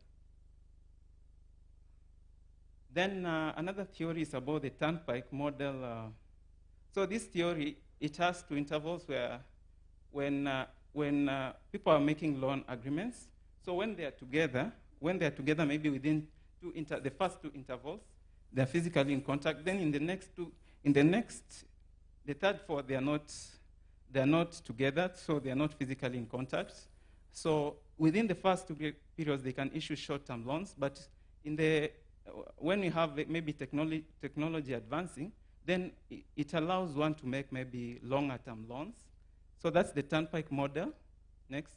Then another theory is about the turnpike model. So this theory, it has two intervals where when people are making loan agreements, so when they are together maybe within the first two intervals, they are physically in contact. Then in the third four, they are not together, so they are not physically in contact. So within the first two periods, they can issue short-term loans, but when we have maybe technology advancing, then it allows one to make maybe longer-term loans. So that's the turnpike model. Next.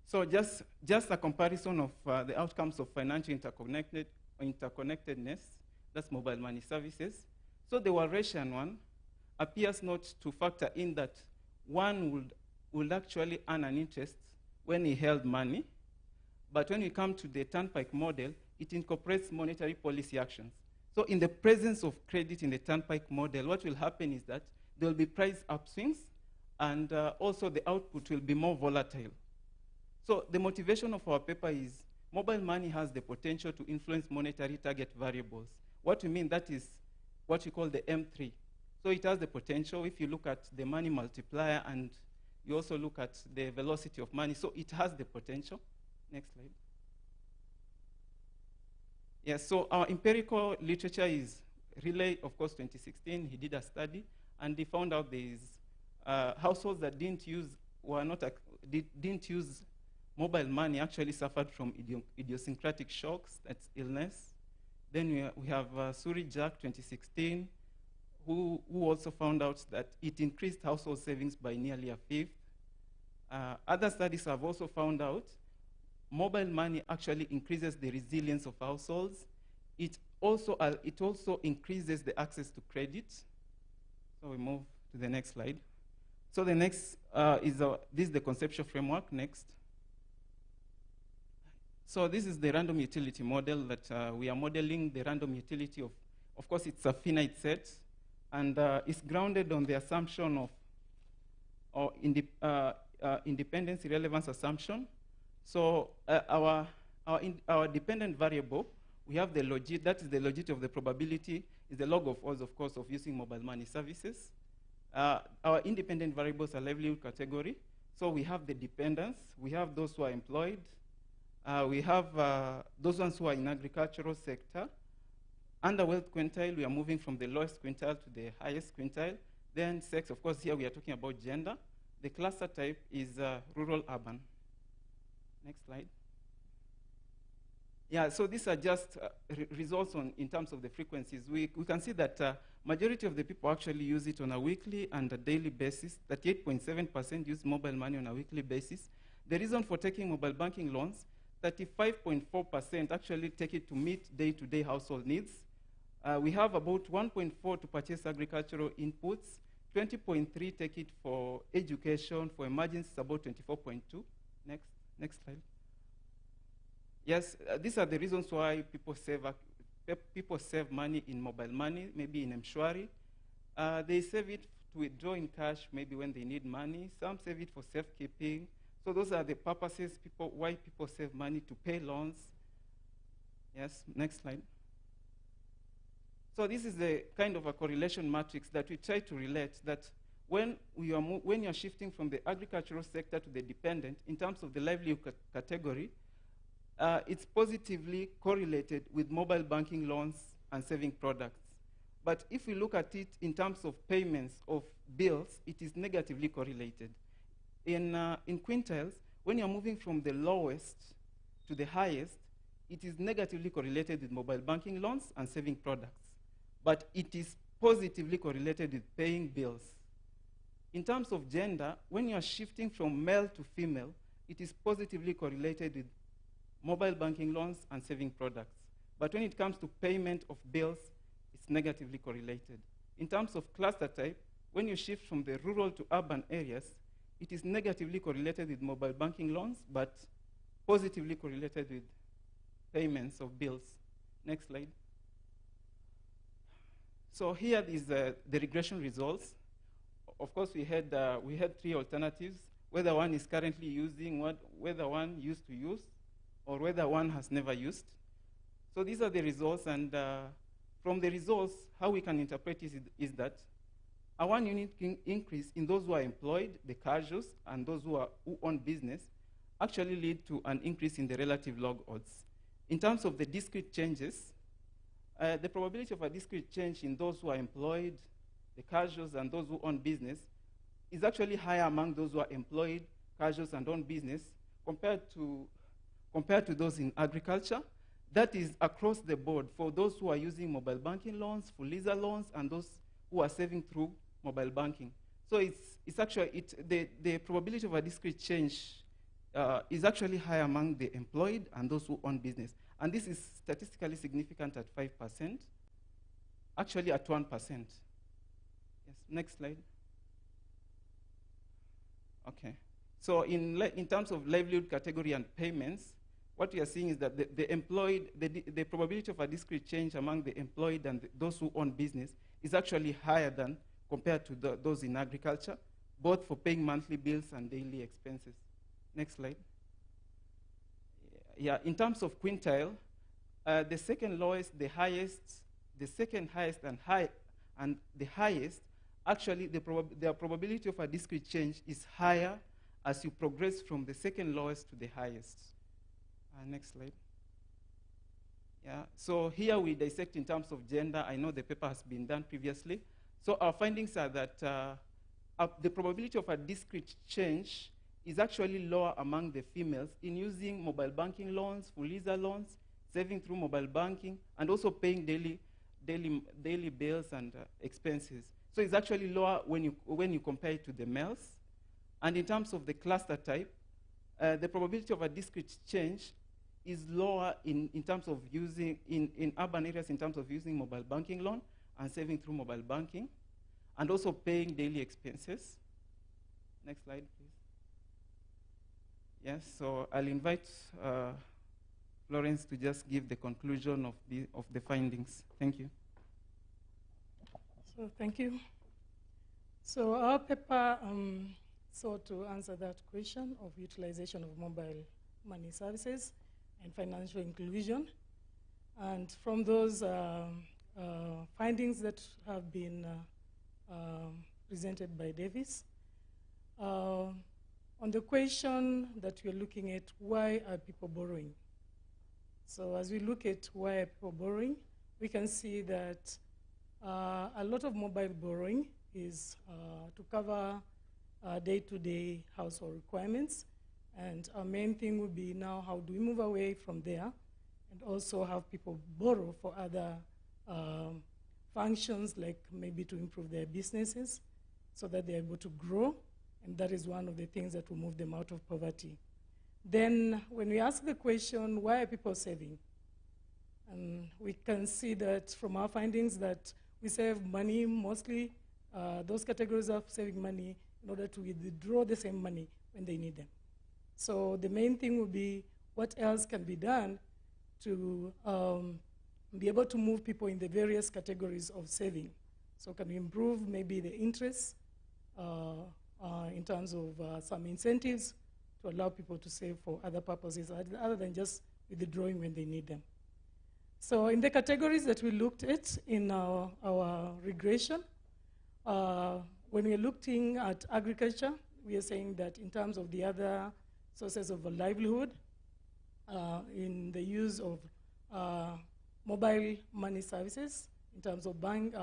So just a comparison of the outcomes of financial interconnectedness, that's mobile money services. So the Walrasian one appears not to factor in that one would actually earn an interest when he held money. But when we come to the turnpike model, it incorporates monetary policy actions. So in the presence of credit in the turnpike model, what will happen is that there will be price upswings, and also the output will be more volatile. So the motivation of our paper is mobile money has the potential to influence monetary target variables. What we mean, that is what we call the M3. So it has the potential, if you look at the money multiplier and you also look at the velocity of money, so it has the potential. Next slide. Yes, so our empirical literature is Relay, of course, 2016. He did a study, and he found out there's households that didn't use mobile money actually suffered from idiosyncratic shocks, that's illness. Then we have Suri Jack, 2016, who also found out that it increased household savings by nearly a fifth. Other studies have also found out mobile money actually increases the resilience of households. It also increases the access to credit. So we move to the next slide. So the next this is the conceptual framework. Next. So this is the random utility model that we are modeling the random utility of course, it's a finite set, and it's grounded on the assumption of independence irrelevance assumption. So our dependent variable, we have the logit, that is the logit of the probability, is the log of odds, of course, of using mobile money services. Our independent variables are livelihood category. So we have the dependents, we have those who are employed, we have those ones who are in agricultural sector. Under wealth quintile, we are moving from the lowest quintile to the highest quintile. Then sex, of course, here we are talking about gender. The cluster type is rural-urban. Next slide. Yeah, so these are just results in terms of the frequencies. We can see that majority of the people actually use it on a weekly and a daily basis. 38.7% use mobile money on a weekly basis. The reason for taking mobile banking loans, 35.4% actually take it to meet day-to-day household needs. We have about 1.4 to purchase agricultural inputs, 20.3 take it for education, for emergencies about 24.2. Next slide. Yes, these are the reasons why people save money in mobile money, maybe in M-Shwari. They save it to withdraw in cash, maybe when they need money. Some save it for safekeeping. So those are the purposes why people save money, to pay loans. Yes, next slide. So this is the kind of a correlation matrix that we try to relate, that when you're shifting from the agricultural sector to the dependent, in terms of the livelihood category, it's positively correlated with mobile banking loans and saving products. But if we look at it in terms of payments of bills, it is negatively correlated. In quintiles, when you're moving from the lowest to the highest, it is negatively correlated with mobile banking loans and saving products. But it is positively correlated with paying bills. In terms of gender, when you're shifting from male to female, it is positively correlated with mobile banking loans and saving products. But when it comes to payment of bills, it's negatively correlated. In terms of cluster type, when you shift from the rural to urban areas, it is negatively correlated with mobile banking loans, but positively correlated with payments of bills. Next slide. So here is the regression results. Of course, we had 3 alternatives, whether one is currently using, whether one used to use, or whether one has never used. So these are the results, and from the results, how we can interpret it is that a 1 unit increase in those who are employed, the casuals, and those who own business, actually lead to an increase in the relative log odds. In terms of the discrete changes, the probability of a discrete change in those who are employed, the casuals, and those who own business is actually higher among those who are employed, casuals, and own business compared to those in agriculture. That is across the board for those who are using mobile banking loans, Fuliza loans, and those who are saving through mobile banking. So it's actually, the probability of a discrete change is actually higher among the employed and those who own business. And this is statistically significant at 5%, actually at 1%. Yes, next slide. Okay. So in terms of livelihood category and payments, what we are seeing is that the probability of a discrete change among the employed and those who own business is actually higher than compared to those in agriculture, both for paying monthly bills and daily expenses. Next slide. Yeah, in terms of quintile, the second lowest, the highest, the second highest, and the highest, actually the probability of a discrete change is higher as you progress from the second lowest to the highest. Next slide. Yeah, so here we dissect in terms of gender. I know the paper has been done previously. So our findings are that the probability of a discrete change is actually lower among the females in using mobile banking loans, Fuliza loans, saving through mobile banking, and also paying daily bills and expenses. So it's actually lower when you compare it to the males. And in terms of the cluster type, the probability of a discrete change is lower in terms of using, in urban areas, in terms of using mobile banking loan and saving through mobile banking, and also paying daily expenses. Next slide, please. Yes, so I'll invite Florence to just give the conclusion of the findings. Thank you. So thank you. So our paper sought to answer that question of utilization of mobile money services and financial inclusion. And from those findings that have been presented by Davis, on the question that we're looking at, why are people borrowing? So as we look at why are people borrowing, we can see that a lot of mobile borrowing is to cover day-to-day household requirements. And our main thing would be now, how do we move away from there and also have people borrow for other functions, like maybe to improve their businesses so that they're able to grow, and that is one of the things that will move them out of poverty. Then when we ask the question, why are people saving? And we can see that from our findings that we save money mostly, those categories of saving money in order to withdraw the same money when they need them. So the main thing will be what else can be done to be able to move people in the various categories of saving. So can we improve maybe the interest in terms of some incentives to allow people to save for other purposes other than just withdrawing when they need them. So in the categories that we looked at in our regression, when we're looking at agriculture, we are saying that in terms of the other sources of livelihood, in the use of mobile money services, in terms of bank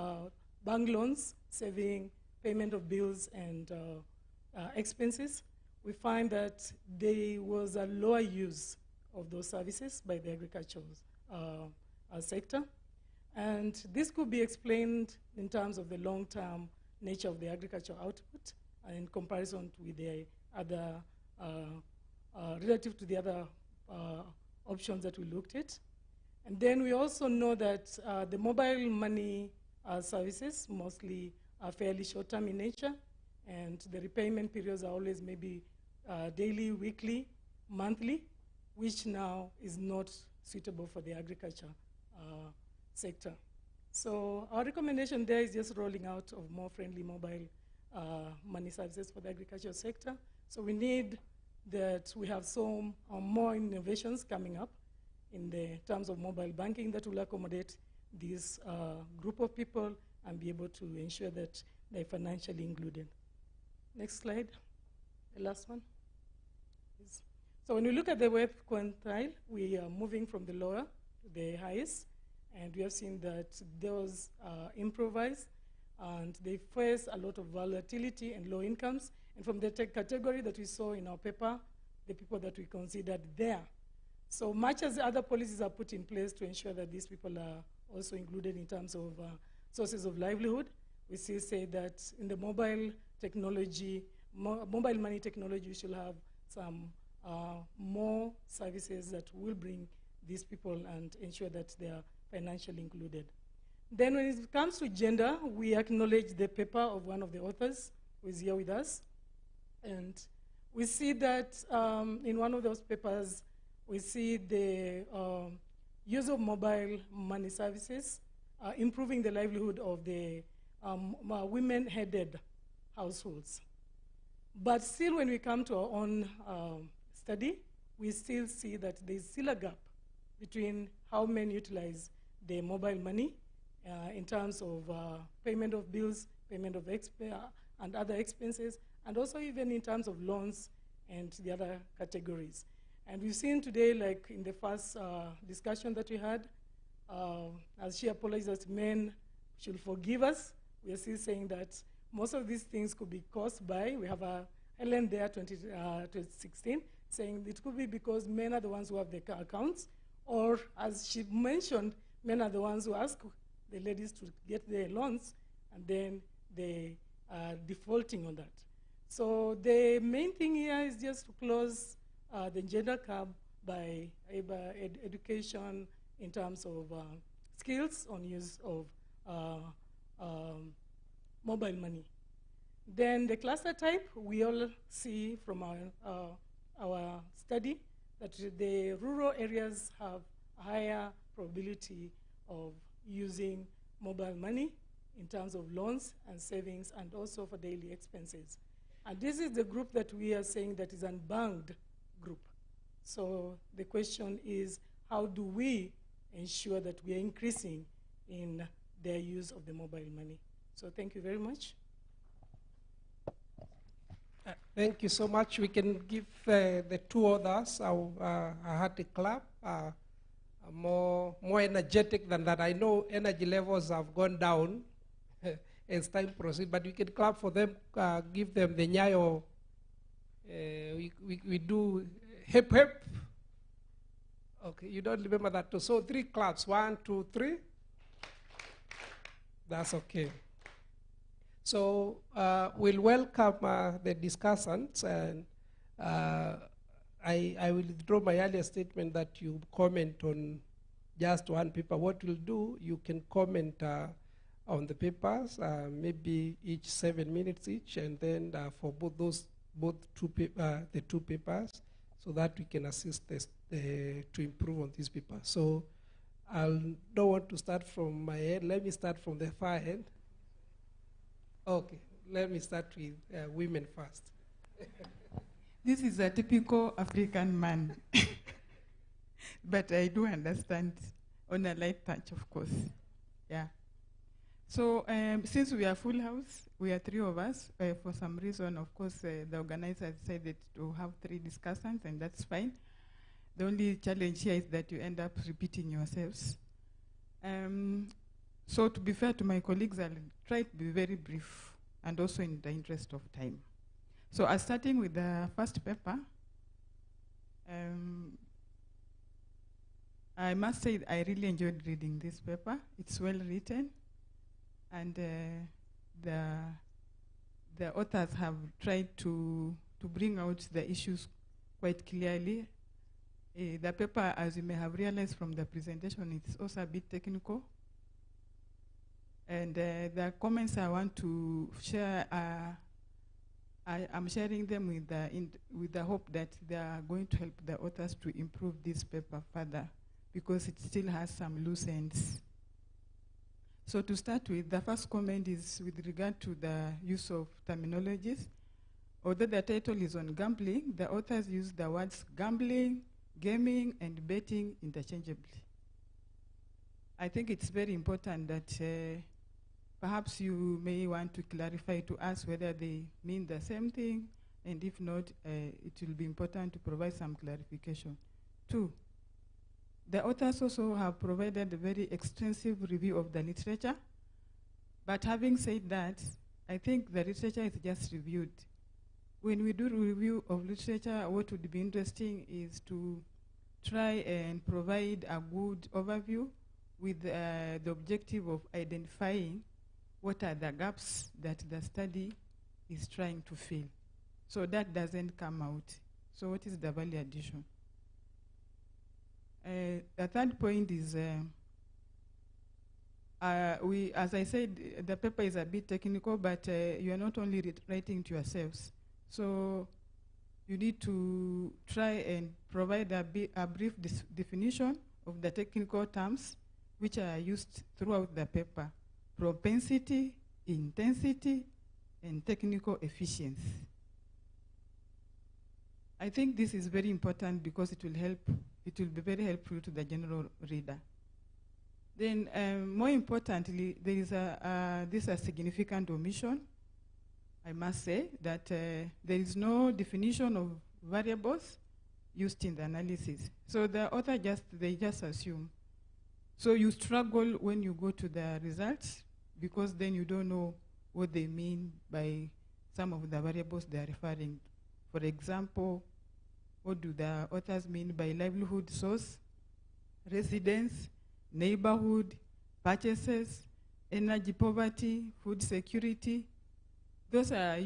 loans, saving, payment of bills, and expenses, we find that there was a lower use of those services by the agricultural sector. And this could be explained in terms of the long-term nature of the agricultural output in comparison with the other, relative to the other options that we looked at. And then we also know that the mobile money services mostly are fairly short-term in nature, and the repayment periods are always maybe daily, weekly, monthly, which now is not suitable for the agriculture sector. So our recommendation there is just rolling out of more friendly mobile money services for the agricultural sector. So we need that we have some more innovations coming up in the terms of mobile banking that will accommodate this group of people and be able to ensure that they're financially included. Next slide, the last one. Please. So when we look at the web quintile, we are moving from the lower to the highest, and we have seen that those improvised, and they face a lot of volatility and low incomes. And from the category that we saw in our paper, the people that we considered there. So much as the other policies are put in place to ensure that these people are also included in terms of sources of livelihood, we still say that in the mobile technology, mobile money technology, we should have some more services that will bring these people and ensure that they are financially included. Then when it comes to gender, we acknowledge the paper of one of the authors who is here with us. And we see that in one of those papers, we see the use of mobile money services improving the livelihood of the women-headed households. But still, when we come to our own study, we still see that there's still a gap between how men utilize the mobile money in terms of payment of bills, payment of and other expenses, and also even in terms of loans and the other categories. And we've seen today, like in the first discussion that we had, as she apologized, men should forgive us. We are still saying that most of these things could be caused by, we have a Helen there, 2016, saying it could be because men are the ones who have the accounts, or as she mentioned, men are the ones who ask the ladies to get their loans, and then they are defaulting on that. So the main thing here is just to close the gender gap by education in terms of skills on use of mobile money. Then the cluster type, we all see from our study that the rural areas have a higher probability of using mobile money in terms of loans and savings and also for daily expenses. And this is the group that we are saying that is unbanked group. So the question is, how do we ensure that we are increasing in their use of the mobile money? So thank you very much. Thank you so much. We can give the two others a hearty clap. More energetic than that. I know energy levels have gone down as time proceeds, but we can clap for them, give them the nyayo. We do hip hip. Okay, you don't remember that too. So 3 claps. 1, 2, 3. That's okay. So we'll welcome the discussants, and I will withdraw my earlier statement that you comment on just one paper. What we'll do, you can comment on the papers, maybe each 7 minutes each, and then for the two papers, so that we can assist to improve on these papers. So I don't want to start from my end. Let me start from the far end. Okay, let me start with women first. This is a typical African man, but I do understand on a light touch, of course. Yeah. So since we are full house, we are 3 of us. For some reason, of course, the organizer decided to have 3 discussants, and that's fine. The only challenge here is that you end up repeating yourselves. So to be fair to my colleagues, I'll try to be very brief and also in the interest of time. So starting with the first paper, I must say I really enjoyed reading this paper. It's well written, and the authors have tried to bring out the issues quite clearly. The paper, as you may have realized from the presentation, it's also a bit technical. And the comments I want to share, I'm sharing them with the hope that they are going to help the authors to improve this paper further, because it still has some loose ends. So to start with, the first comment is with regard to the use of terminologies. Although the title is on gambling, the authors use the words gambling, gaming, and betting interchangeably. I think it's very important that perhaps you may want to clarify to us whether they mean the same thing, and if not, it will be important to provide some clarification. 2, the authors also have provided a very extensive review of the literature, but having said that, I think the literature is just reviewed. When we do review of literature, what would be interesting is to try and provide a good overview with the objective of identifying what are the gaps that the study is trying to fill. So that doesn't come out. So what is the value addition? The third point is, as I said, the paper is a bit technical, but you are not only writing to yourselves. So you need to try and provide a brief definition of the technical terms which are used throughout the paper: propensity, intensity, and technical efficiency. I think this is very important because it will be very helpful to the general reader. Then, more importantly, there is a significant omission. I must say that there is no definition of variables used in the analysis. So the author they just assume. So you struggle when you go to the results, because then you don't know what they mean by some of the variables they are referring to. For example, what do the authors mean by livelihood source, residence, neighborhood, purchases, energy poverty, food security? Those are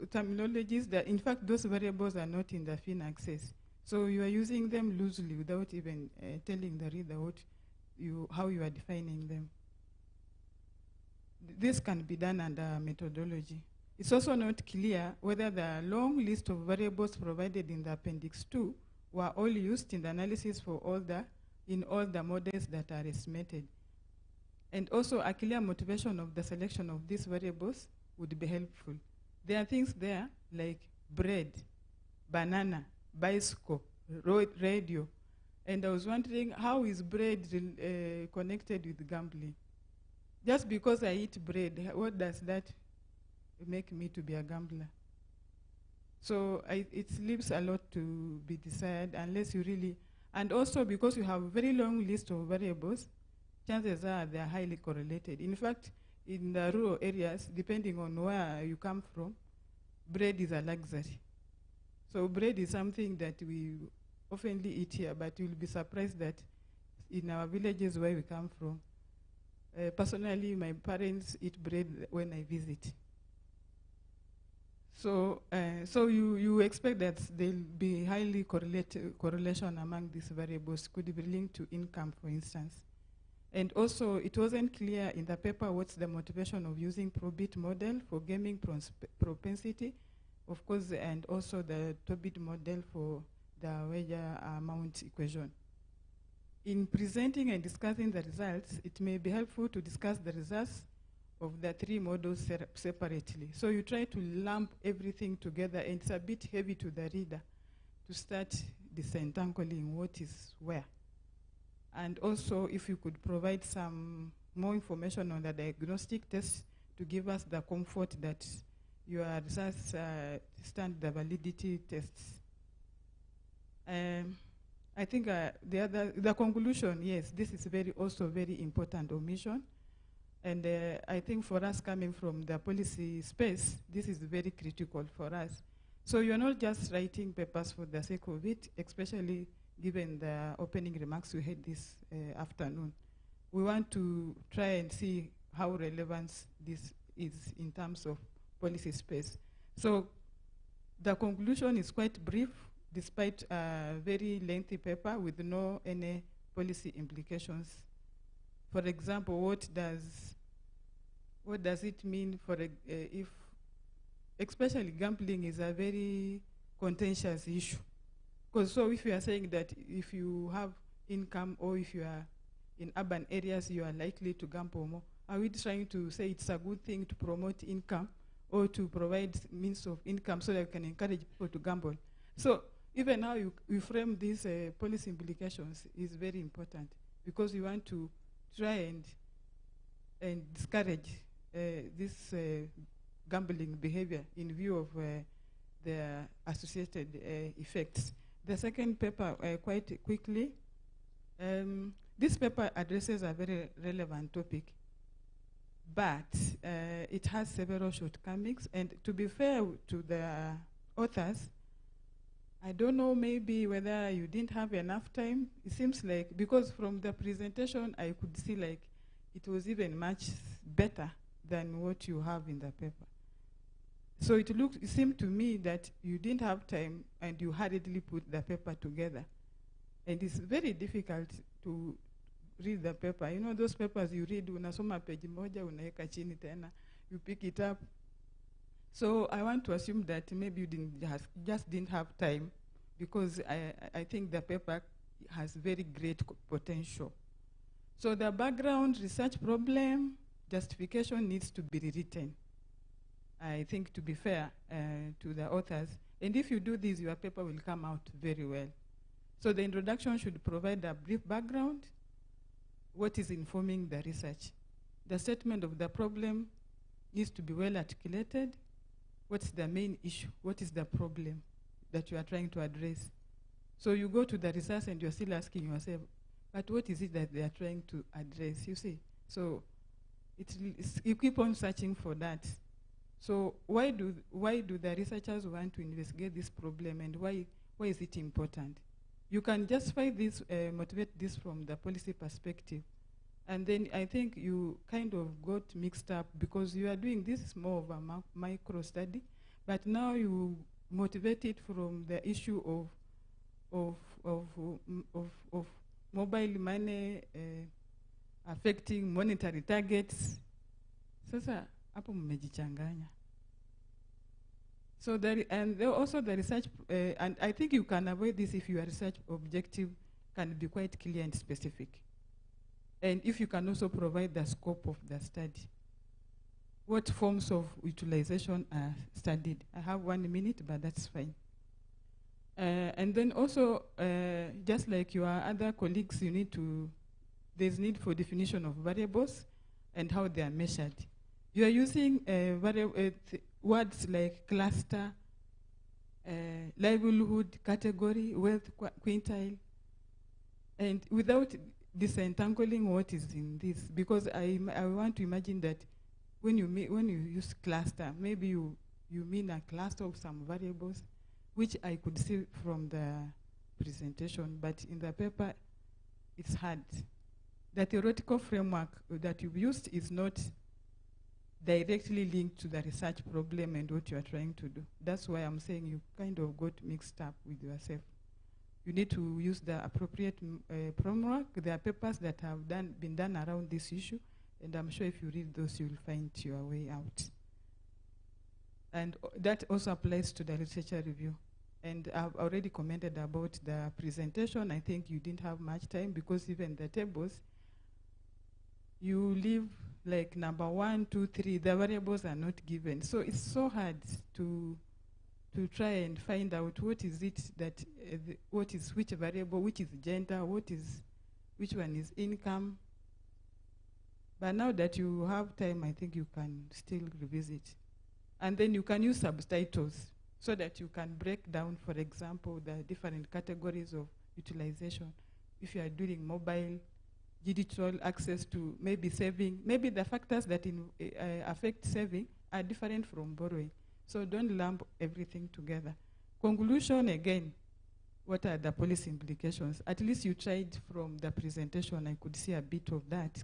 terminologies that, in fact, those variables are not in the fin access. So you are using them loosely without even telling the reader how you are defining them. This can be done under methodology. It's also not clear whether the long list of variables provided in the Appendix 2 were all used in the analysis in all the models that are estimated. And also a clear motivation of the selection of these variables would be helpful. There are things there like bread, banana, bicycle, radio. And I was wondering, how is bread connected with gambling? Just because I eat bread, what does that make me to be a gambler? So it leaves a lot to be desired unless you really, and also because you have a very long list of variables, chances are they are highly correlated. In fact, in the rural areas, depending on where you come from, bread is a luxury. So bread is something that we oftenly eat here, but you'll be surprised that in our villages where we come from, personally, my parents eat bread when I visit. So, you expect that there'll be highly correlation among these variables, could be linked to income, for instance. And also, it wasn't clear in the paper what's the motivation of using Probit model for gaming propensity, of course, and also the Tobit model for the wager amount equation. In presenting and discussing the results, it may be helpful to discuss the results of the three models separately. So you try to lump everything together, and it's a bit heavy to the reader to start disentangling what is where. And also, if you could provide some more information on the diagnostic tests to give us the comfort that your results stand the validity tests. I think the conclusion, yes, this is also very important omission. And I think for us coming from the policy space, this is very critical for us. So you're not just writing papers for the sake of it, especially given the opening remarks we had this afternoon. We want to try and see how relevant this is in terms of policy space. So the conclusion is quite brief, despite a very lengthy paper with no any policy implications. For example, what does it mean for if, especially gambling is a very contentious issue. Because so if you are saying that if you have income or if you are in urban areas, you are likely to gamble more, are we trying to say it's a good thing to promote income or to provide means of income so that we can encourage people to gamble? So even how you frame these policy implications is very important, because we want to try and discourage this gambling behavior in view of the associated effects. The second paper, quite quickly, this paper addresses a very relevant topic, but it has several shortcomings. And to be fair to the authors, I don't know maybe whether you didn't have enough time. It seems like, because from the presentation, I could see like it was even much better than what you have in the paper. So it seemed to me that you didn't have time and you hurriedly put the paper together. And it's very difficult to read the paper. You know those papers you read, unasoma page moja, unaeka chini tena, you pick it up. So I want to assume that maybe you just didn't have time, because I think the paper has very great potential. So the background research problem, justification needs to be rewritten, I think, to be fair to the authors. And if you do this, your paper will come out very well. So the introduction should provide a brief background, what is informing the research. The statement of the problem needs to be well articulated. What's the main issue? What is the problem that you are trying to address? So you go to the research and you're still asking yourself, but what is it that they are trying to address, you see? So you keep on searching for that. So why do the researchers want to investigate this problem, and why is it important? You can justify this, motivate this from the policy perspective. And then I think you kind of got mixed up, because you are doing this is more of a micro study, but now you motivate it from the issue of mobile money affecting monetary targets. Sasa hapo mmejichanganya. So and also the research, and I think you can avoid this if your research objective can be quite clear and specific. And if you can also provide the scope of the study. What forms of utilization are studied? I have 1 minute, but that's fine. And then also, just like your other colleagues, there's need for definition of variables and how they are measured. You are using words like cluster, livelihood category, wealth quintile, and without disentangling what is in this, because I want to imagine that when you use cluster, maybe you mean a cluster of some variables, which I could see from the presentation, but in the paper, it's hard. The theoretical framework that you've used is not directly linked to the research problem and what you are trying to do. That's why I'm saying you kind of got mixed up with yourself. You need to use the appropriate framework. There are papers that have been done around this issue, and I'm sure if you read those, you'll find your way out. And that also applies to the literature review. And I've already commented about the presentation. I think you didn't have much time because even the tables, you leave like number 1, 2, 3, the variables are not given. So it's so hard to try and find out what is it that, what is which variable, which is gender, which one is income. But now that you have time, I think you can still revisit. And then you can use subtitles so that you can break down, for example, the different categories of utilization. If you are doing mobile, digital access to maybe saving, maybe the factors that affect saving are different from borrowing. So don't lump everything together. Conclusion, again, what are the policy implications? At least you tried from the presentation, I could see a bit of that.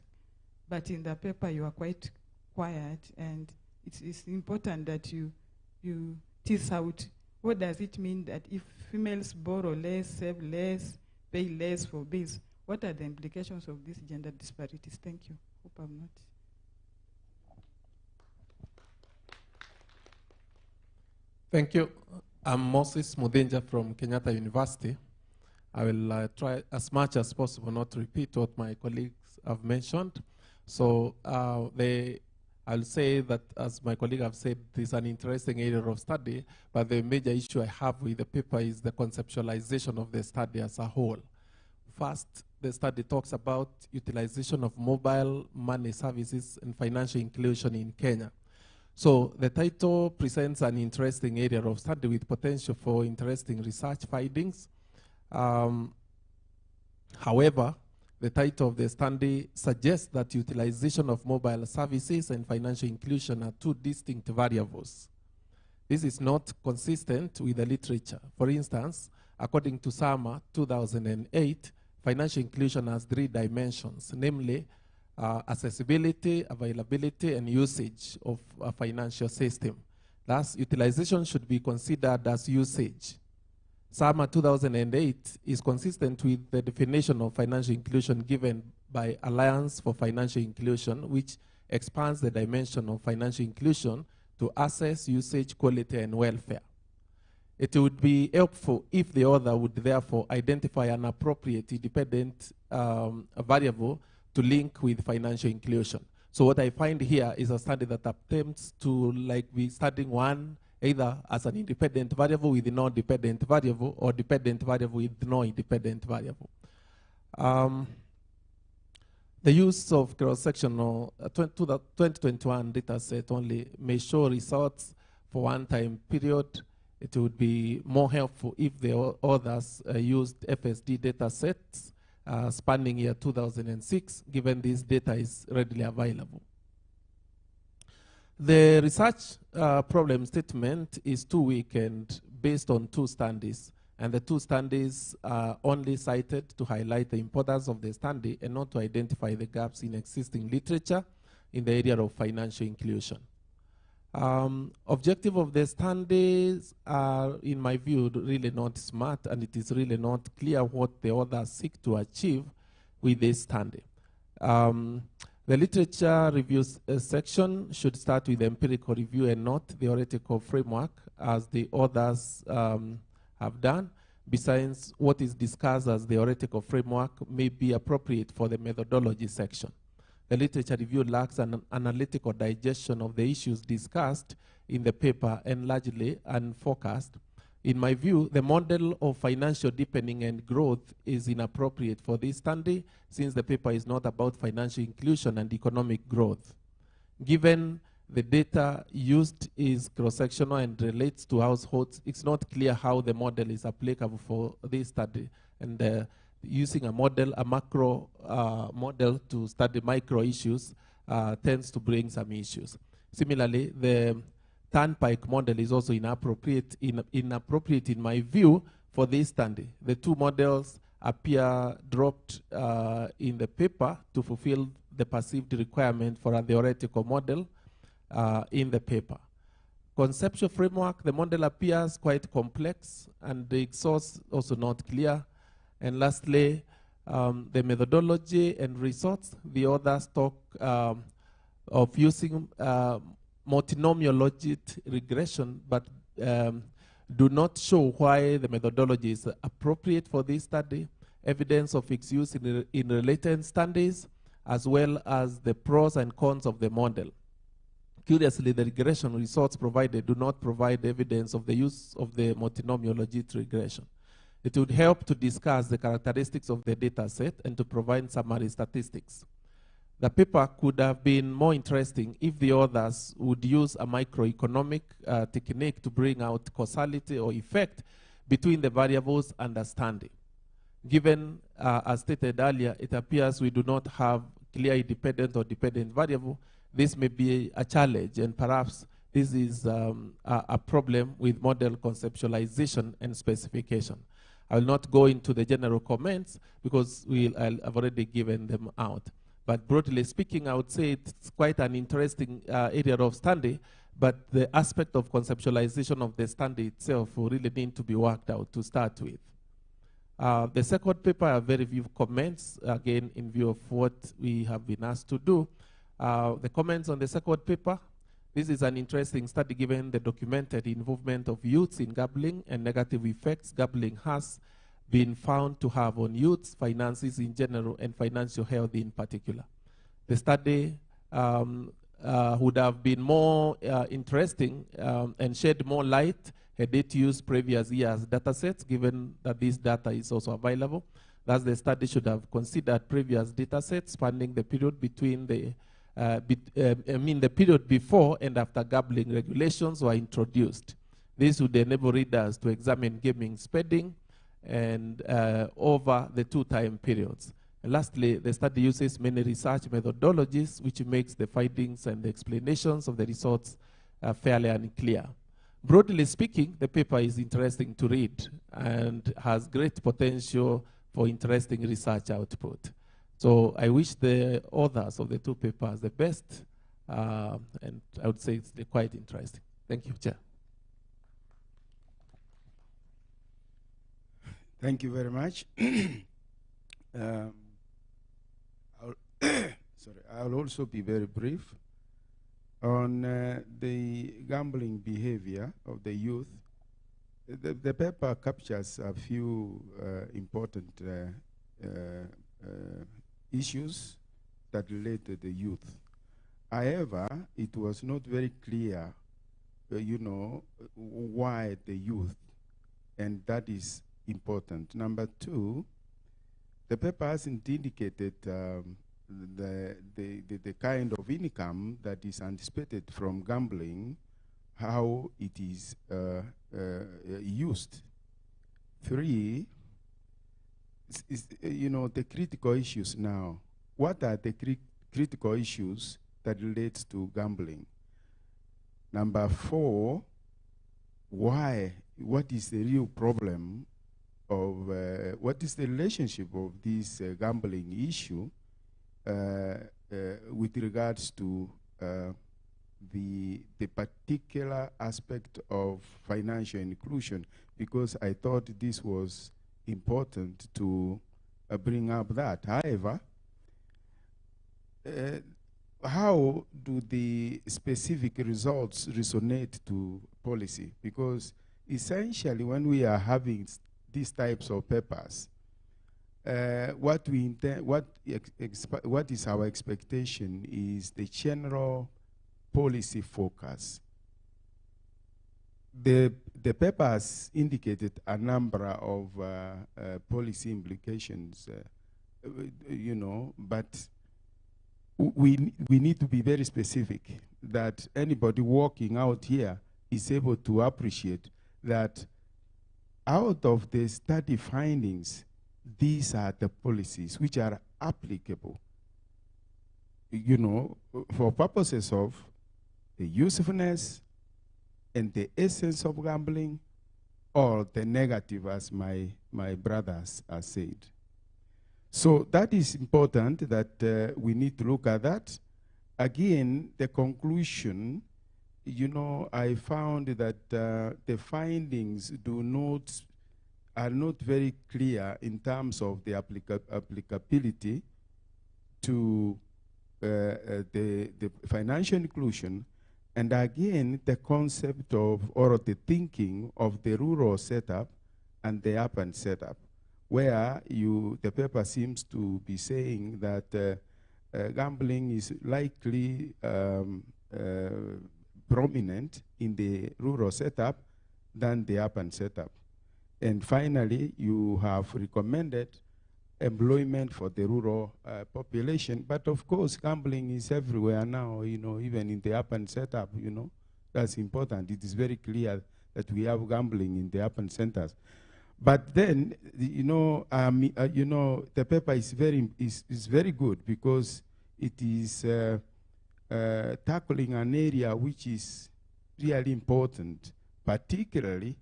But in the paper, you are quite quiet, and it's important that you tease out what does it mean that if females borrow less, save less, pay less for bills, what are the implications of these gender disparities? Thank you. Hope I'm not. Thank you. I'm Moses Mudenja from Kenyatta University. I will try as much as possible not to repeat what my colleagues have mentioned. So I'll say that, as my colleague have said, this is an interesting area of study, but the major issue I have with the paper is the conceptualization of the study as a whole. First, the study talks about utilization of mobile money services and financial inclusion in Kenya. So the title presents an interesting area of study with potential for interesting research findings. However, the title of the study suggests that utilization of mobile services and financial inclusion are two distinct variables. This is not consistent with the literature. For instance, according to SAMA 2008, financial inclusion has 3 dimensions, namely accessibility, availability, and usage of a financial system. Thus, utilization should be considered as usage. SAMA 2008 is consistent with the definition of financial inclusion given by Alliance for Financial Inclusion, which expands the dimension of financial inclusion to access, usage, quality, and welfare. It would be helpful if the author would therefore identify an appropriate independent variable to link with financial inclusion. So what I find here is a study that attempts to be studying one either as an independent variable with no dependent variable or dependent variable with no independent variable. The use of cross-sectional 2021 data set only may show results for one time period. It would be more helpful if the authors used FSD data sets spanning year 2006, given this data is readily available. The research problem statement is too weak and based on 2 studies, and the 2 studies are only cited to highlight the importance of the study and not to identify the gaps in existing literature in the area of financial inclusion. Objective of the studies are, in my view, really not smart, and it is really not clear what the authors seek to achieve with this study. The literature reviews section should start with empirical review and not theoretical framework, as the authors have done. Besides, what is discussed as theoretical framework may be appropriate for the methodology section. The literature review lacks an analytical digestion of the issues discussed in the paper and largely unfocused. In my view, the model of financial deepening and growth is inappropriate for this study, since the paper is not about financial inclusion and economic growth. Given the data used is cross-sectional and relates to households, it's not clear how the model is applicable for this study. And using a model, a macro model to study micro issues tends to bring some issues. Similarly, the Turnpike model is also inappropriate in my view for this study. The two models appear dropped in the paper to fulfill the perceived requirement for a theoretical model in the paper. Conceptual framework, the model appears quite complex and the source also not clear. And lastly, the methodology and results, the authors talk of using multinomial logit regression, but do not show why the methodology is appropriate for this study, evidence of its use in related studies, as well as the pros and cons of the model. Curiously, the regression results provided do not provide evidence of the use of the multinomial logit regression. It would help to discuss the characteristics of the data set and to provide summary statistics. The paper could have been more interesting if the authors would use a microeconomic technique to bring out causality or effect between the variables understanding. Given, as stated earlier, it appears we do not have clear independent or dependent variable, this may be a challenge, and perhaps this is a problem with model conceptualization and specification. I will not go into the general comments because I've already given them out. But broadly speaking, I would say it's quite an interesting area of study, but the aspect of conceptualization of the study itself will really need to be worked out to start with. The second paper, I have very few comments, again, in view of what we have been asked to do. The comments on the second paper, this is an interesting study given the documented involvement of youths in gambling and negative effects gambling has been found to have on youths, finances in general, and financial health in particular. The study would have been more interesting and shed more light had it used previous years' data sets, given that this data is also available. Thus, the study should have considered previous data sets spanning the period between the the period before and after gambling regulations were introduced. This would enable readers to examine gaming spending and over the two time periods. And lastly, the study uses many research methodologies, which makes the findings and the explanations of the results fairly unclear. Broadly speaking, the paper is interesting to read and has great potential for interesting research output. So I wish the authors of the two papers the best, and I would say it's quite interesting. Thank you, Chair. Thank you very much. I'll also be very brief on the gambling behavior of the youth. The paper captures a few important issues that relate to the youth. However, it was not very clear, why the youth, and that is important. Number two, the paper hasn't indicated the kind of income that is anticipated from gambling, how it is used. Three, the critical issues now. What are the critical issues that relate to gambling? Number four, why? What is the real problem of, what is the relationship of this gambling issue with regards to the particular aspect of financial inclusion? Because I thought this was important to bring up that. However, how do the specific results resonate to policy? Because essentially when we are having these types of papers, what we intend, what is our expectation is the general policy focus. The papers indicated a number of policy implications, but we need to be very specific that anybody walking out here is able to appreciate that out of the study findings, these are the policies which are applicable, for purposes of the usefulness and the essence of gambling, all the negative, as my brothers have said. So that is important that we need to look at that. Again, the conclusion, you know, I found that the findings are not very clear in terms of the applicability to the financial inclusion, and again, the concept of, or the thinking of the rural setup and the urban setup, where the paper seems to be saying that gambling is likely prominent in the rural setup than the urban setup. And finally, you have recommended employment for the rural population. But of course, gambling is everywhere now, you know, even in the urban setup, you know. That's important. It is very clear that we have gambling in the urban centers. But then, you know, the paper is very good because it is tackling an area which is really important, particularly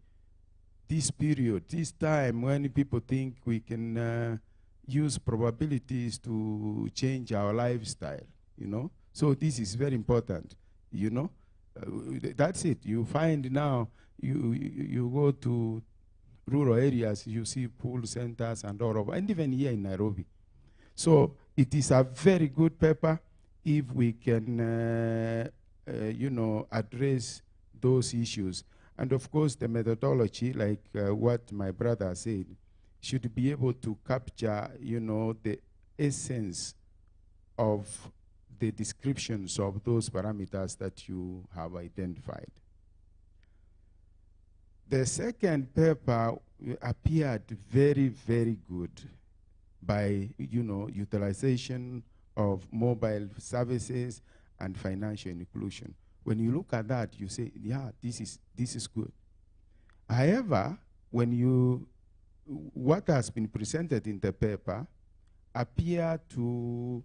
this period, this time when people think we can use probabilities to change our lifestyle, you know. So this is very important, you know. That's it. You find now, you go to rural areas, you see pool centers and all over, and even here in Nairobi. So it is a very good paper if we can, you know, address those issues. And of course, the methodology, like what my brother said, should be able to capture, you know, the essence of the descriptions of those parameters that you have identified. The second paper appeared very, very good by, you know, utilization of mobile services and financial inclusion. When you look at that, you say, yeah, this is good. However, what has been presented in the paper appear to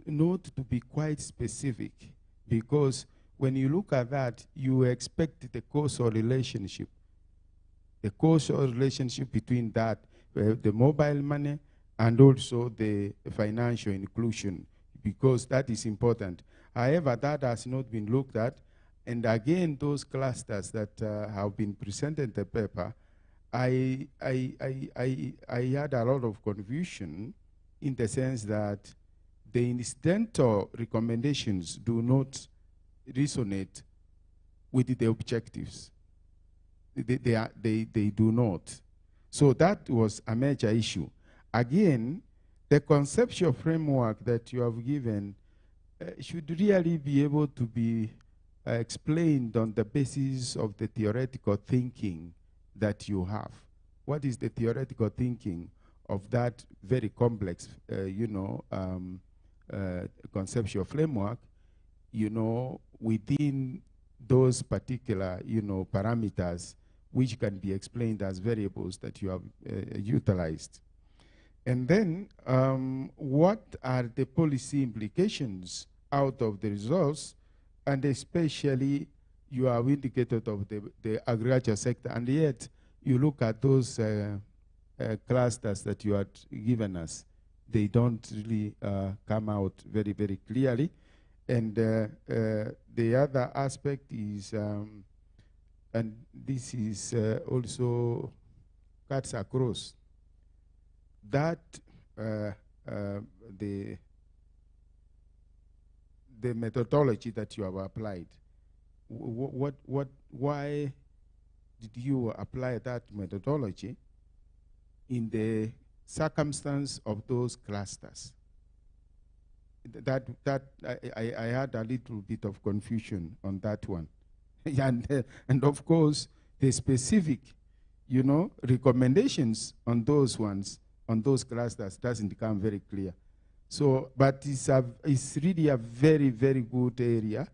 not to be quite specific, because when you look at that, you expect the causal relationship between that, the mobile money and also the financial inclusion, because that is important. However, that has not been looked at. And again, those clusters that have been presented in the paper, I had a lot of confusion in the sense that the incidental recommendations do not resonate with the objectives. They do not. So that was a major issue. Again, the conceptual framework that you have given should really be able to be explained on the basis of the theoretical thinking that you have. What is the theoretical thinking of that very complex, you know, conceptual framework, you know, within those particular, you know, parameters which can be explained as variables that you have utilized. And then, what are the policy implications out of the results, and especially you have indicated of the agriculture sector, and yet you look at those clusters that you had given us, they don't really come out very, very clearly. And the other aspect is, and this is also cuts across, that the methodology that you have applied, why did you apply that methodology in the circumstance of those clusters? I had a little bit of confusion on that one. And of course, the specific, you know, recommendations on those ones, on those clusters, doesn't become very clear. So, but it's really a very, very good area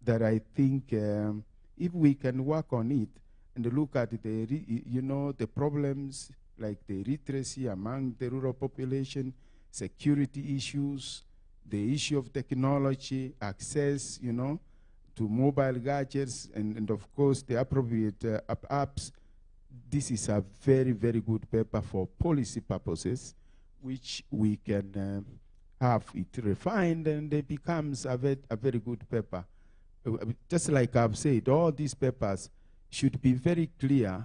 that I think if we can work on it and look at the, you know, the problems like the illiteracy among the rural population, security issues, the issue of technology, access, you know, to mobile gadgets and of course the appropriate apps, this is a very, very good paper for policy purposes, which we can have it refined and it becomes a very good paper. Just like I've said, all these papers should be very clear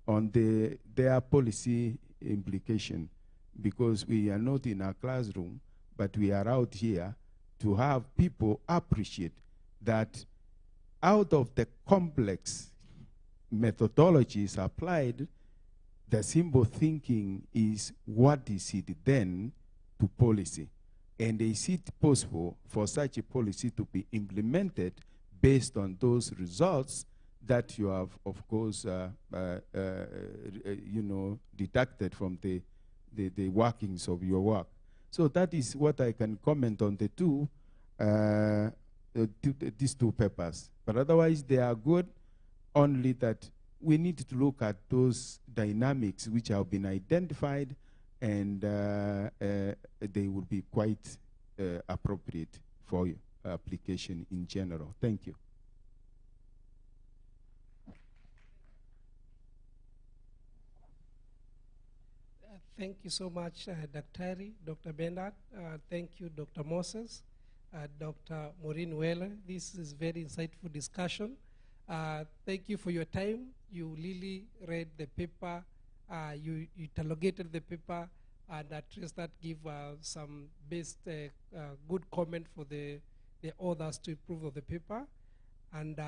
on their policy implication, because we are not in a classroom, but we are out here to have people appreciate that out of the complex methodologies applied, the simple thinking is what is it then to policy? And is it possible for such a policy to be implemented based on those results that you have, of course, deducted from the workings of your work? So that is what I can comment on the these two papers. But otherwise, they are good, only that we need to look at those dynamics which have been identified, and they will be quite appropriate for application in general. Thank you. Thank you so much, Dr. Bernard. Thank you, Dr. Moses, Dr. Maureen Weller. This is very insightful discussion. Thank you for your time. You really read the paper, you interrogated the paper, and at least that give some best good comment for the authors to improve of the paper. And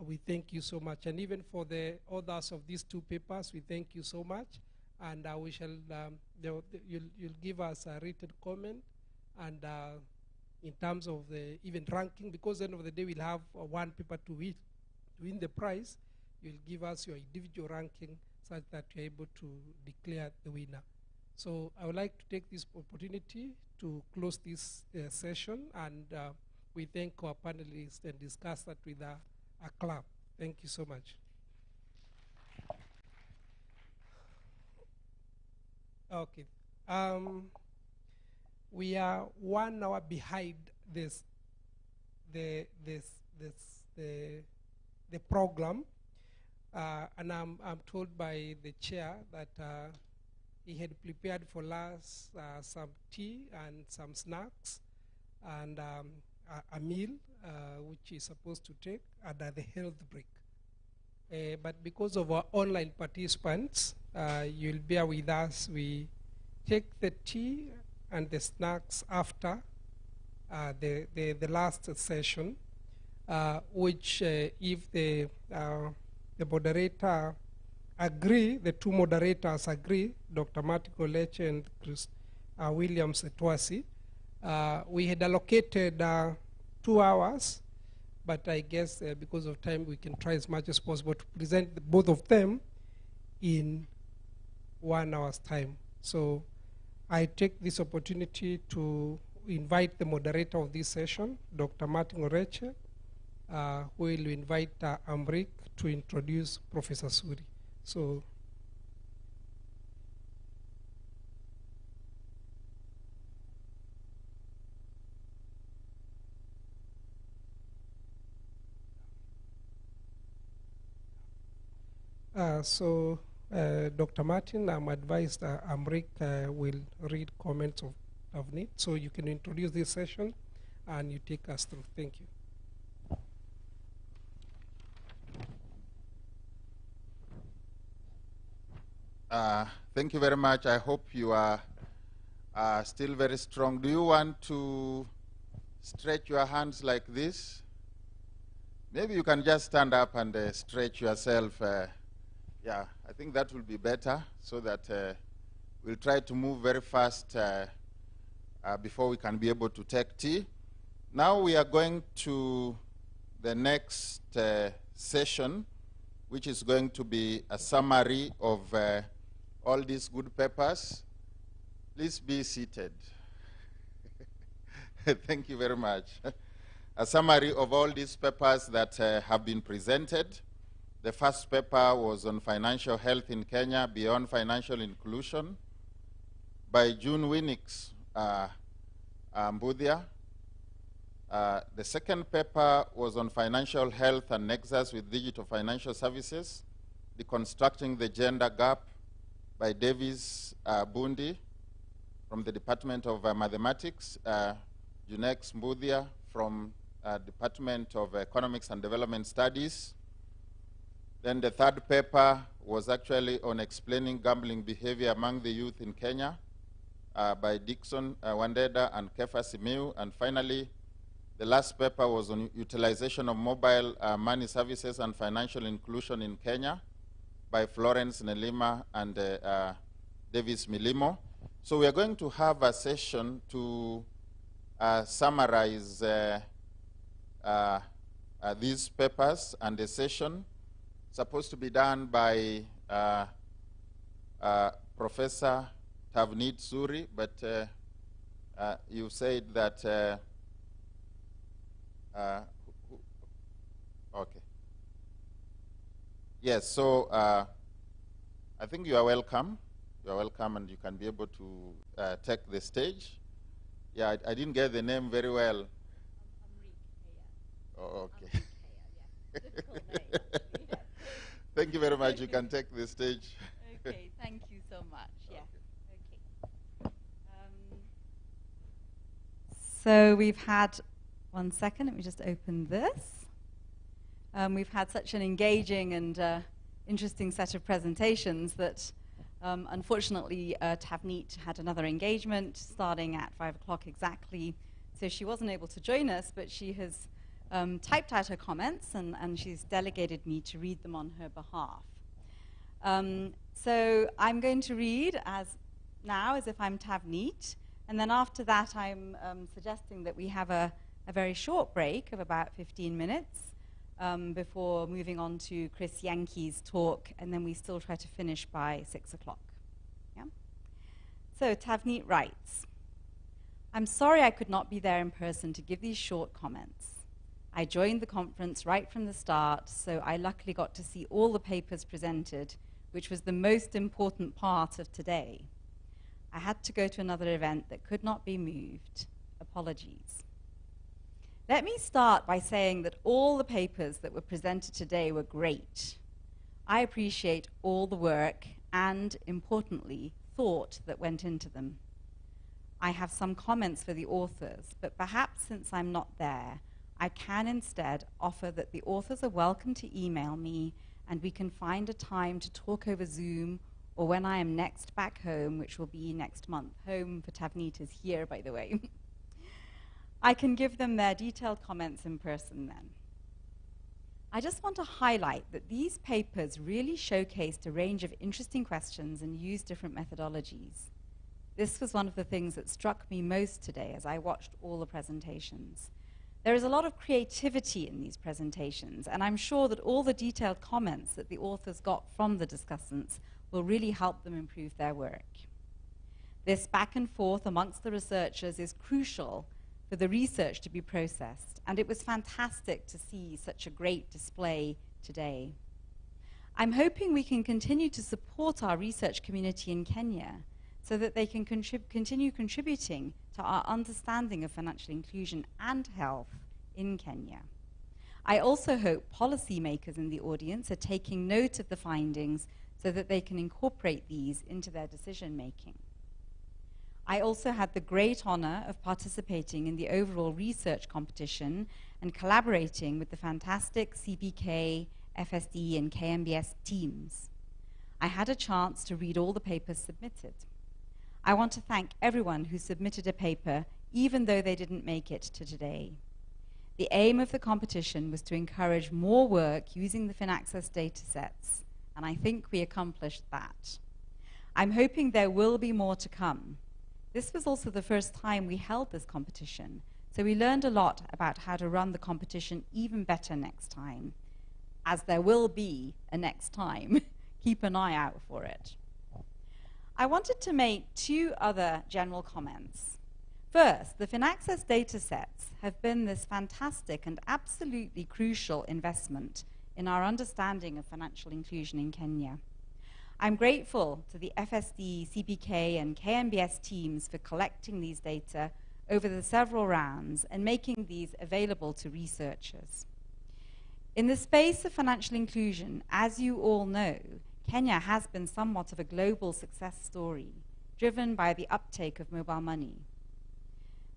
we thank you so much. And even for the authors of these two papers, we thank you so much. And we shall, you'll give us a written comment, and in terms of the even ranking, because at the end of the day we'll have one paper to win the prize. You'll give us your individual ranking such that you're able to declare the winner. So I would like to take this opportunity to close this session, and we thank our panelists and discuss that with a clap. Thank you so much. Okay. We are 1 hour behind the program, and I'm told by the chair that he had prepared for us some tea and some snacks and a meal which is supposed to take under the health break. But because of our online participants, you'll bear with us. We take the tea and the snacks after the last session, which if the moderator agree, the two moderators agree, Dr. Martin Oleche and Chris Williams Etwasi, we had allocated 2 hours, but I guess because of time we can try as much as possible to present both of them in 1 hour's time. So I take this opportunity to invite the moderator of this session, Dr. Martin Oleche, who will invite Amrik to introduce Professor Suri. So. Dr. Martin, I'm advised Amrik will read comments of need. So you can introduce this session and you take us through. Thank you. Thank you very much. I hope you are still very strong. Do you want to stretch your hands like this? Maybe you can just stand up and stretch yourself. Yeah, I think that will be better, so that we'll try to move very fast before we can be able to take tea. Now we are going to the next session, which is going to be a summary of all these good papers. Please be seated. Thank you very much. A summary of all these papers that have been presented. The first paper was on financial health in Kenya, Beyond Financial Inclusion, by June Winnix Mbuthia. The second paper was on financial health and nexus with digital financial services, Deconstructing the Gender Gap by Davis Bundi from the Department of Mathematics, Junex Mbudia from Department of Economics and Development Studies. Then the third paper was actually on explaining gambling behavior among the youth in Kenya by Dixon Wandeda and Kefa Simiu. And finally, the last paper was on utilization of mobile money services and financial inclusion in Kenya by Florence Nelima and Davis Milimo. So we are going to have a session to summarize these papers, and the session supposed to be done by Professor Tavneet Suri, but you said that, okay. Yes, so I think you are welcome. You are welcome, and you can be able to take the stage. Yeah, I didn't get the name very well. Oh, okay. Thank you very much. You can take the stage. Okay, thank you so much. Yeah. Okay. So we've had, one second, let me just open this. We've had such an engaging and interesting set of presentations that unfortunately Tavneet had another engagement starting at 5 o'clock exactly, so she wasn't able to join us, but she has typed out her comments and she's delegated me to read them on her behalf. So I'm going to read as if I'm Tavneet, and then after that I'm suggesting that we have a very short break of about 15 minutes before moving on to Chris Yankee's talk, and then we still try to finish by 6 o'clock. Yeah? So Tavneet writes, I'm sorry I could not be there in person to give these short comments. I joined the conference right from the start, so I luckily got to see all the papers presented, which was the most important part of today. I had to go to another event that could not be moved. Apologies. Let me start by saying that all the papers that were presented today were great. I appreciate all the work and, importantly, thought that went into them. I have some comments for the authors, but perhaps since I'm not there, I can instead offer that the authors are welcome to email me and we can find a time to talk over Zoom or when I am next back home, which will be next month. Home for Tavneet is here, by the way. I can give them their detailed comments in person then. I just want to highlight that these papers really showcased a range of interesting questions and used different methodologies. This was one of the things that struck me most today as I watched all the presentations. There is a lot of creativity in these presentations, and I'm sure that all the detailed comments that the authors got from the discussants will really help them improve their work. This back and forth amongst the researchers is crucial for the research to be processed, and it was fantastic to see such a great display today. I'm hoping we can continue to support our research community in Kenya so that they can continue contributing to our understanding of financial inclusion and health in Kenya. I also hope policymakers in the audience are taking note of the findings so that they can incorporate these into their decision making. I also had the great honor of participating in the overall research competition and collaborating with the fantastic CBK, FSD, and KMBS teams. I had a chance to read all the papers submitted. I want to thank everyone who submitted a paper, even though they didn't make it to today. The aim of the competition was to encourage more work using the FinAccess datasets, and I think we accomplished that. I'm hoping there will be more to come. This was also the first time we held this competition, so we learned a lot about how to run the competition even better next time. As there will be a next time, keep an eye out for it. I wanted to make two other general comments. First, the FinAccess datasets have been this fantastic and absolutely crucial investment in our understanding of financial inclusion in Kenya. I'm grateful to the FSD, CBK, and KMBS teams for collecting these data over the several rounds and making these available to researchers. In the space of financial inclusion, as you all know, Kenya has been somewhat of a global success story, driven by the uptake of mobile money.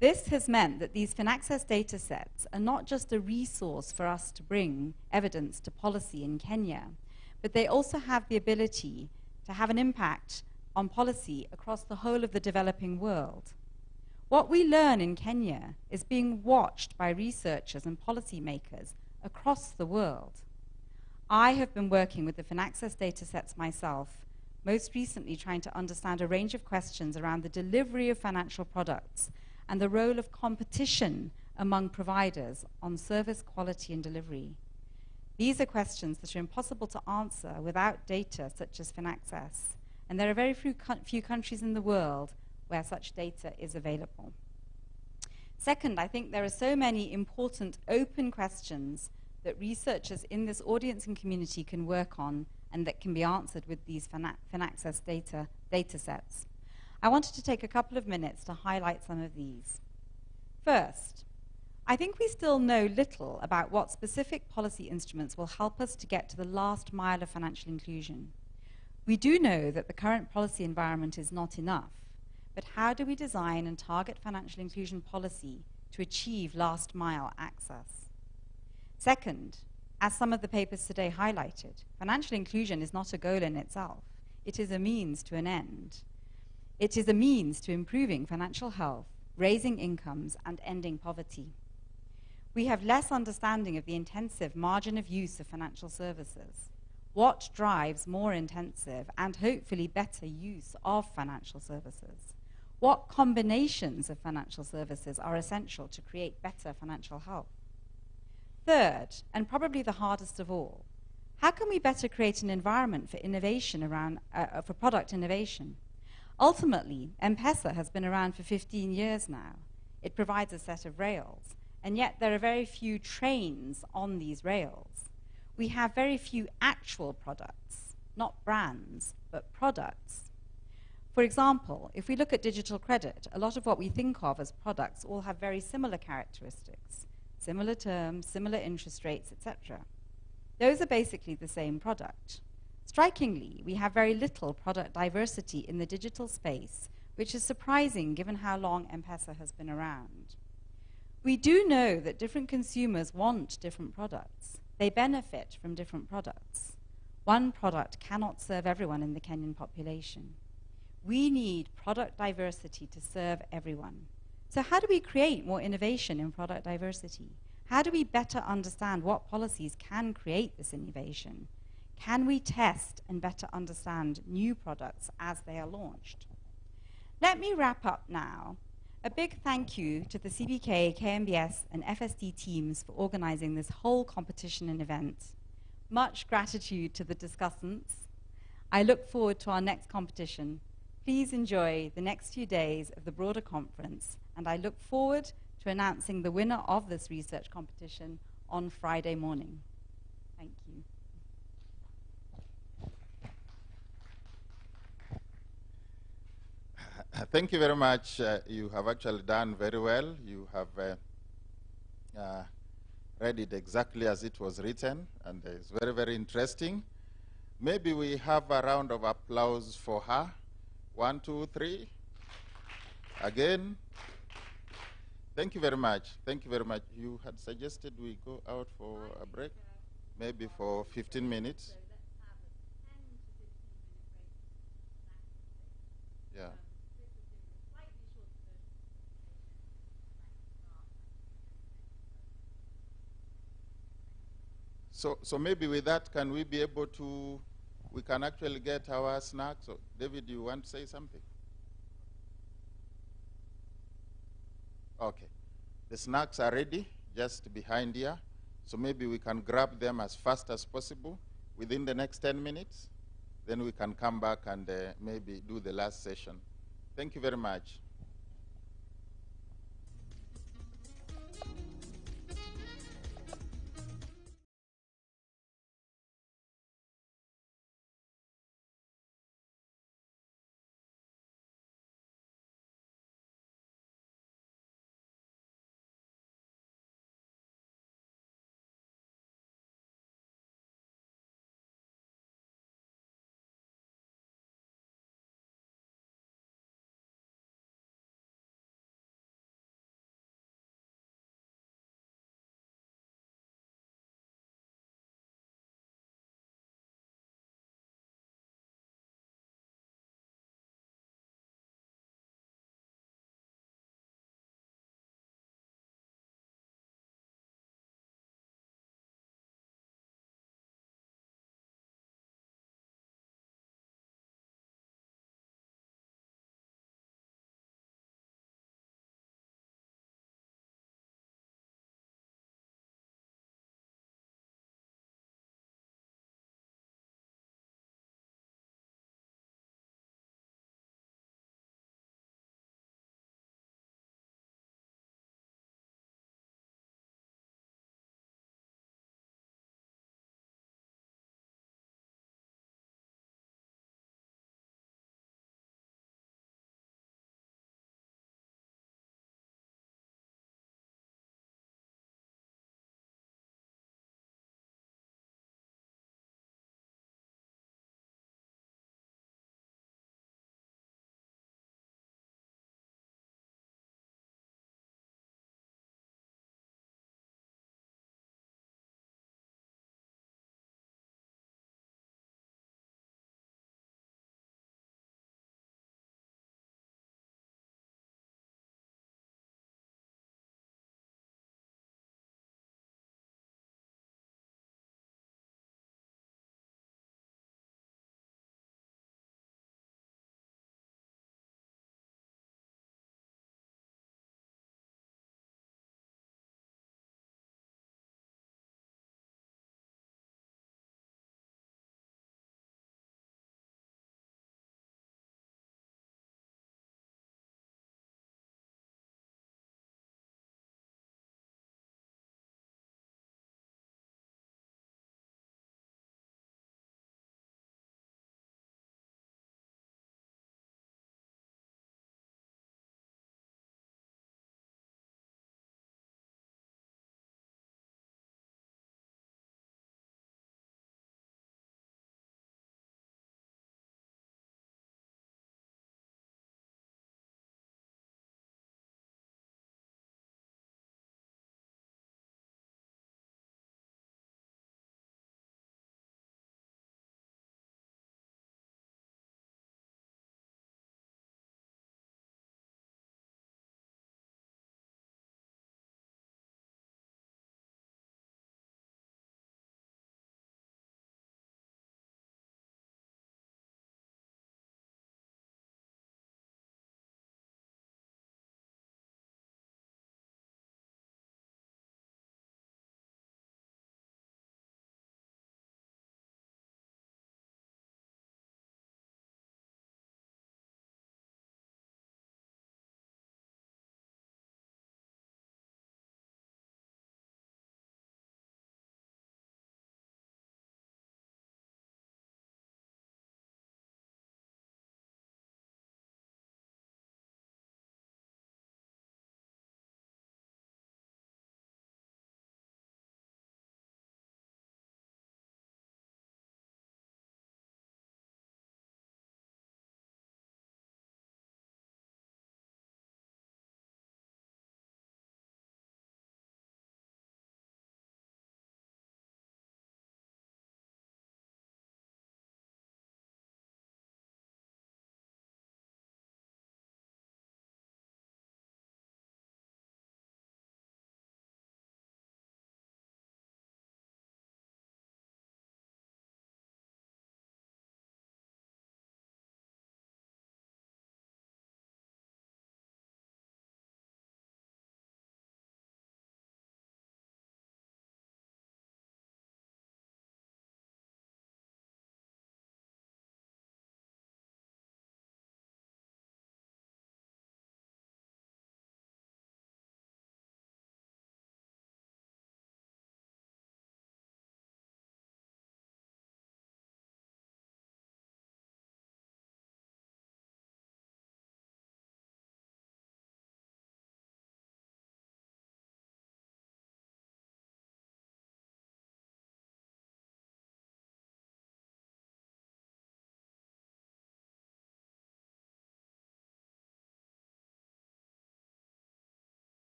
This has meant that these FinAccess data sets are not just a resource for us to bring evidence to policy in Kenya, but they also have the ability to have an impact on policy across the whole of the developing world. What we learn in Kenya is being watched by researchers and policymakers across the world. I have been working with the FinAccess datasets myself, most recently trying to understand a range of questions around the delivery of financial products and the role of competition among providers on service quality and delivery. These are questions that are impossible to answer without data such as FinAccess, and there are very few countries in the world where such data is available. Second, I think there are so many important open questions that researchers in this audience and community can work on and that can be answered with these FinAccess data sets. I wanted to take a couple of minutes to highlight some of these. First, I think we still know little about what specific policy instruments will help us to get to the last mile of financial inclusion. We do know that the current policy environment is not enough, but how do we design and target financial inclusion policy to achieve last mile access? Second, as some of the papers today highlighted, financial inclusion is not a goal in itself. It is a means to an end. It is a means to improving financial health, raising incomes, and ending poverty. We have less understanding of the intensive margin of use of financial services. What drives more intensive and hopefully better use of financial services? What combinations of financial services are essential to create better financial health? Third, and probably the hardest of all, how can we better create an environment for innovation around, for product innovation? Ultimately, M-Pesa has been around for 15 years now. It provides a set of rails, and yet there are very few trains on these rails. We have very few actual products, not brands, but products. For example, if we look at digital credit, a lot of what we think of as products all have very similar characteristics, similar terms, similar interest rates, etc. Those are basically the same product. Strikingly, we have very little product diversity in the digital space, which is surprising given how long M-Pesa has been around. We do know that different consumers want different products. They benefit from different products. One product cannot serve everyone in the Kenyan population. We need product diversity to serve everyone. So how do we create more innovation in product diversity? How do we better understand what policies can create this innovation? Can we test and better understand new products as they are launched? Let me wrap up now. A big thank you to the CBK, KMBS, and FSD teams for organizing this whole competition and event. Much gratitude to the discussants. I look forward to our next competition. Please enjoy the next few days of the broader conference, and I look forward to announcing the winner of this research competition on Friday morning. Thank you. Thank you very much. You have actually done very well. You have read it exactly as it was written, and it's very, very interesting. Maybe we have a round of applause for her. 1, 2, 3. Again. Thank you very much. Thank you very much. You had suggested we go out for a break, maybe for 15 minutes. Yeah. So maybe with that, can we be able to, we can actually get our snacks. So David, you want to say something? Okay. The snacks are ready, just behind here. So maybe we can grab them as fast as possible within the next 10 minutes. Then we can come back and maybe do the last session. Thank you very much.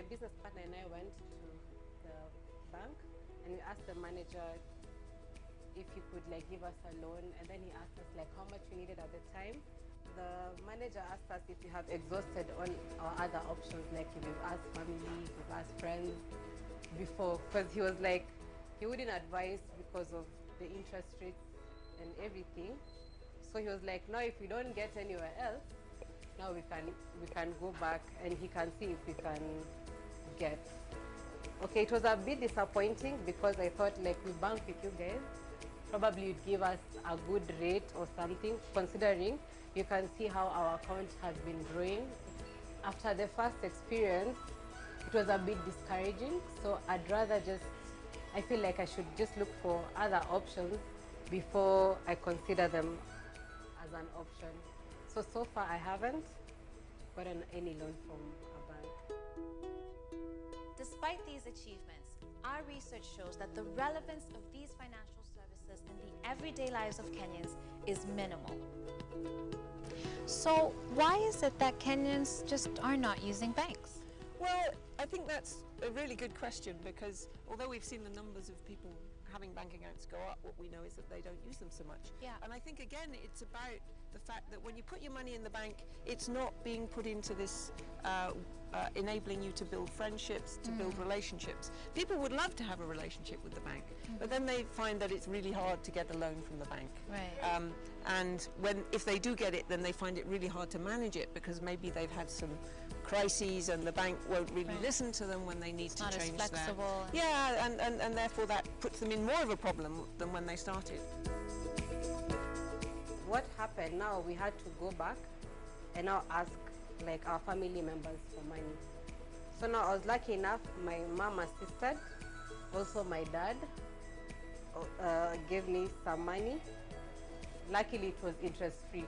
my business partner and I went to the bank and we asked the manager if he could like give us a loan, and then he asked us like how much we needed at the time. The manager asked us if we have exhausted all our other options, like if we've asked family, if we've asked friends before, because he was like, he wouldn't advise because of the interest rates and everything. So he was like, now if we don't get anywhere else, now we can go back and he can see if we can get. Okay, it was a bit disappointing because I thought like we bank with you guys, probably you'd give us a good rate or something, considering you can see how our account has been growing. After the first experience, it was a bit discouraging, so I'd rather I feel like I should just look for other options before I consider them as an option. So far I haven't gotten any loan from a bank. Despite these achievements, our research shows that the relevance of these financial services in the everyday lives of Kenyans is minimal. So why is it that Kenyans just are not using banks? Well, I think that's a really good question, because although we've seen the numbers of people having bank accounts go up, what we know is that they don't use them so much. Yeah. And I think, again, it's about the fact that when you put your money in the bank, it's not being put into this enabling you to build friendships, to build relationships. People would love to have a relationship with the bank, but then they find that it's really hard to get a loan from the bank. Right. And if they do get it, then they find it really hard to manage it, because maybe they've had some crises and the bank won't really listen to them when they need to not as change flexible. that. Yeah, and therefore that puts them in more of a problem than when they started. What happened now, we had to go back and now ask like our family members for money. So now I was lucky enough, my mom assisted, also my dad gave me some money. Luckily it was interest free,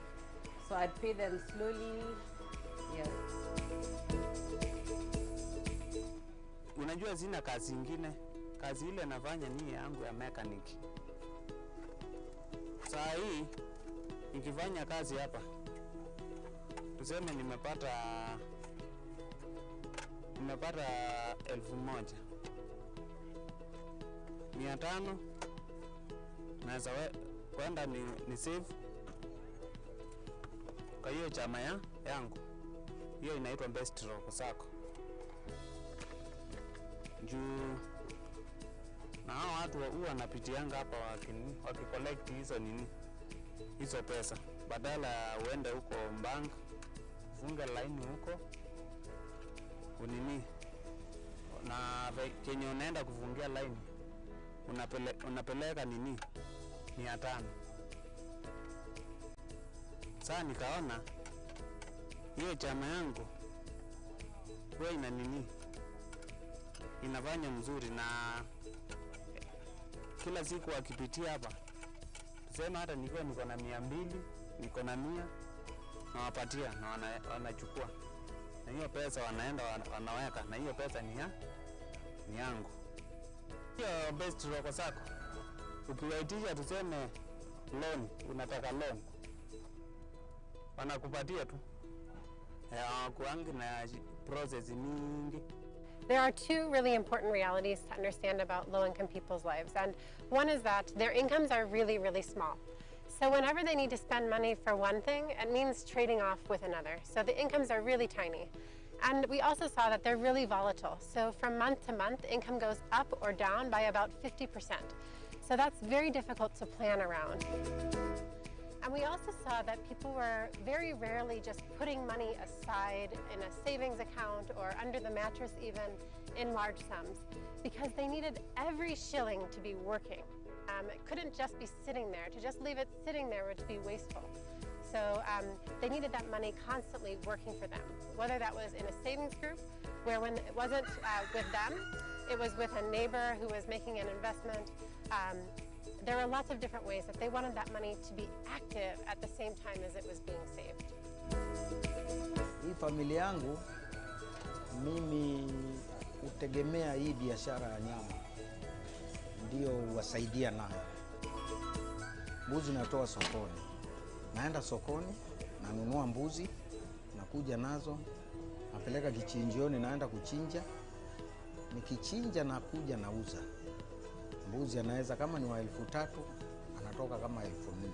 so I'd pay them slowly. Yes. Unajua sina kazi ingine, kazi ile nafanya ni yangu ya mechanic. Saa hii nikifanya kazi hapa, tuseme nimepata 1,000, 500 naweza kwenda ni save kwa hiyo chama yangu. Hiyo inaitwa Best Rock Sacco. Juu na hao watu huwa wanapitianga hapa wakicollect hizo pesa, badala uende huko bank funga line huko na kenye unaenda kufungia line unapeleka 500. Sasa nikaona hiyo chama yangu huwa inafanya mzuri, na kila siku wakipitia hapa, tuseme hata niko na 200, niko na 100, nawapatia na wanachukua, na hiyo pesa wanaenda wanaweka, na hiyo pesa ni yangu. Hiyo Best Rock Sacco, ukiwaitisha tuseme loan, unataka loan, wanakupatia tu, hawakuangi na process mingi. There are two really important realities to understand about low-income people's lives, and one is that their incomes are really, really small. So whenever they need to spend money for one thing, it means trading off with another. So the incomes are really tiny. And we also saw that they're really volatile. So from month to month, income goes up or down by about 50%. So that's very difficult to plan around. And we also saw that people were very rarely just putting money aside in a savings account or under the mattress even in large sums, because they needed every shilling to be working. It couldn't just be sitting there. To just leave it sitting there would be wasteful. So they needed that money constantly working for them, whether that was in a savings group, where when it wasn't with them, it was with a neighbor who was making an investment. There were lots of different ways that they wanted that money to be active at the same time as it was being saved. Hii familia yangu, mimi hutegemea hii biashara ya nyama, ndio huwasaidia nayo. Mbuzi natoa sokoni, naenda sokoni, nanunua mbuzi, nakuja nazo, napeleka kichinjioni, naenda kuchinja. Nikichinja nakuja nauza. Mbuzi anaweza kama ni wa 3,000 anatoka kama 4,000.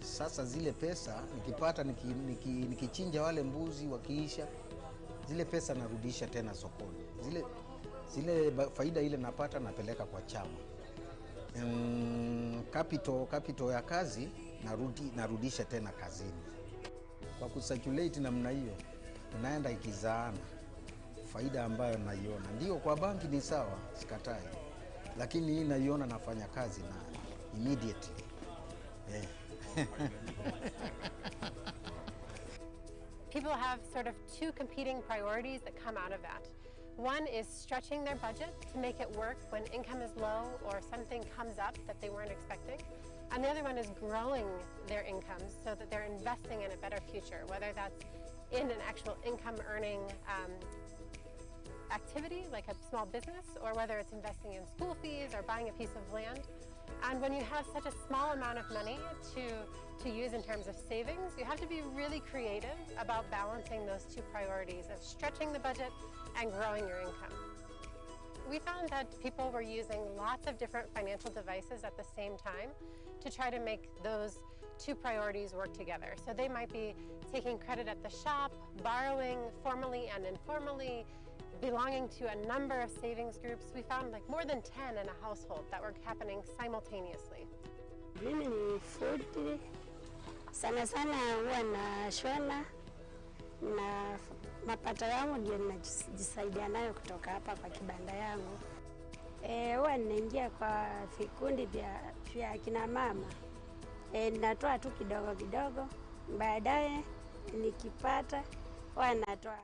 Sasa zile pesa nikipata nikichinja wale mbuzi wakiisha, zile pesa narudisha tena sokoni. Zile faida ile napata napeleka kwa chama. Capital ya kazi narudisha tena kazini. Kwa kucirculate namna hiyo inaenda ikizaana faida ambayo naiona. Ndio kwa banki ni sawa, sikatai. Lakini hii naiona nafanya kazi na immediately. Yeah. People have sort of two competing priorities that come out of that. One is stretching their budget to make it work when income is low or something comes up that they weren't expecting. And the other one is growing their incomes so that they're investing in a better future, whether that's in an actual income earning activity like a small business, or whether it's investing in school fees or buying a piece of land. And when you have such a small amount of money to use in terms of savings, you have to be really creative about balancing those two priorities of stretching the budget and growing your income. We found that people were using lots of different financial devices at the same time to try to make those two priorities work together. So they might be taking credit at the shop, borrowing formally and informally, belonging to a number of savings groups. We found like more than 10 in a household that were happening simultaneously. Mimi ni fundi. Sana sana huwa nashona na mapato yangu ndio ninajisaidia nayo kutoka hapa kwa kibanda yangu. Huwa ninaingia kwa vikundi vya kina mama. Ninatoa tu kidogo kidogo, baadaye nikipata huwa natoa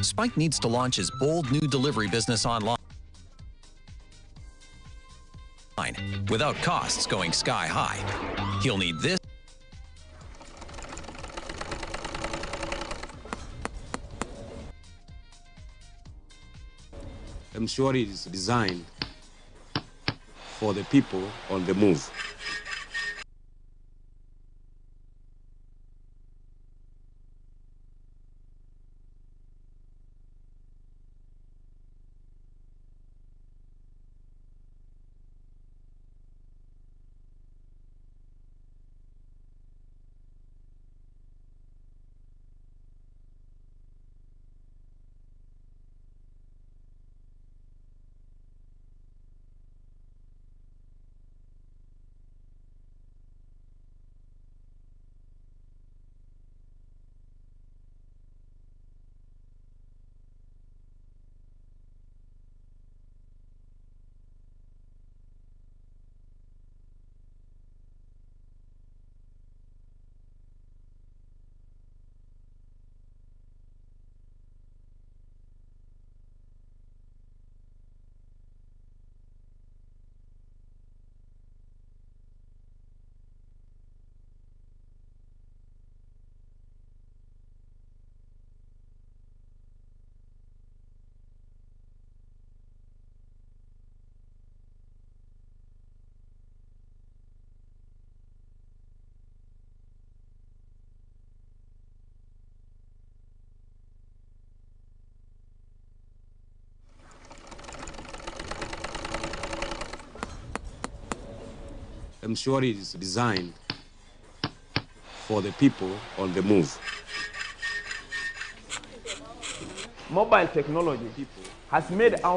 Spike needs to launch his bold new delivery business online without costs going sky high. He'll need this. M-Shwari is designed for the people on the move. M-Shwari is designed for the people on the move. Mobile technology has made our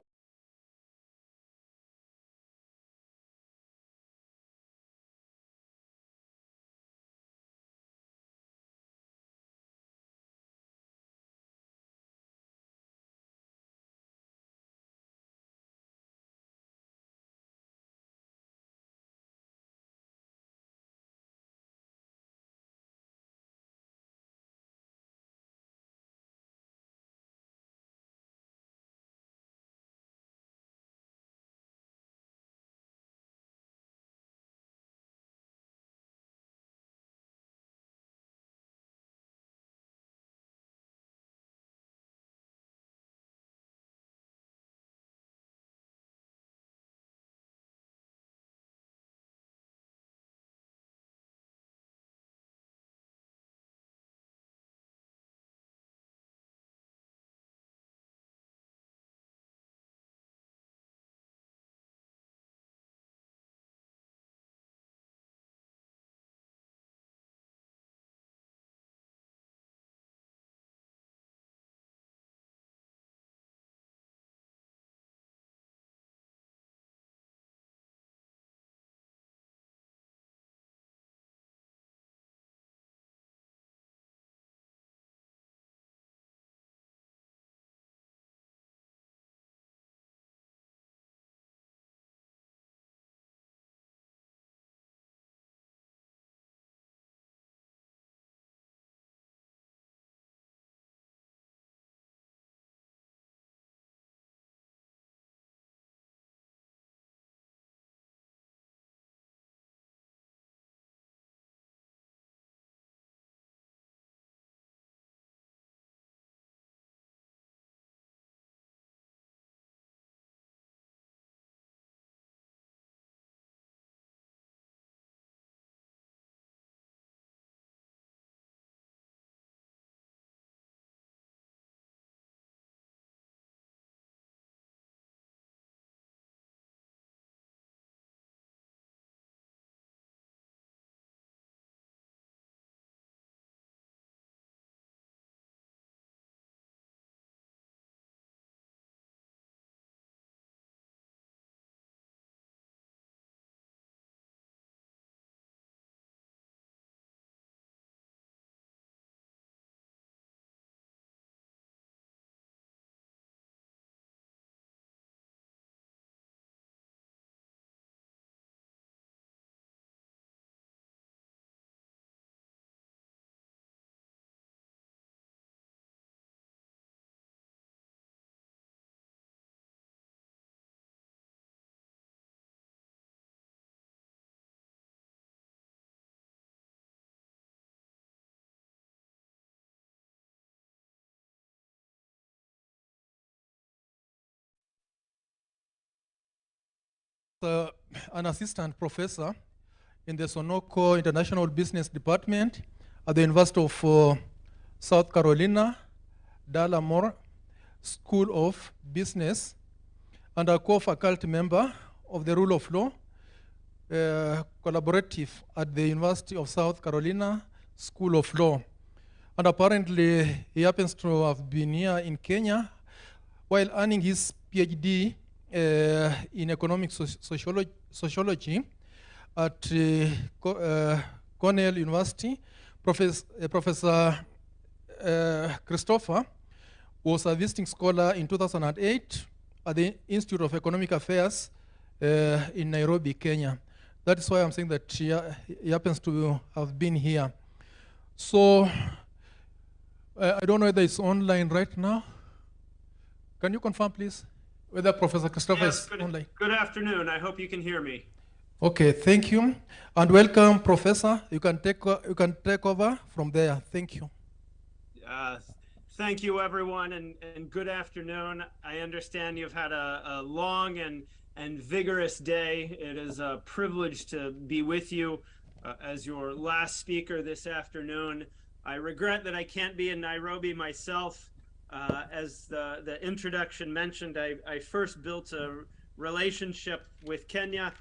an assistant professor in the Sonoko International Business Department at the University of South Carolina, Dallamore School of Business, and a co-faculty member of the Rule of Law Collaborative at the University of South Carolina School of Law. And apparently, he happens to have been here in Kenya while earning his PhD in economic sociology at Cornell University. Professor Christopher was a visiting scholar in 2008 at the Institute of Economic Affairs in Nairobi, Kenya. That is why I'm saying that he happens to have been here. So I don't know whether it's online right now. Can you confirm, please, whether Professor Christopher is online? Good afternoon. I hope you can hear me. Okay, thank you. And welcome, Professor. You can take over from there. Thank you. Thank you, everyone, and good afternoon. I understand you've had a long and vigorous day. It is a privilege to be with you as your last speaker this afternoon. I regret that I can't be in Nairobi myself. As the introduction mentioned, I first built a relationship with Kenya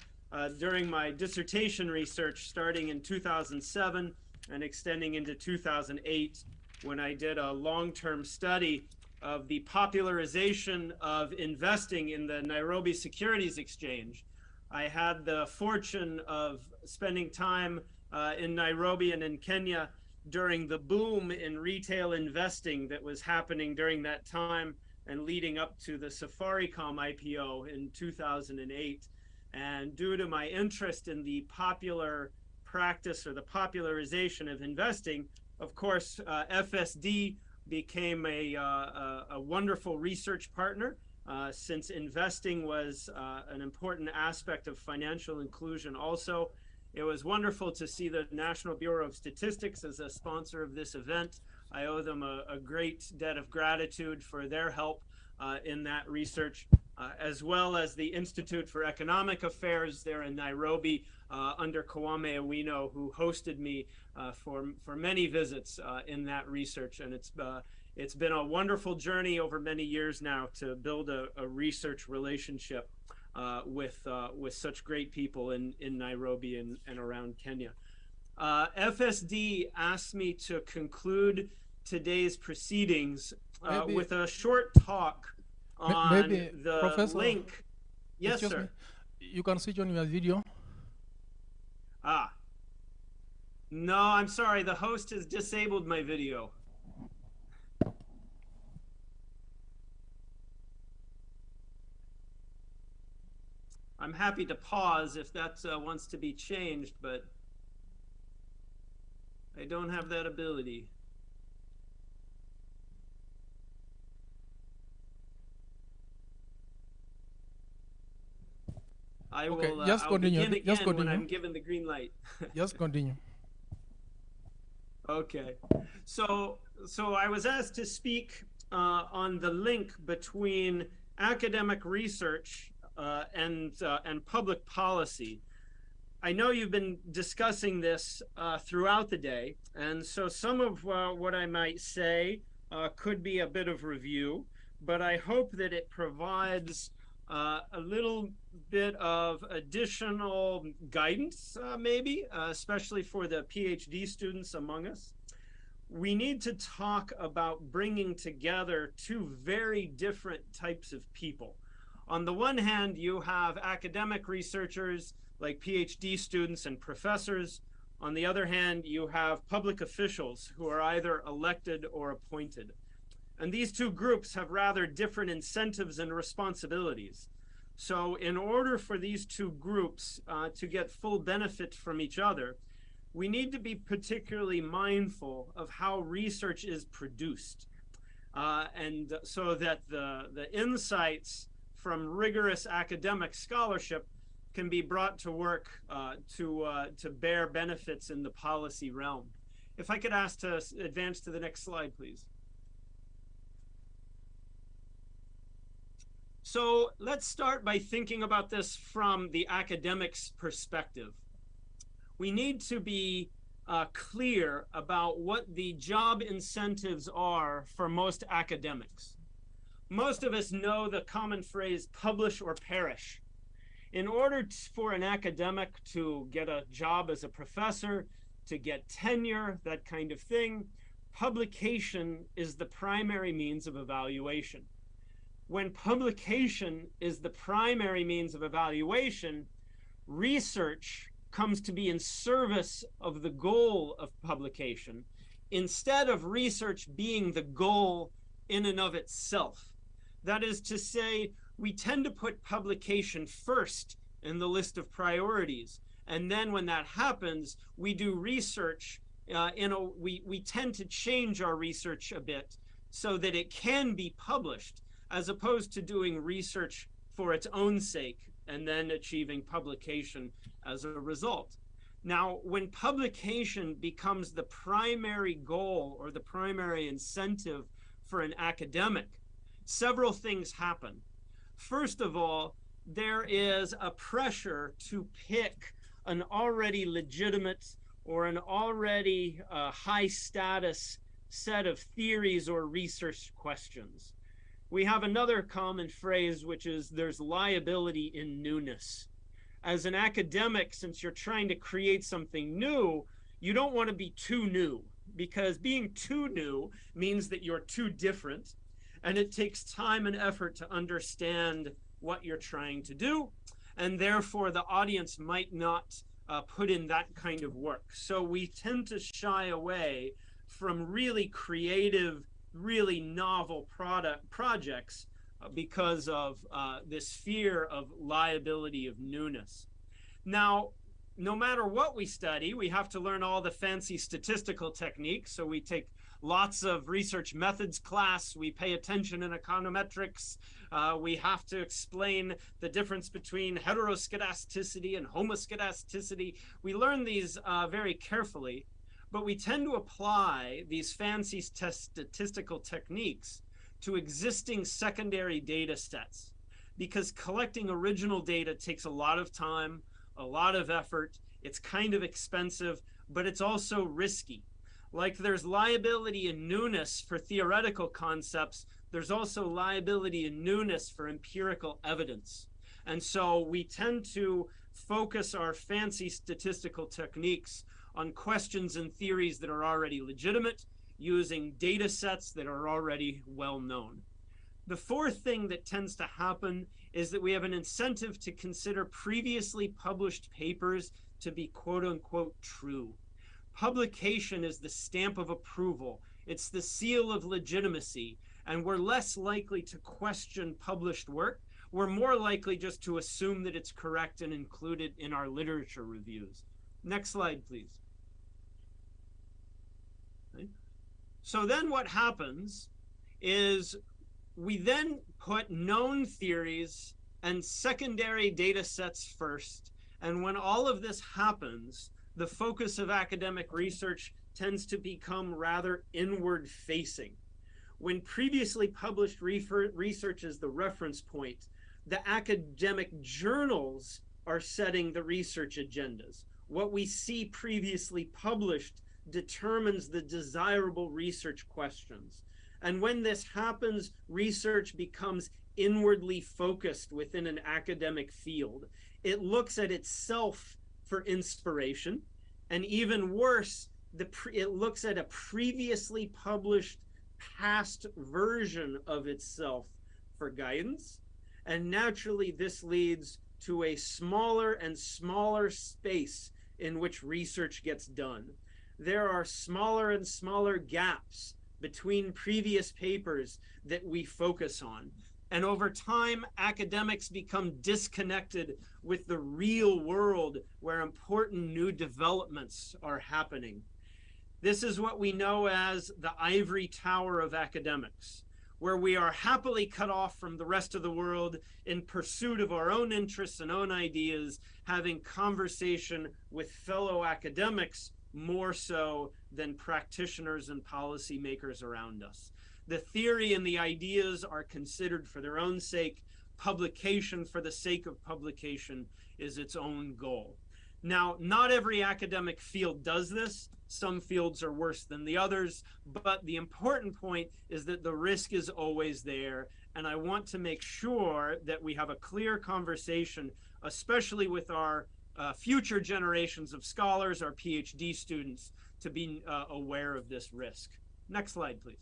during my dissertation research starting in 2007 and extending into 2008 when I did a long-term study of the popularization of investing in the Nairobi Securities Exchange. I had the fortune of spending time in Nairobi and in Kenya during the boom in retail investing that was happening during that time and leading up to the Safaricom IPO in 2008. And due to my interest in the popular practice or the popularization of investing, of course, FSD became a wonderful research partner since investing was an important aspect of financial inclusion also. It was wonderful to see the National Bureau of Statistics as a sponsor of this event. I owe them a great debt of gratitude for their help in that research, as well as the Institute for Economic Affairs there in Nairobi under Kwame Awino, who hosted me for many visits in that research. And it's been a wonderful journey over many years now to build a research relationship with such great people in Nairobi and around Kenya. FSD asked me to conclude today's proceedings with a short talk on the Professor, link. Yes, sir. Me. You can switch on your video. No, I'm sorry. The host has disabled my video. I'm happy to pause if that wants to be changed, but I don't have that ability. I will just continue. begin again just continue. when I'm given the green light. Just continue. Okay, so I was asked to speak on the link between academic research and public policy. I know you've been discussing this throughout the day, and so some of what I might say could be a bit of review, but I hope that it provides a little bit of additional guidance, maybe, especially for the PhD students among us. We need to talk about bringing together two very different types of people. On the one hand, you have academic researchers like PhD students and professors. On the other hand, you have public officials who are either elected or appointed. And these two groups have rather different incentives and responsibilities. So in order for these two groups to get full benefit from each other, we need to be particularly mindful of how research is produced. And so that the insights from rigorous academic scholarship can be brought to work to bear benefits in the policy realm. If I could ask to advance to the next slide, please. So let's start by thinking about this from the academic's perspective. We need to be clear about what the job incentives are for most academics. Most of us know the common phrase, publish or perish. In order for an academic to get a job as a professor, to get tenure, that kind of thing, publication is the primary means of evaluation. When publication is the primary means of evaluation, research comes to be in service of the goal of publication, instead of research being the goal in and of itself. That is to say, we tend to put publication first in the list of priorities. And then when that happens, we do research, we tend to change our research a bit so that it can be published, as opposed to doing research for its own sake and then achieving publication as a result. Now, when publication becomes the primary goal or the primary incentive for an academic, several things happen. First of all, there is a pressure to pick an already legitimate or an already high status set of theories or research questions. We have another common phrase, which is there's liability in newness. As an academic, since you're trying to create something new, you don't want to be too new, because being too new means that you're too different, and it takes time and effort to understand what you're trying to do, and therefore the audience might not put in that kind of work. So we tend to shy away from really creative, really novel projects because of this fear of liability of newness. Now, no matter what we study, we have to learn all the fancy statistical techniques. So we take lots of research methods class, we pay attention in econometrics, we have to explain the difference between heteroskedasticity and homoskedasticity. We learn these very carefully, but we tend to apply these fancy statistical techniques to existing secondary data sets, because collecting original data takes a lot of time, a lot of effort, it's kind of expensive, but it's also risky. Like there's liability and newness for theoretical concepts, there's also liability and newness for empirical evidence. And so we tend to focus our fancy statistical techniques on questions and theories that are already legitimate, using data sets that are already well known. The fourth thing that tends to happen is that we have an incentive to consider previously published papers to be quote unquote true. Publication is the stamp of approval. It's the seal of legitimacy. And we're less likely to question published work. We're more likely just to assume that it's correct and include it in our literature reviews. Next slide, please. Okay. So then what happens is we then put known theories and secondary data sets first. And when all of this happens, the focus of academic research tends to become rather inward facing. When previously published research is the reference point, the academic journals are setting the research agendas. What we see previously published determines the desirable research questions. And when this happens, research becomes inwardly focused within an academic field. It looks at itself for inspiration, and even worse, it looks at a previously published past version of itself for guidance. And naturally, this leads to a smaller and smaller space in which research gets done. There are smaller and smaller gaps between previous papers that we focus on. And over time, academics become disconnected with the real world where important new developments are happening. This is what we know as the ivory tower of academics, where we are happily cut off from the rest of the world in pursuit of our own interests and own ideas, having conversation with fellow academics more so than practitioners and policymakers around us. The theory and the ideas are considered for their own sake. publication for the sake of publication is its own goal. Now, not every academic field does this. Some fields are worse than the others, but the important point is that the risk is always there, and I want to make sure that we have a clear conversation, especially with our future generations of scholars, our PhD students, to be aware of this risk. Next slide, please.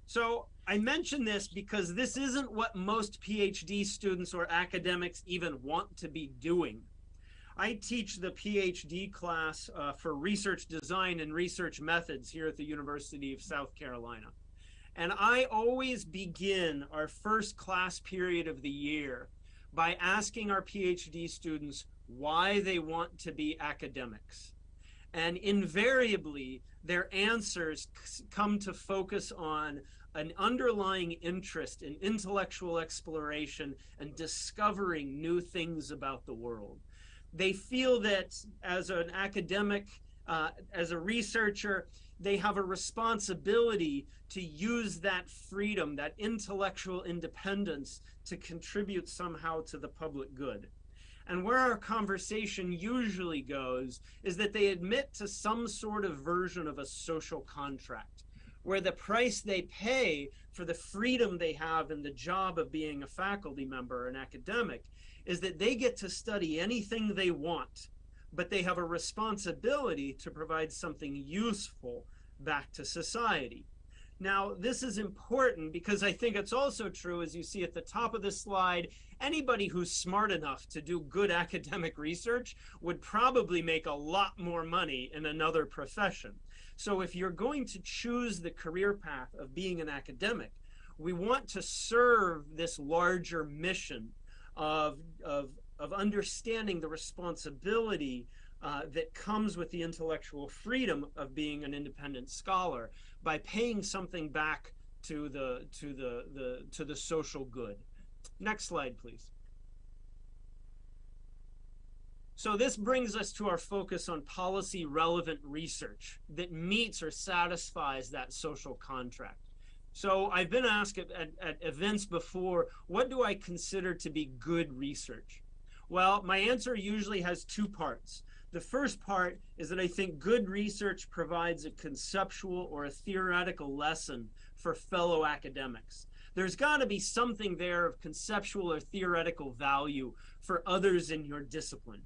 So I mention this because this isn't what most PhD students or academics even want to be doing. I teach the PhD class for research design and research methods here at the University of South Carolina. And I always begin our first class period of the year by asking our PhD students why they want to be academics. And invariably, their answers come to focus on an underlying interest in intellectual exploration and discovering new things about the world. They feel that as an academic, as a researcher, they have a responsibility to use that freedom, that intellectual independence, to contribute somehow to the public good. And where our conversation usually goes is that they admit to some sort of version of a social contract, where the price they pay for the freedom they have in the job of being a faculty member or an academic is that they get to study anything they want, but they have a responsibility to provide something useful back to society. Now, this is important because I think it's also true, as you see at the top of this slide, anybody who's smart enough to do good academic research would probably make a lot more money in another profession. So if you're going to choose the career path of being an academic, we want to serve this larger mission of understanding the responsibility that comes with the intellectual freedom of being an independent scholar by paying something back to the social good. Next slide, please. So this brings us to our focus on policy relevant research that meets or satisfies that social contract. So I've been asked at events before, what do I consider to be good research? Well, my answer usually has two parts. The first part is that I think good research provides a conceptual or a theoretical lesson for fellow academics. There's got to be something there of conceptual or theoretical value for others in your discipline.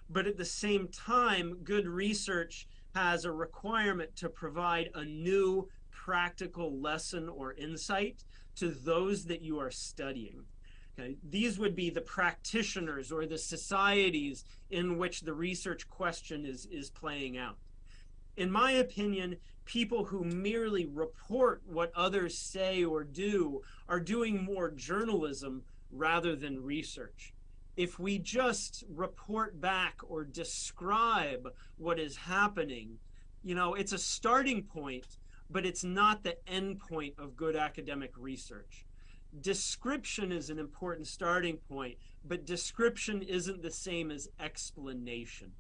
But at the same time, good research has a requirement to provide a new practical lesson or insight to those that you are studying. Okay? These would be the practitioners or the societies in which the research question is playing out. In my opinion, people who merely report what others say or do are doing more journalism rather than research. If we just report back or describe what is happening, you know, it's a starting point, but it's not the end point of good academic research. Description is an important starting point, but description isn't the same as explanation.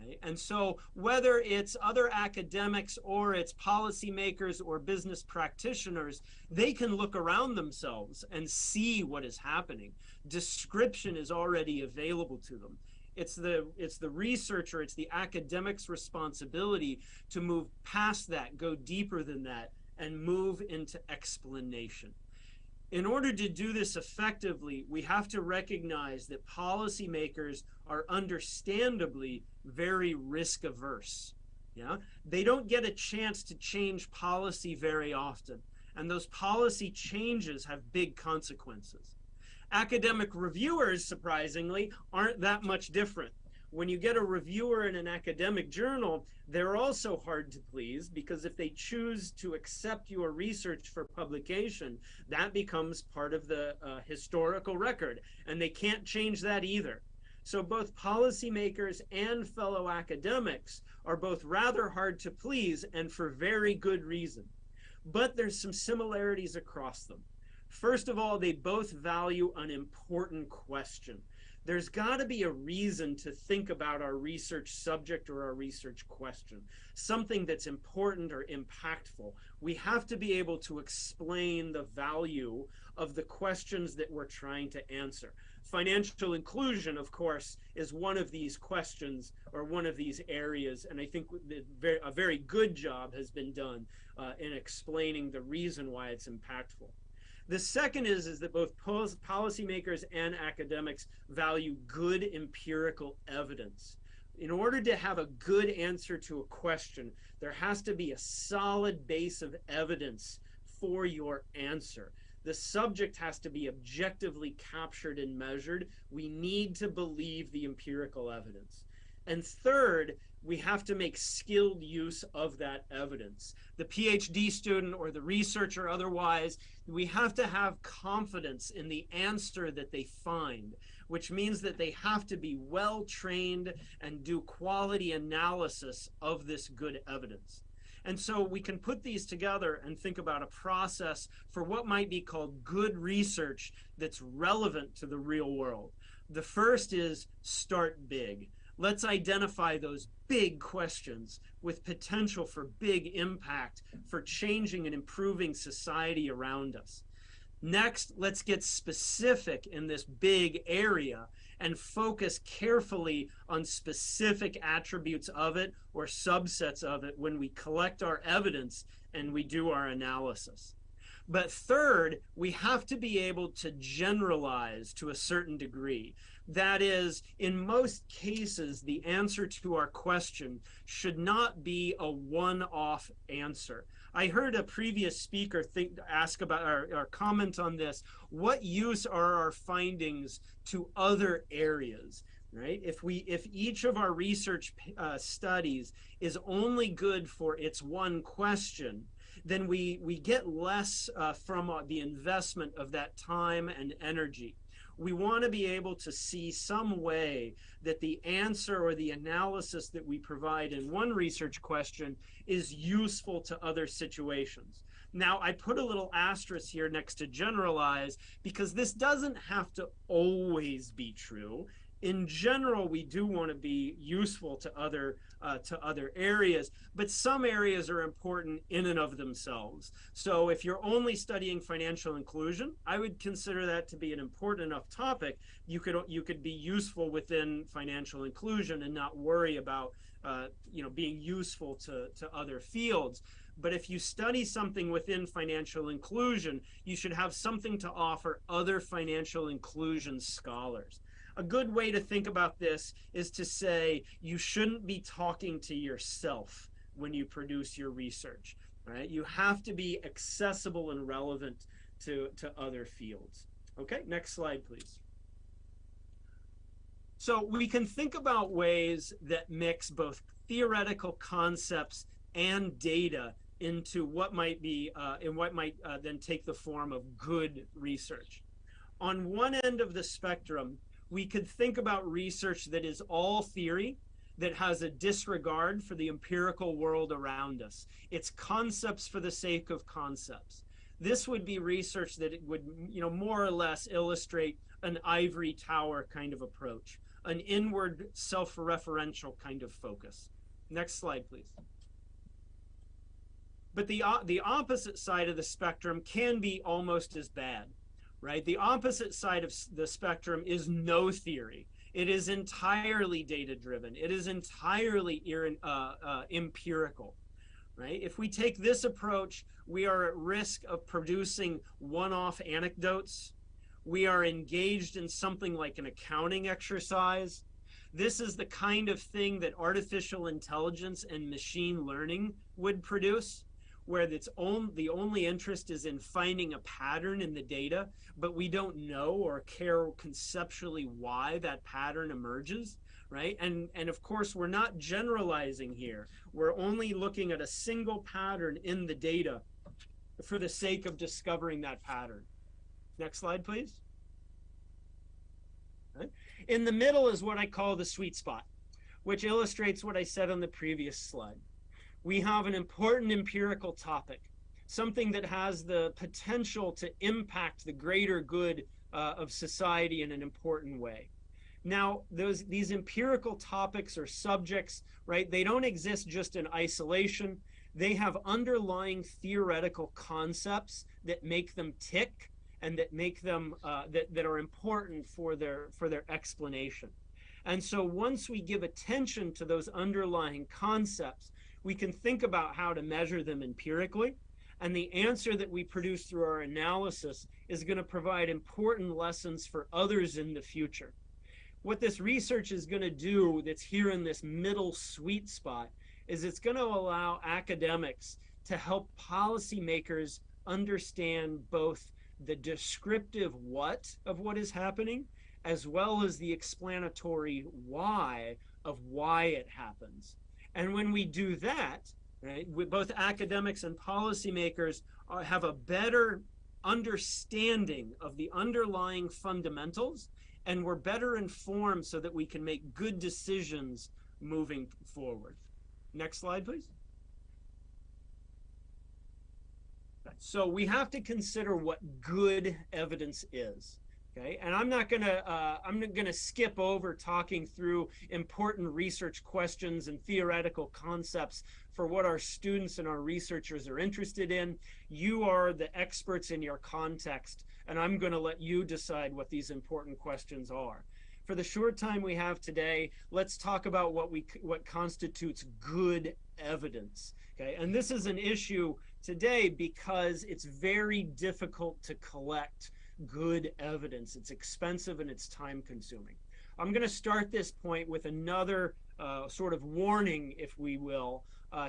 Okay? And so whether it's other academics or it's policymakers or business practitioners, they can look around themselves and see what is happening. Description is already available to them. It's the researcher, it's the academic's responsibility to move past that, go deeper than that, and move into explanation. In order to do this effectively, we have to recognize that policymakers are understandably very risk averse. Yeah? They don't get a chance to change policy very often, and those policy changes have big consequences. Academic reviewers, surprisingly, aren't that much different. When you get a reviewer in an academic journal, they're also hard to please because if they choose to accept your research for publication, that becomes part of the historical record, and they can't change that either. So both policymakers and fellow academics are both rather hard to please, and for very good reason. But there's some similarities across them. First of all, they both value an important question. there's got to be a reason to think about our research subject or our research question, something that's important or impactful. We have to be able to explain the value of the questions that we're trying to answer. Financial inclusion, of course, is one of these questions or one of these areas, and I think a very good job has been done in explaining the reason why it's impactful. The second is that both policymakers and academics value good empirical evidence. In order to have a good answer to a question, there has to be a solid base of evidence for your answer. The subject has to be objectively captured and measured. We need to believe the empirical evidence. And third, we have to make skilled use of that evidence. The PhD student or the researcher otherwise, we have to have confidence in the answer that they find, which means that they have to be well trained and do quality analysis of this good evidence. And so we can put these together and think about a process for what might be called good research that's relevant to the real world. The first is start big. Let's identify those big questions with potential for big impact for changing and improving society around us. Next, let's get specific in this big area and focus carefully on specific attributes of it or subsets of it when we collect our evidence and we do our analysis. But third, we have to be able to generalize to a certain degree. That is, in most cases, the answer to our question should not be a one-off answer. I heard a previous speaker ask about or comment on this. What use are our findings to other areas? Right? If each of our research studies is only good for its one question, then we get less from the investment of that time and energy. We want to be able to see some way that the answer or the analysis that we provide in one research question is useful to other situations. Now, I put a little asterisk here next to generalize because this doesn't have to always be true. In general, we do want to be useful to other areas, but some areas are important in and of themselves. So if you're only studying financial inclusion, I would consider that to be an important enough topic. You could be useful within financial inclusion and not worry about being useful to other fields. But if you study something within financial inclusion, you should have something to offer other financial inclusion scholars. A good way to think about this is to say you shouldn't be talking to yourself when you produce your research, right? You have to be accessible and relevant to other fields. Okay, next slide, please. So we can think about ways that mix both theoretical concepts and data into what might be then take the form of good research. On one end of the spectrum, we could think about research that is all theory, that has a disregard for the empirical world around us. It's concepts for the sake of concepts. This would be research that would, more or less illustrate an ivory tower kind of approach, an inward self-referential kind of focus. Next slide, please. But the opposite side of the spectrum can be almost as bad. Right? The opposite side of the spectrum is no theory. It is entirely data-driven. It is entirely empirical. Right? If we take this approach, we are at risk of producing one-off anecdotes. We are engaged in something like an accounting exercise. This is the kind of thing that artificial intelligence and machine learning would produce, where the only interest is in finding a pattern in the data, but we don't know or care conceptually why that pattern emerges, right? And of course, we're not generalizing here. We're only looking at a single pattern in the data for the sake of discovering that pattern. Next slide, please. Right. In the middle is what I call the sweet spot, which illustrates what I said on the previous slide. We have an important empirical topic, something that has the potential to impact the greater good of society in an important way. Now, these empirical topics or subjects, right, they don't exist just in isolation. They have underlying theoretical concepts that make them tick and that make them, that are important for their explanation. And so once we give attention to those underlying concepts, we can think about how to measure them empirically. And the answer that we produce through our analysis is going to provide important lessons for others in the future. What this research is going to do that's here in this middle sweet spot is it's going to allow academics to help policymakers understand both the descriptive what of what is happening, as well as the explanatory why of why it happens. And when we do that, right, both academics and policymakers have a better understanding of the underlying fundamentals, and we're better informed so that we can make good decisions moving forward. Next slide, please. So we have to consider what good evidence is. Okay, and I'm gonna skip over talking through important research questions and theoretical concepts for what our students and our researchers are interested in. You are the experts in your context, and I'm going to let you decide what these important questions are. For the short time we have today, let's talk about what constitutes good evidence. Okay, and this is an issue today because it's very difficult to collect good evidence. It's expensive and it's time consuming. I'm going to start this point with another sort of warning, if we will,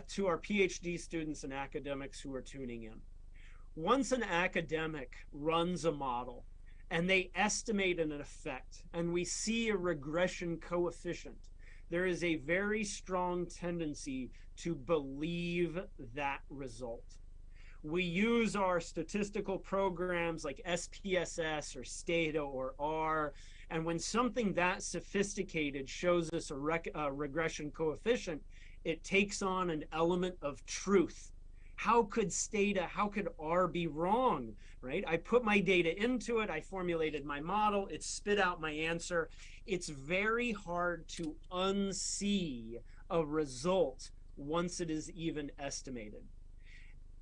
to our PhD students and academics who are tuning in. Once an academic runs a model and they estimate an effect and we see a regression coefficient, there is a very strong tendency to believe that result. We use our statistical programs like SPSS or Stata or R, and when something that sophisticated shows us a regression coefficient, it takes on an element of truth. How could Stata, how could R be wrong, right? I put my data into it, I formulated my model, it spit out my answer. It's very hard to unsee a result once it is even estimated.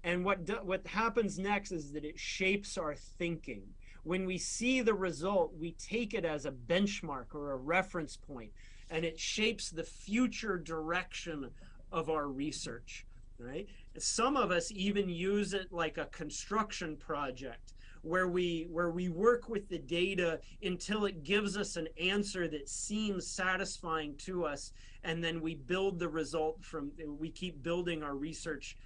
And what happens next is that it shapes our thinking. When we see the result, we take it as a benchmark or a reference point, and it shapes the future direction of our research, right? Some of us even use it like a construction project where we work with the data until it gives us an answer that seems satisfying to us, and then we build the result we keep building our research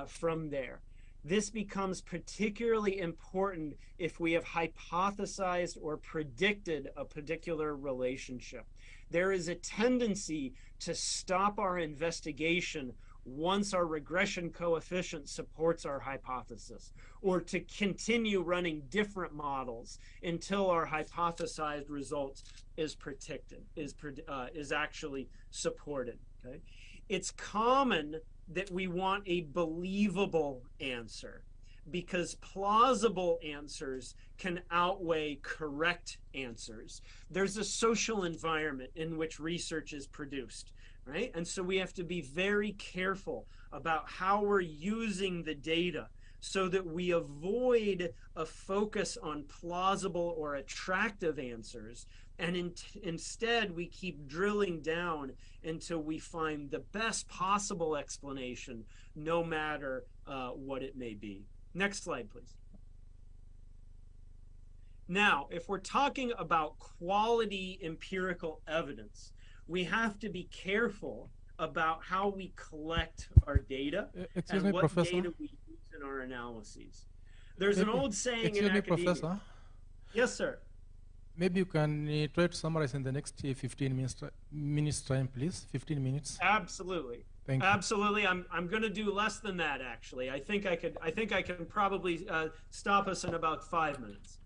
from there. This becomes particularly important if we have hypothesized or predicted a particular relationship. There is a tendency to stop our investigation once our regression coefficient supports our hypothesis, or to continue running different models until our hypothesized result is actually supported. Okay? It's common that we want a believable answer because plausible answers can outweigh correct answers. There's a social environment in which research is produced, right? And so we have to be very careful about how we're using the data so that we avoid a focus on plausible or attractive answers, and instead we keep drilling down until we find the best possible explanation, no matter what it may be. Next slide, please. Now, if we're talking about quality empirical evidence, we have to be careful about how we collect our data and what Professor? data we use in our analyses. There's an old saying in academia. Professor? Yes, sir. Maybe you can try to summarize in the next 15 minutes time, please. 15 minutes. Absolutely. Thank you. Absolutely. I'm going to do less than that, actually. I think I can probably stop us in about 5 minutes.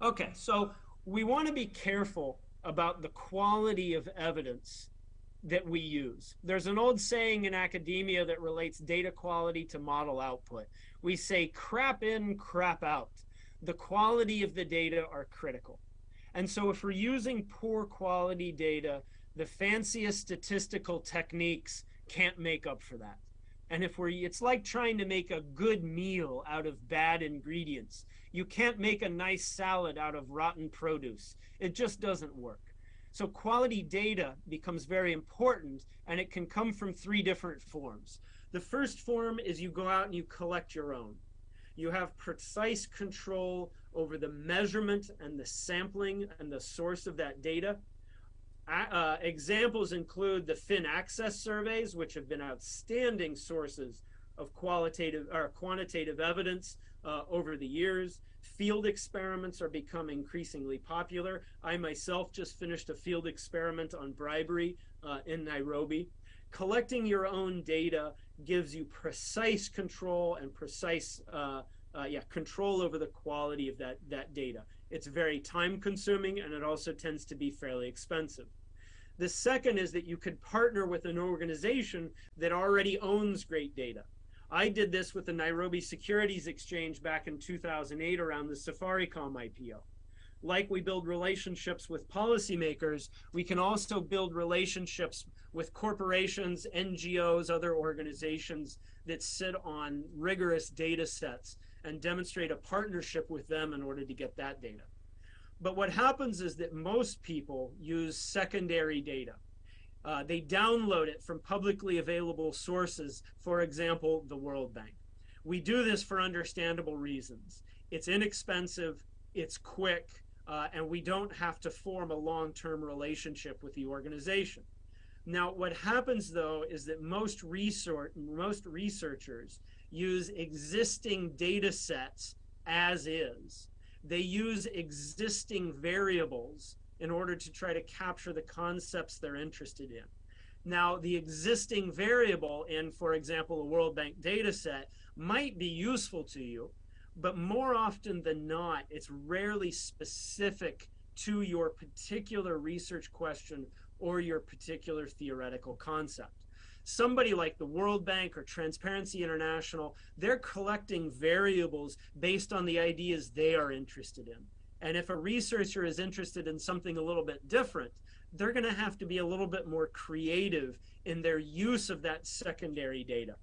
Okay, so we want to be careful about the quality of evidence that we use. There's an old saying in academia that relates data quality to model output. We say crap in, crap out. The quality of the data are critical. And so if we're using poor quality data, the fanciest statistical techniques can't make up for that. And it's like trying to make a good meal out of bad ingredients. You can't make a nice salad out of rotten produce. It just doesn't work. So quality data becomes very important, and it can come from 3 different forms. The first form is you go out and you collect your own. You have precise control over the measurement and the sampling and the source of that data. Examples include the FinAccess surveys, which have been outstanding sources of qualitative or quantitative evidence over the years. Field experiments are becoming increasingly popular. I myself just finished a field experiment on bribery in Nairobi. Collecting your own data gives you precise control and precise control over the quality of that data. It's very time consuming, and it also tends to be fairly expensive. The second is that you could partner with an organization that already owns great data. I did this with the Nairobi Securities Exchange back in 2008 around the Safaricom IPO. Like we build relationships with policymakers, we can also build relationships with corporations, NGOs, other organizations that sit on rigorous data sets and demonstrate a partnership with them in order to get that data. But what happens is that most people use secondary data. They download it from publicly available sources, for example, the World Bank. We do this for understandable reasons. It's inexpensive, it's quick, and we don't have to form a long-term relationship with the organization. Now, what happens, though, is that most researchers use existing data sets as is. They use existing variables in order to try to capture the concepts they're interested in. Now, the existing variable in, for example, a World Bank data set might be useful to you, but more often than not, it's rarely specific to your particular research question or your particular theoretical concept. Somebody like the World Bank or Transparency International, they're collecting variables based on the ideas they are interested in. And if a researcher is interested in something a little bit different, they're going to have to be a little bit more creative in their use of that secondary data.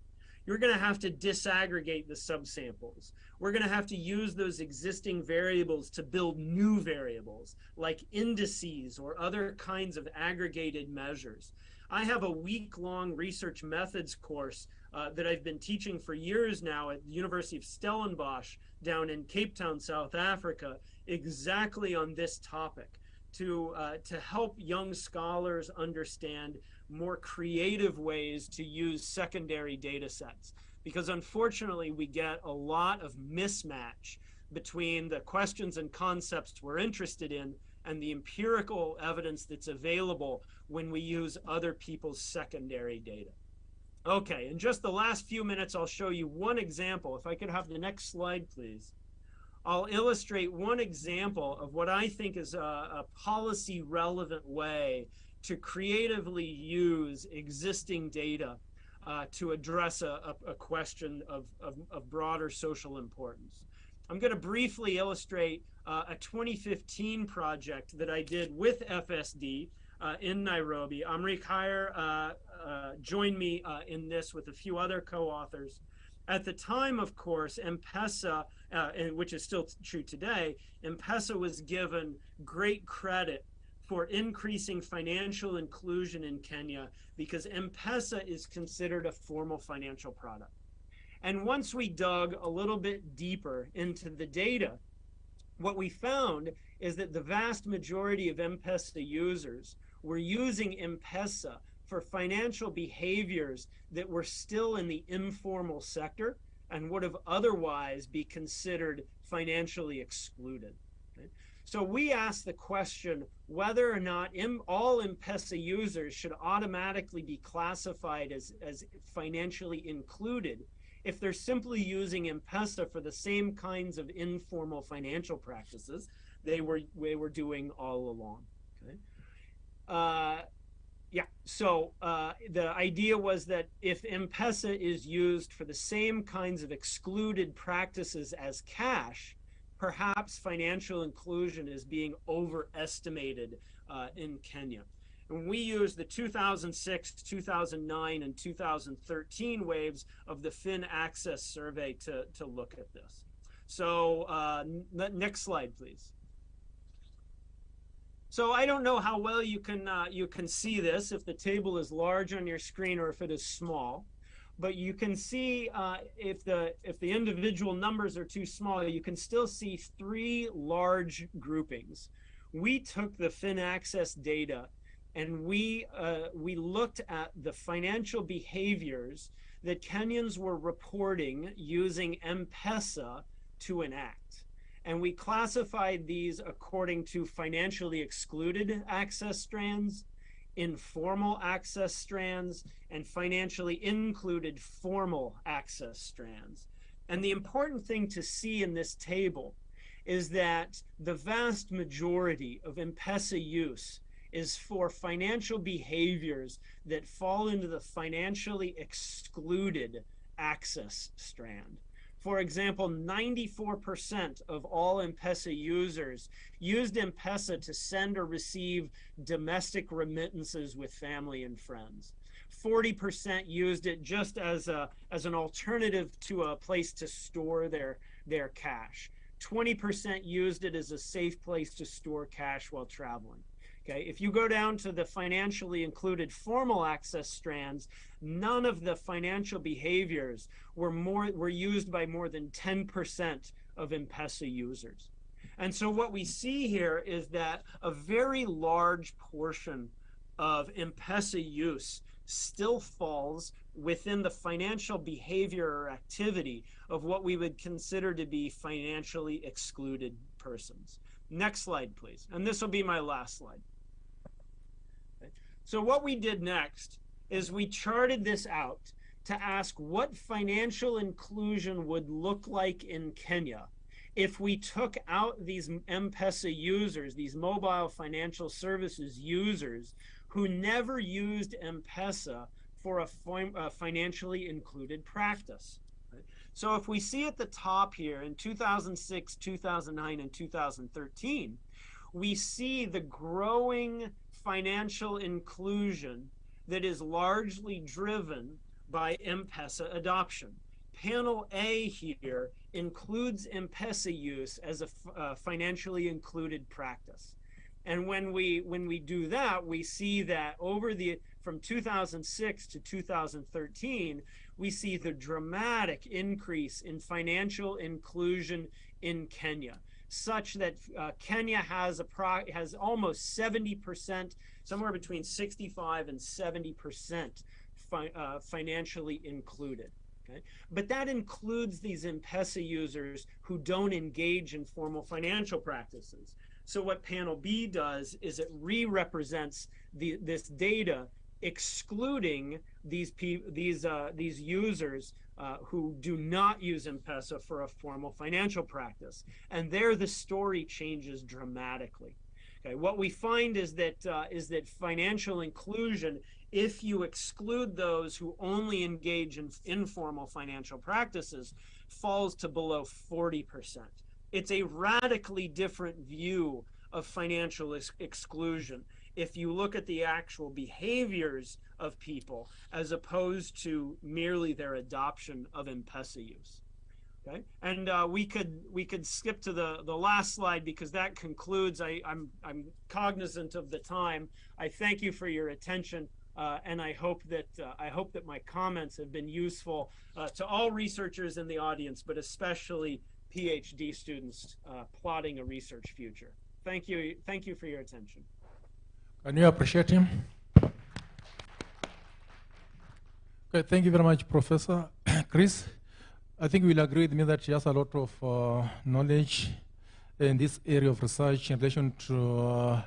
You're going to have to disaggregate the subsamples. We're going to have to use those existing variables to build new variables, like indices or other kinds of aggregated measures. I have a week-long research methods course that I've been teaching for years now at the University of Stellenbosch down in Cape Town, South Africa, exactly on this topic, to help young scholars understand more creative ways to use secondary data sets. Because unfortunately, we get a lot of mismatch between the questions and concepts we're interested in and the empirical evidence that's available when we use other people's secondary data. Okay, in just the last few minutes, I'll show you one example. If I could have the next slide, please. I'll illustrate one example of what I think is a policy-relevant way to creatively use existing data to address a question of broader social importance. I'm going to briefly illustrate a 2015 project that I did with FSD in Nairobi. Amrik Khair joined me in this with a few other co-authors. At the time, of course, M-Pesa, which is still true today, M-Pesa was given great credit for increasing financial inclusion in Kenya because M-Pesa is considered a formal financial product. And once we dug a little bit deeper into the data, what we found is that the vast majority of M-Pesa users were using M-Pesa for financial behaviors that were still in the informal sector and would have otherwise be considered financially excluded. Okay? So we asked the question whether or not all M-Pesa users should automatically be classified as financially included if they're simply using M-Pesa for the same kinds of informal financial practices they were doing all along. Okay? So the idea was that if M-Pesa is used for the same kinds of excluded practices as cash, perhaps financial inclusion is being overestimated in Kenya. And we use the 2006, 2009, and 2013 waves of the FinAccess survey to look at this. So next slide, please. So I don't know how well you can see this, if the table is large on your screen or if it is small. But you can see if the individual numbers are too small, you can still see three large groupings. We took the FinAccess data and we looked at the financial behaviors that Kenyans were reporting using M-Pesa to enact. And we classified these according to financially excluded access strands, informal access strands, and financially included formal access strands. And the important thing to see in this table is that the vast majority of M-Pesa use is for financial behaviors that fall into the financially excluded access strand. For example, 94% of all M-Pesa users used M-Pesa to send or receive domestic remittances with family and friends. 40% used it just as an alternative to a place to store their cash. 20% used it as a safe place to store cash while traveling. Okay, if you go down to the financially included formal access strands, none of the financial behaviors were used by more than 10% of M-Pesa users. And so what we see here is that a very large portion of M-Pesa use still falls within the financial behavior or activity of what we would consider to be financially excluded persons. Next slide, please. And this will be my last slide. So what we did next is we charted this out to ask what financial inclusion would look like in Kenya if we took out these M-Pesa users, these mobile financial services users who never used M-Pesa for a financially included practice. So if we see at the top here in 2006, 2009, and 2013, we see the growing financial inclusion that is largely driven by M-Pesa adoption. Panel A here includes M-Pesa use as a financially included practice. And when we do that, we see that from 2006 to 2013, we see the dramatic increase in financial inclusion in Kenya, such that Kenya has almost 70%, somewhere between 65 and 70% financially included. Okay? But that includes these M-Pesa users who don't engage in formal financial practices. So what panel B does is it re-represents this data, excluding these users who do not use M-Pesa for a formal financial practice. And there the story changes dramatically. Okay, what we find is that financial inclusion, if you exclude those who only engage in informal financial practices, falls to below 40%. It's a radically different view of financial exclusion if you look at the actual behaviors of people as opposed to merely their adoption of M-Pesa use. Okay, and we could skip to the last slide because that concludes. I'm cognizant of the time. I thank you for your attention, and I hope that my comments have been useful to all researchers in the audience, but especially PhD students plotting a research future. Thank you for your attention. Can you appreciate him? Okay, thank you very much, Professor Chris. I think you'll agree with me that he has a lot of knowledge in this area of research in relation to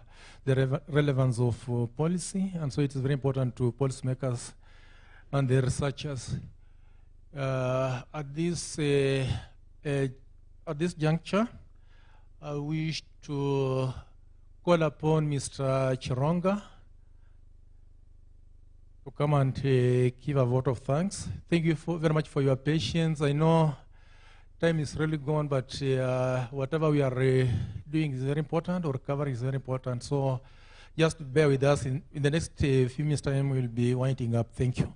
the relevance of policy, and so it is very important to policymakers and the researchers. At this juncture, I wish to call upon Mr. Chironga to come and give a vote of thanks. Thank you very much for your patience. I know time is really gone, but whatever we are doing is very important, or covering is very important. So just bear with us. In the next few minutes' time, we'll be winding up. Thank you.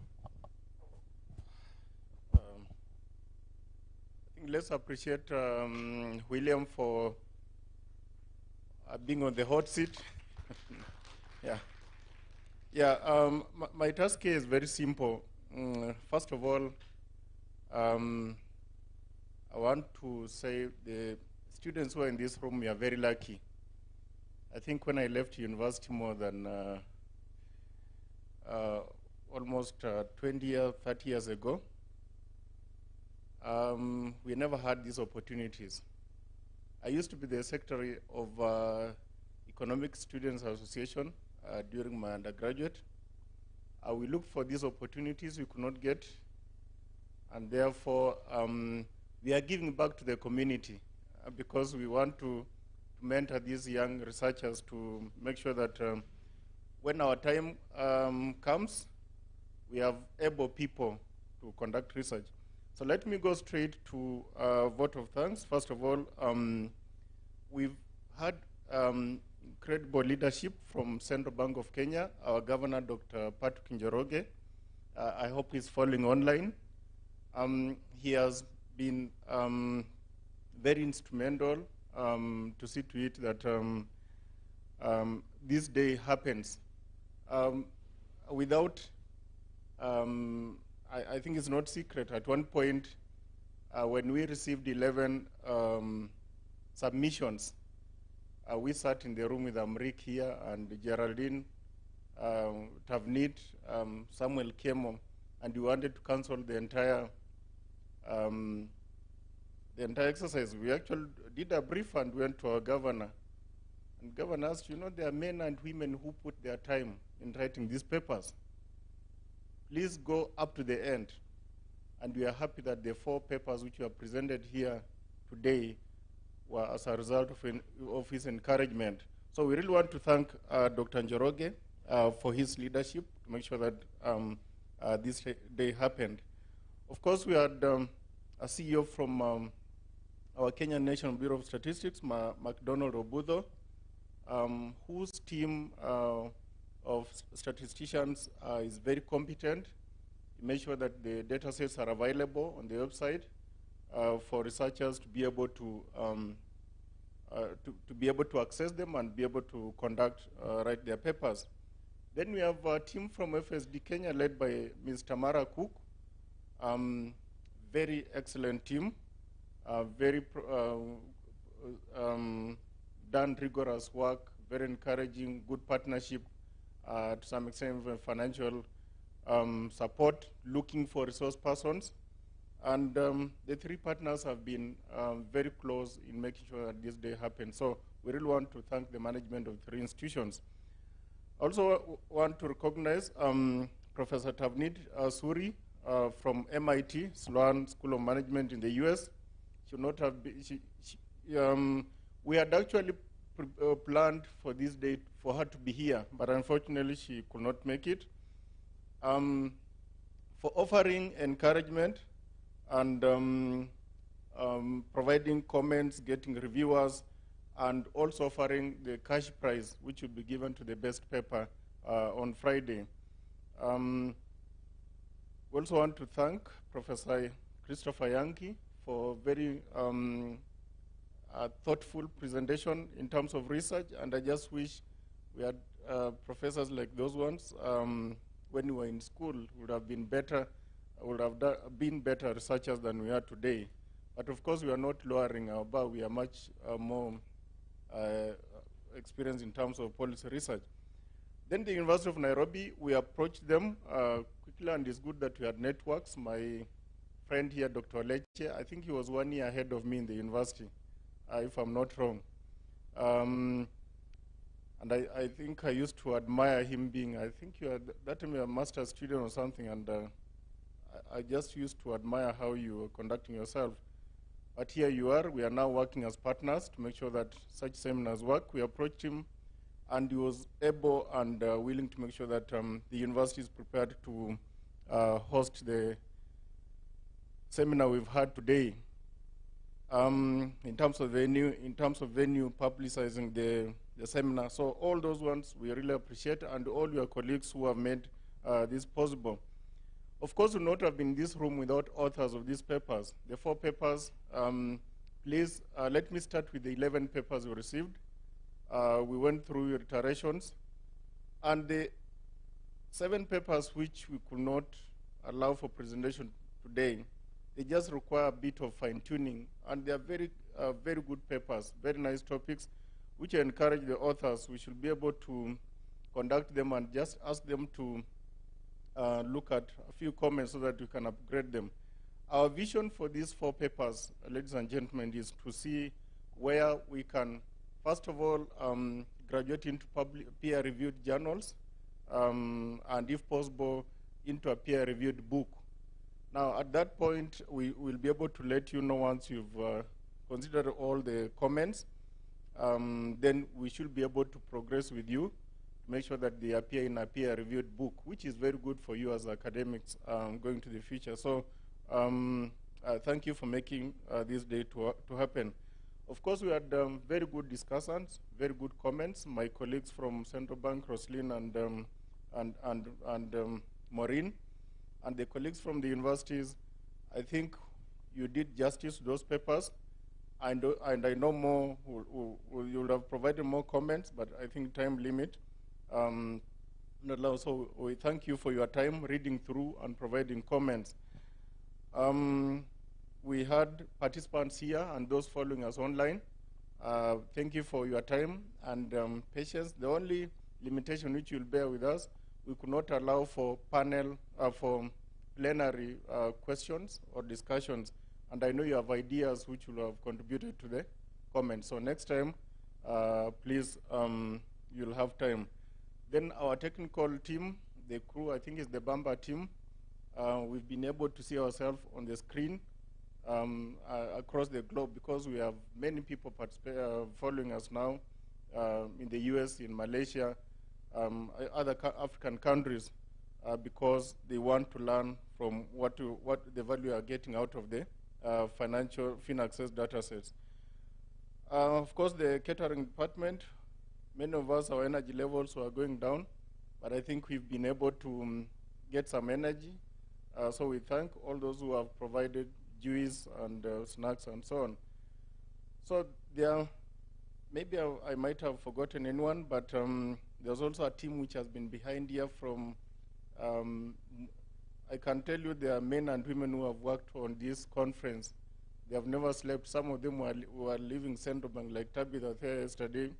I think let's appreciate William for being on the hot seat. My task here is very simple. First of all, I want to say the students who are in this room, we are very lucky. I think when I left university more than almost 20 years, 30 years ago, we never had these opportunities. I used to be the secretary of Economic Students Association during my undergraduate. We looked for these opportunities we could not get, and therefore we are giving back to the community because we want to mentor these young researchers to make sure that when our time comes, we have able people to conduct research. So let me go straight to a vote of thanks. First of all, we've had incredible leadership from Central Bank of Kenya, our governor, Dr. Patrick Njoroge. I hope he's following online. He has been very instrumental to see to it that this day happens. Without, I think it's not secret, at one point when we received 11 submissions, we sat in the room with Amrik here and Geraldine, Tavnit, Samuel Kemo, and we wanted to cancel the entire exercise. We actually did a brief and went to our governor. And governor asked, there are men and women who put their time in writing these papers. Please go up to the end. And we are happy that the 4 papers which were presented here today were as a result of his encouragement. So we really want to thank Dr. Njoroge for his leadership to make sure that this day happened. Of course, we had a CEO from our Kenyan National Bureau of Statistics, McDonald Obudho, whose team of statisticians is very competent. We make sure that the data sets are available on the website for researchers to be able to access them and be able to write their papers. Then we have a team from FSD Kenya led by Ms. Tamara Cook. Very excellent team, very done rigorous work, very encouraging, good partnership, to some extent financial support, looking for resource persons. And the 3 partners have been very close in making sure that this day happens. So we really want to thank the management of 3 institutions. Also want to recognize Professor Tavnit Suri from MIT, Sloan School of Management in the US. Should not have been, we had actually planned for this day for her to be here, but unfortunately she could not make it. For offering encouragement and providing comments, getting reviewers, and also offering the cash prize, which will be given to the best paper on Friday. We also want to thank Professor Christopher Yankee for very thoughtful presentation in terms of research, and I just wish we had professors like those ones when we were in school. Would have been better researchers than we are today. But of course, we are not lowering our bar. We are much more experienced in terms of policy research. Then the University of Nairobi, we approached them quickly, and it's good that we had networks. My friend here, Dr. Leche, I think he was 1 year ahead of me in the university, if I'm not wrong. And I think I used to admire him being, I think you had that time you were a master's student or something, and I just used to admire how you were conducting yourself. But here you are, we are now working as partners to make sure that such seminars work. We approached him, and he was able and willing to make sure that the university is prepared to host the seminar we've had today. in terms of venue, publicizing the seminar. So all those ones we really appreciate, and all your colleagues who have made this possible. Of course, we would not have been in this room without authors of these papers. The 4 papers, please let me start with the 11 papers we received. We went through your iterations, and the 7 papers which we could not allow for presentation today, they just require a bit of fine-tuning, and they are very good papers, very nice topics, which I encourage the authors. We should be able to conduct them and just ask them to look at a few comments so that we can upgrade them. Our vision for these 4 papers, ladies and gentlemen, is to see where we can, first of all, graduate into peer-reviewed journals, and if possible, into a peer-reviewed book. Now, at that point, we will be able to let you know once you've considered all the comments. Then we should be able to progress with you, make sure that they appear in a peer-reviewed book, which is very good for you as academics going to the future. So thank you for making this day to happen. Of course, we had very good discussions, very good comments. My colleagues from Central Bank, Roslyn and Maureen, and the colleagues from the universities, I think you did justice to those papers. And I know more, you would have provided more comments, but I think time limit. So we thank you for your time reading through and providing comments. We had participants here and those following us online. Thank you for your time and patience. The only limitation which you'll bear with us, we could not allow for for plenary questions or discussions. And I know you have ideas which will have contributed to the comments. So next time, please, you'll have time. Then our technical team, the crew, I think is the Bamba team. We've been able to see ourselves on the screen across the globe because we have many people following us now in the US, in Malaysia, other African countries, because they want to learn from what the value are getting out of the financial FinAccess data sets. Of course, the catering department, many of us, our energy levels are going down, but I think we've been able to get some energy. So we thank all those who have provided juice and snacks and so on. So there, maybe I might have forgotten anyone, but there's also a team which has been behind here from, I can tell you there are men and women who have worked on this conference. They have never slept. Some of them were leaving Central Bank, like Tabitha there yesterday.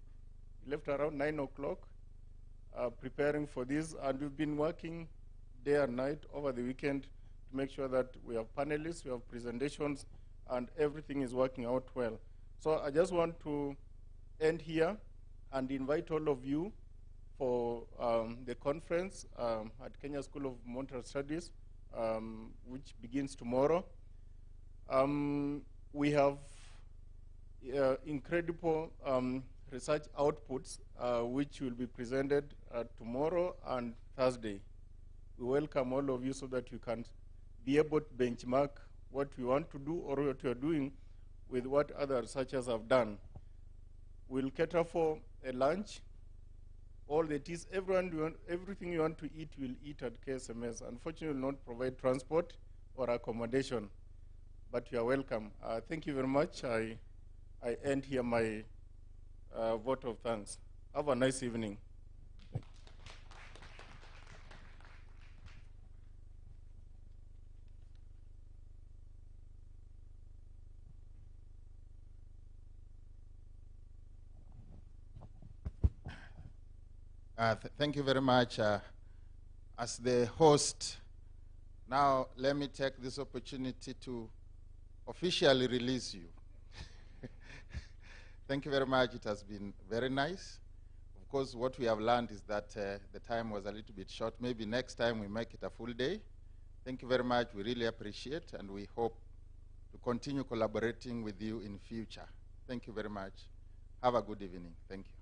Left around 9 o'clock, preparing for this, and we've been working day and night over the weekend to make sure that we have panelists, we have presentations, and everything is working out well. So I just want to end here and invite all of you for the conference at Kenya School of Monetary Studies, which begins tomorrow. We have incredible research outputs which will be presented tomorrow and Thursday. We welcome all of you so that you can be able to benchmark what we want to do or what we are doing with what other researchers have done. We'll cater for a lunch. All that is, everything you want to eat, will eat at KSMS. Unfortunately, we will not provide transport or accommodation, but you are welcome. Thank you very much. I end here my vote of thanks. Have a nice evening. Thank you very much. As the host, now let me take this opportunity to officially release you. Thank you very much. It has been very nice. Of course, what we have learned is that the time was a little bit short. Maybe next time we make it a full day. Thank you very much. We really appreciate, and we hope to continue collaborating with you in future. Thank you very much. Have a good evening. Thank you.